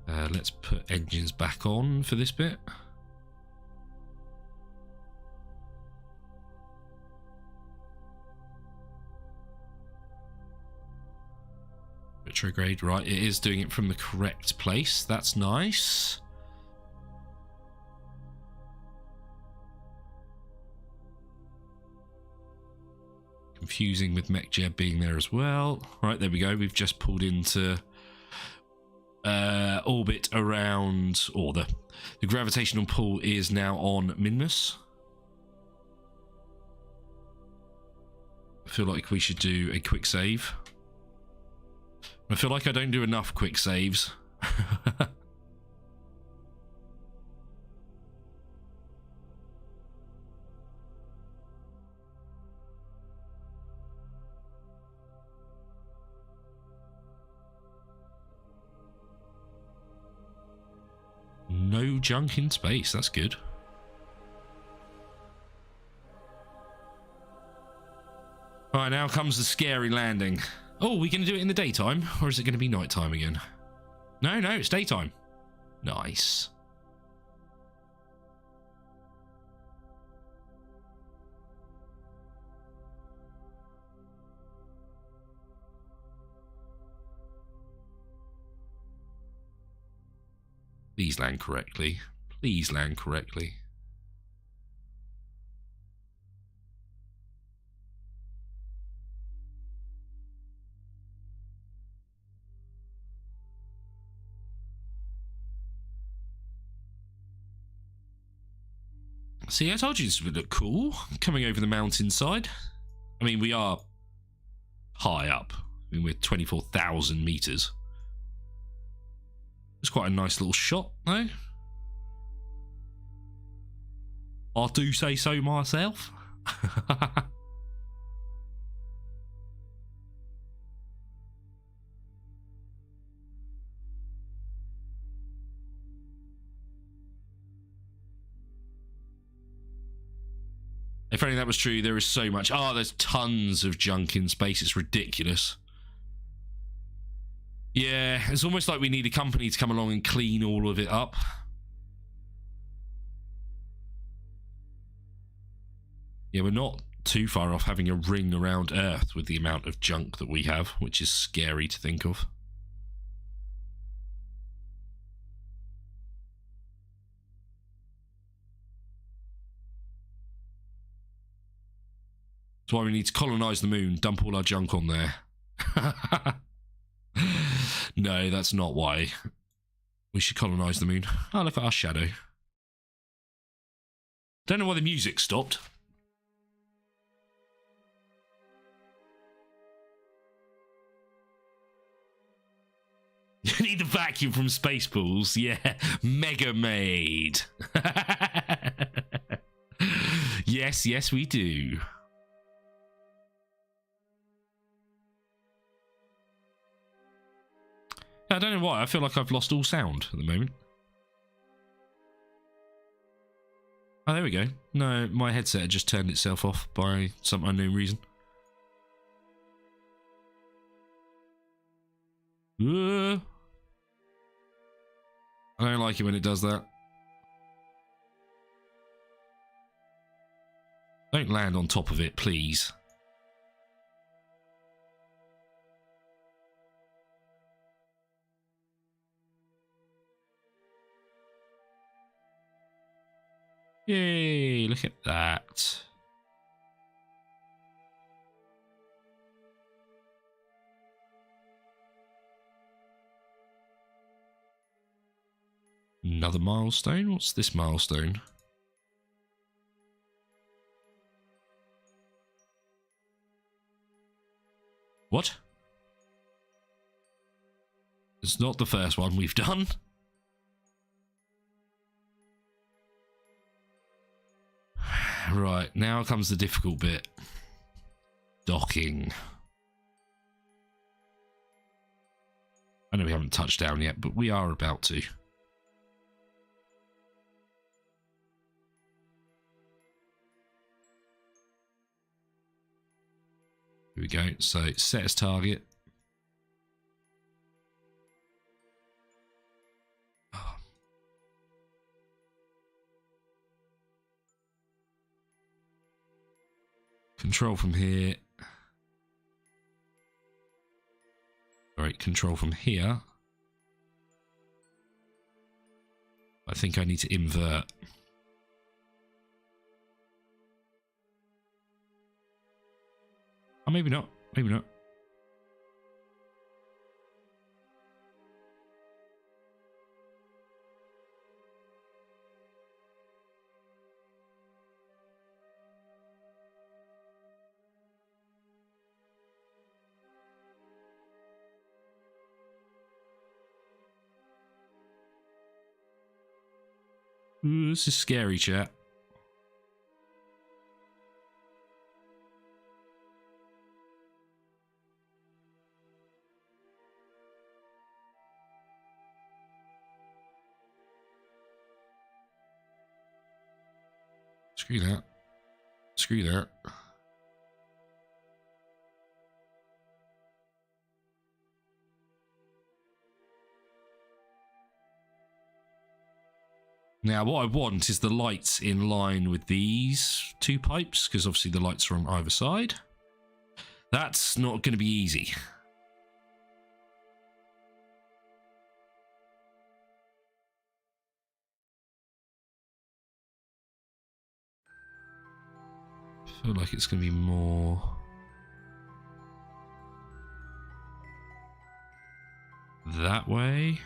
Let's put engines back on for this bit. Retrograde, right, it is doing it from the correct place. That's nice. Confusing with MechJeb being there as well. Right, there we go. We've just pulled into orbit around, or the gravitational pull is now on Minmus. I feel like we should do a quick save. I feel like I don't do enough quick saves. No junk in space, that's good. Alright, now comes the scary landing. Oh, are we going to do it in the daytime? Or is it going to be nighttime again? No, it's daytime. Nice. Please land correctly. Please land correctly. See, I told you this would look cool, coming over the mountainside. I mean, we are high up. I mean, we're 24,000 meters. It's quite a nice little shot, though. I do say so myself. If only that was true, there is so much. Oh, there's tons of junk in space. It's ridiculous. Yeah, it's almost like we need a company to come along and clean all of it up. Yeah, we're not too far off having a ring around Earth with the amount of junk that we have, which is scary to think of. That's why we need to colonise the moon, dump all our junk on there. No, that's not why. We should colonise the moon. Oh, look at our shadow. Don't know why the music stopped. You need the vacuum from Spacepools. Yeah, Mega Made. Yes, we do. I don't know why. I feel like I've lost all sound at the moment. Oh, there we go. No, my headset had just turned itself off by some unknown reason. I don't like it when it does that. Don't land on top of it, please. Yay, look at that. Another milestone? What's this milestone? What? It's not the first one we've done. Right, now comes the difficult bit. Docking. I know we haven't touched down yet, but we are about to. Here we go. So set as target. Control from here. Alright, control from here. I think I need to invert. Oh, maybe not. Maybe not. Ooh, this is scary, chat. Screw that. Screw that. Now, what I want is the lights in line with these two pipes, because obviously the lights are on either side. That's not going to be easy. I feel like it's going to be more that way.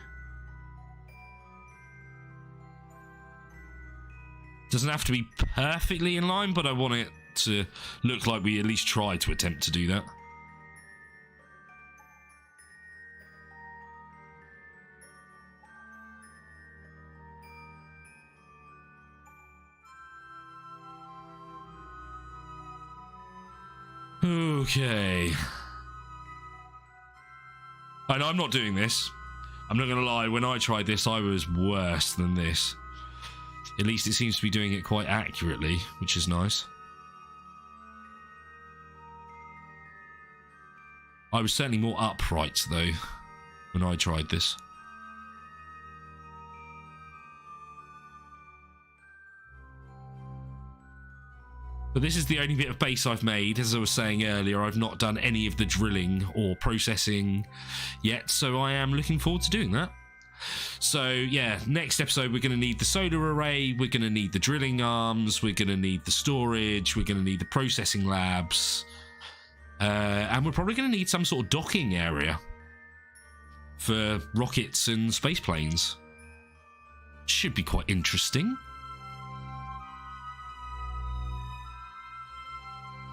Doesn't have to be perfectly in line, but I want it to look like we at least try to attempt to do that. Okay. And I'm not doing this. I'm not going to lie, when I tried this, I was worse than this. At least it seems to be doing it quite accurately, which is nice. I was certainly more upright, though, when I tried this. But this is the only bit of base I've made. As I was saying earlier, I've not done any of the drilling or processing yet, so I am looking forward to doing that. So yeah, next episode we're going to need the solar array, we're going to need the drilling arms, we're going to need the storage, we're going to need the processing labs, and we're probably going to need some sort of docking area for rockets and space planes. Should be quite interesting.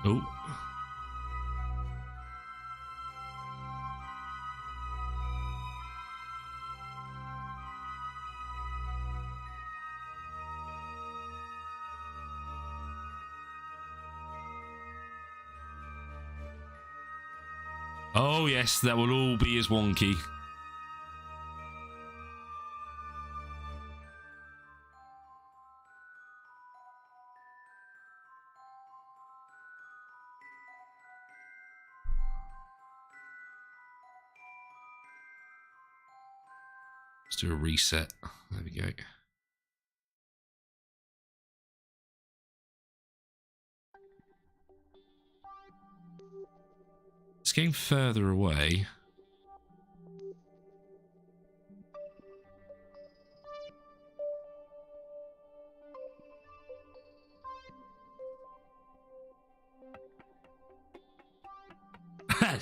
Oh. Oh yes, that will all be as wonky. Let's do a reset. There we go. It's getting further away.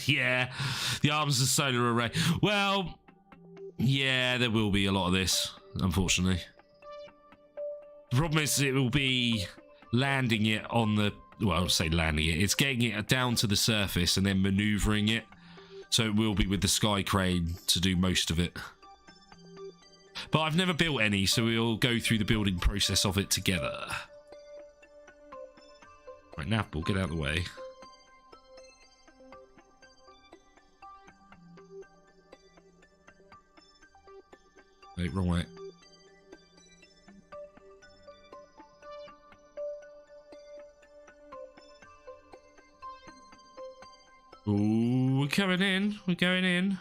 Yeah, the arms of solar array. Well, yeah, there will be a lot of this. unfortunately. The problem is it will be landing it on the... Well, I'll say landing it. It's getting it down to the surface and then manoeuvring it. So it will be with the sky crane to do most of it. But I've never built any, so we'll go through the building process of it together. Right, Navball, get out of the way. Wait, wrong way. Ooh, we're coming in. We're going in.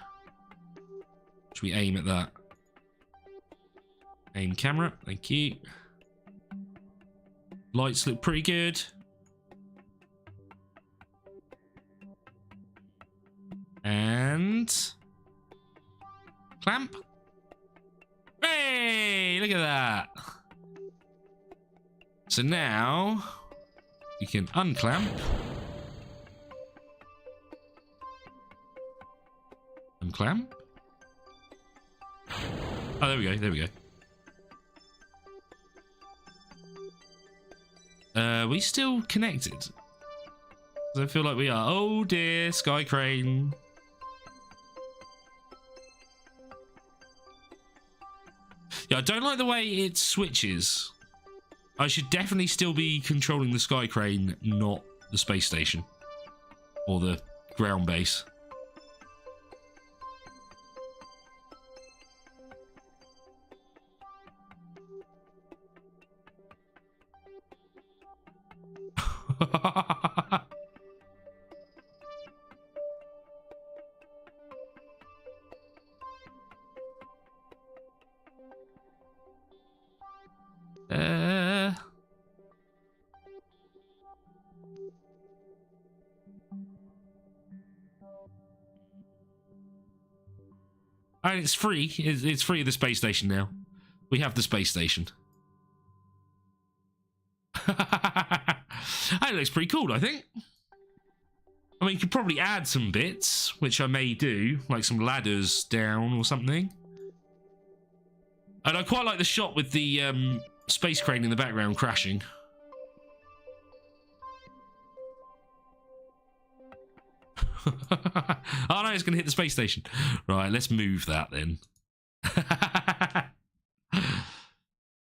Should we aim at that? Aim camera. Thank you. Lights look pretty good. And... clamp. Hey, look at that. So now we can unclamp. Unclamp. Oh, there we go. There we go. Are we still connected? Does I feel like we are? Oh dear, sky crane. Yeah, I don't like the way it switches. I should definitely still be controlling the sky crane, not the space station. Or the ground base. And it's free. It's free of the space station now. We have the space station. That looks pretty cool, I think. I mean, you could probably add some bits, which I may do, like some ladders down or something. And I quite like the shot with the space crane in the background crashing. Oh no, it's going to hit the space station. Right, let's move that then.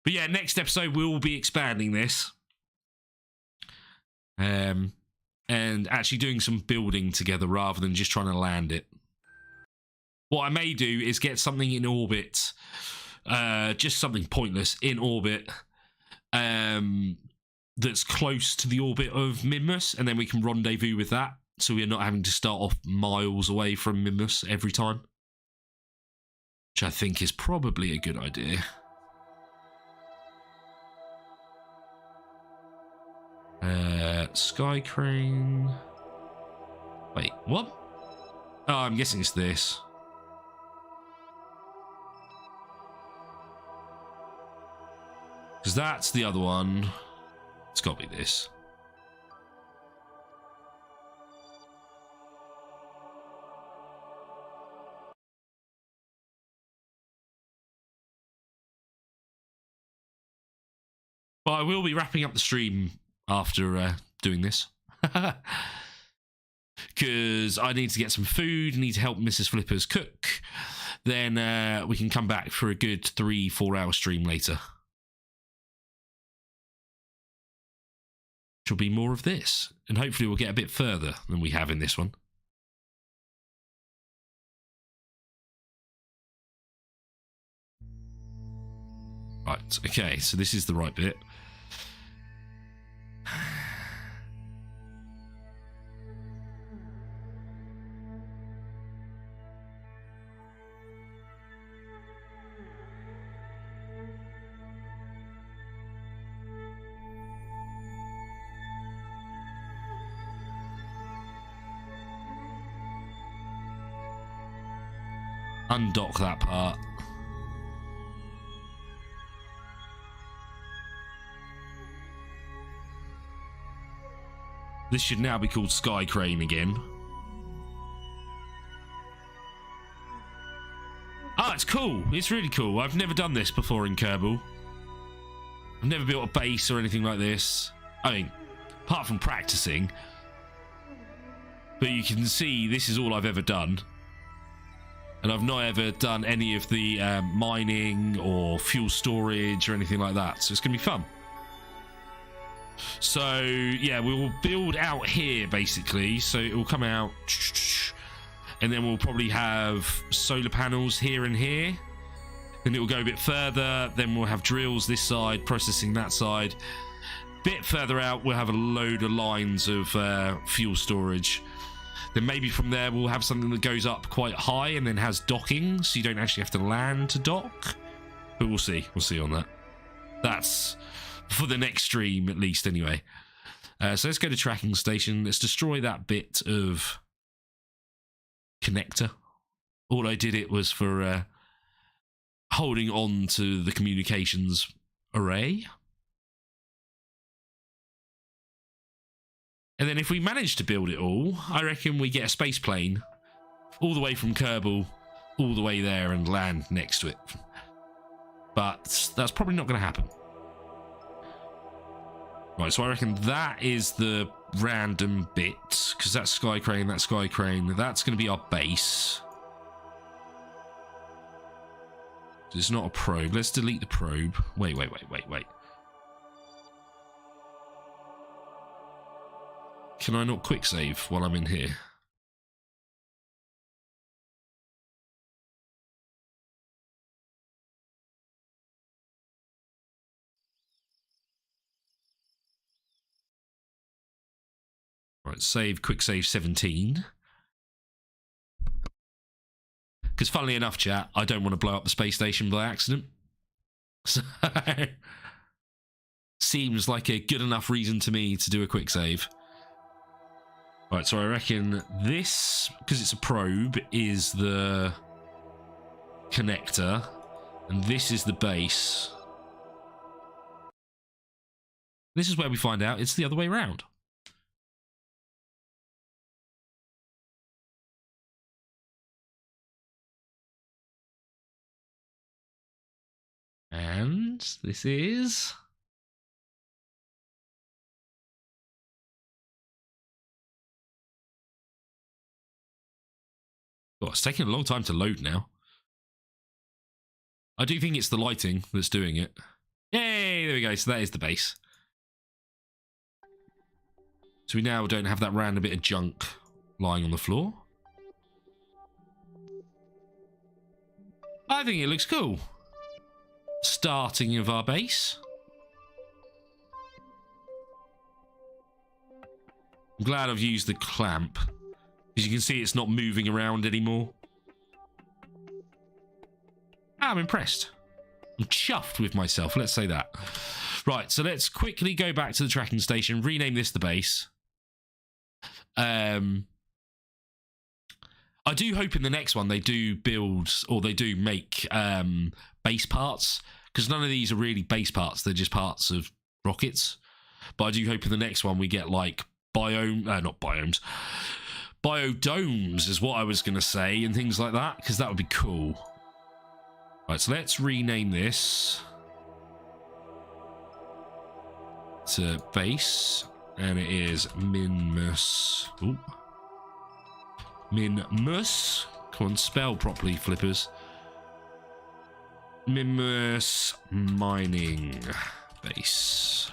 But yeah, next episode we'll be expanding this. And actually doing some building together rather than just trying to land it. What I may do is get something in orbit, just something pointless in orbit, that's close to the orbit of Minmus, and then we can rendezvous with that, so we're not having to start off miles away from Minmus every time. Which I think is probably a good idea. Sky crane. Wait, what? Oh, I'm guessing it's this. Because that's the other one. It's got to be this. But I will be wrapping up the stream after doing this. Because I need to get some food, need to help Mrs. Flippers cook. Then we can come back for a good 3-4 hour stream later. Which will be more of this. And hopefully we'll get a bit further than we have in this one. Right, okay, so this is the right bit. Undock that part. This should now be called Sky Crane again. Oh, it's cool. cool. It's really cool. I've never done this before in Kerbal. I've never built a base or anything like this. I mean, apart from practicing. But you can see this is all I've ever done. And I've not ever done any of the mining or fuel storage or anything like that. So it's going to be fun. So, yeah, we will build out here, basically. So it will come out. And then we'll probably have solar panels here and here. Then it will go a bit further. Then we'll have drills this side, processing that side. Bit further out, we'll have a load of lines of fuel storage. Then maybe from there we'll have something that goes up quite high and then has docking, so you don't actually have to land to dock. But we'll see. We'll see on that. That's for the next stream, at least, anyway. So let's go to tracking station. Let's destroy that bit of connector. All I did it was for holding on to the communications array. And then if we manage to build it all, I reckon we get a space plane all the way from Kerbal, all the way there and land next to it. But that's probably not going to happen. Right, so I reckon that is the random bit, because that's Sky Crane, that's Sky Crane. That's going to be our base. It's not a probe. Let's delete the probe. Wait. Can I not quick save while I'm in here? Right, save, quick save 17. Because funnily enough, chat, I don't want to blow up the space station by accident. So, seems like a good enough reason to me to do a quick save. Right, so I reckon this, because it's a probe, is the connector, and this is the base. This is where we find out it's the other way around. And this is... Oh, it's taking a long time to load now. I do think it's the lighting that's doing it. Yay, there we go. So that is the base. So we now don't have that random bit of junk lying on the floor. I think it looks cool. Starting of our base. I'm glad I've used the clamp. As you can see, it's not moving around anymore. I'm impressed. I'm chuffed with myself, let's say that. Right, so let's quickly go back to the tracking station, rename this the base. I do hope in the next one they do build, or they do make base parts, because none of these are really base parts, they're just parts of rockets. But I do hope in the next one we get, like, not biomes. Biodomes is what I was going to say, and things like that, because that would be cool. Right, so let's rename this to base, and it is Minmus. Ooh. Minmus. Come on, spell properly, flippers. Minmus mining base.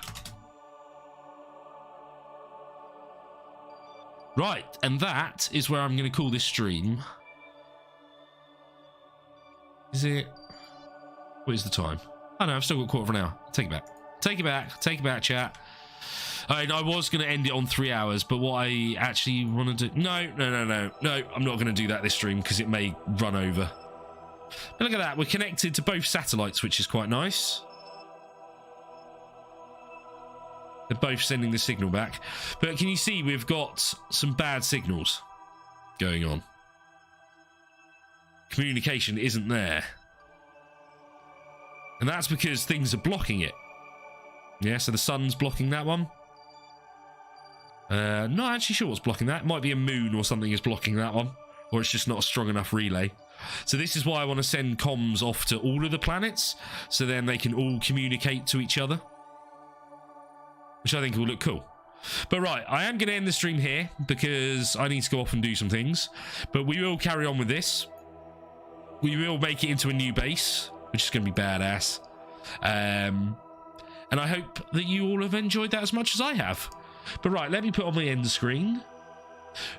Right, and that is where I'm going to call this stream. Is it? What is the time? Oh no, I've still got a quarter of an hour. Take it back. Take it back. Take it back, chat. I was going to end it on 3 hours, but what I actually want to do... No, I'm not going to do that this stream because it may run over. But look at that. We're connected to both satellites, which is quite nice. They're both sending the signal back. But can you see we've got some bad signals going on? Communication isn't there. And that's because things are blocking it. Yeah, so the sun's blocking that one. Not actually sure what's blocking that. It might be a moon or something is blocking that one. Or it's just not a strong enough relay. So this is why I want to send comms off to all of the planets, so then they can all communicate to each other, which I think will look cool. But right, I am going to end the stream here because I need to go off and do some things. But we will carry on with this. We will make it into a new base, which is going to be badass. And I hope that you all have enjoyed that as much as I have. But right, let me put on my end screen.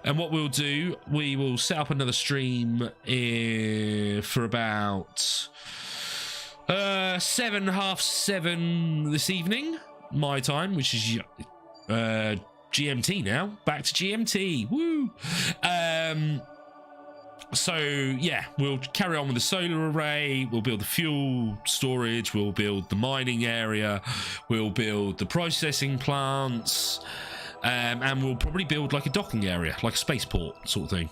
And what we'll do, we will set up another stream for about 7, half 7 this evening, my time, which is GMT now. Back to GMT. Woo! So yeah, we'll carry on with the solar array, we'll build the fuel storage, we'll build the mining area, we'll build the processing plants, and we'll probably build like a docking area, like a spaceport sort of thing.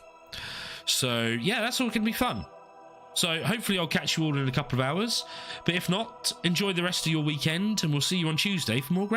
So yeah, that's all going to be fun. So hopefully I'll catch you all in a couple of hours, but if not, enjoy the rest of your weekend, and we'll see you on Tuesday for more ground.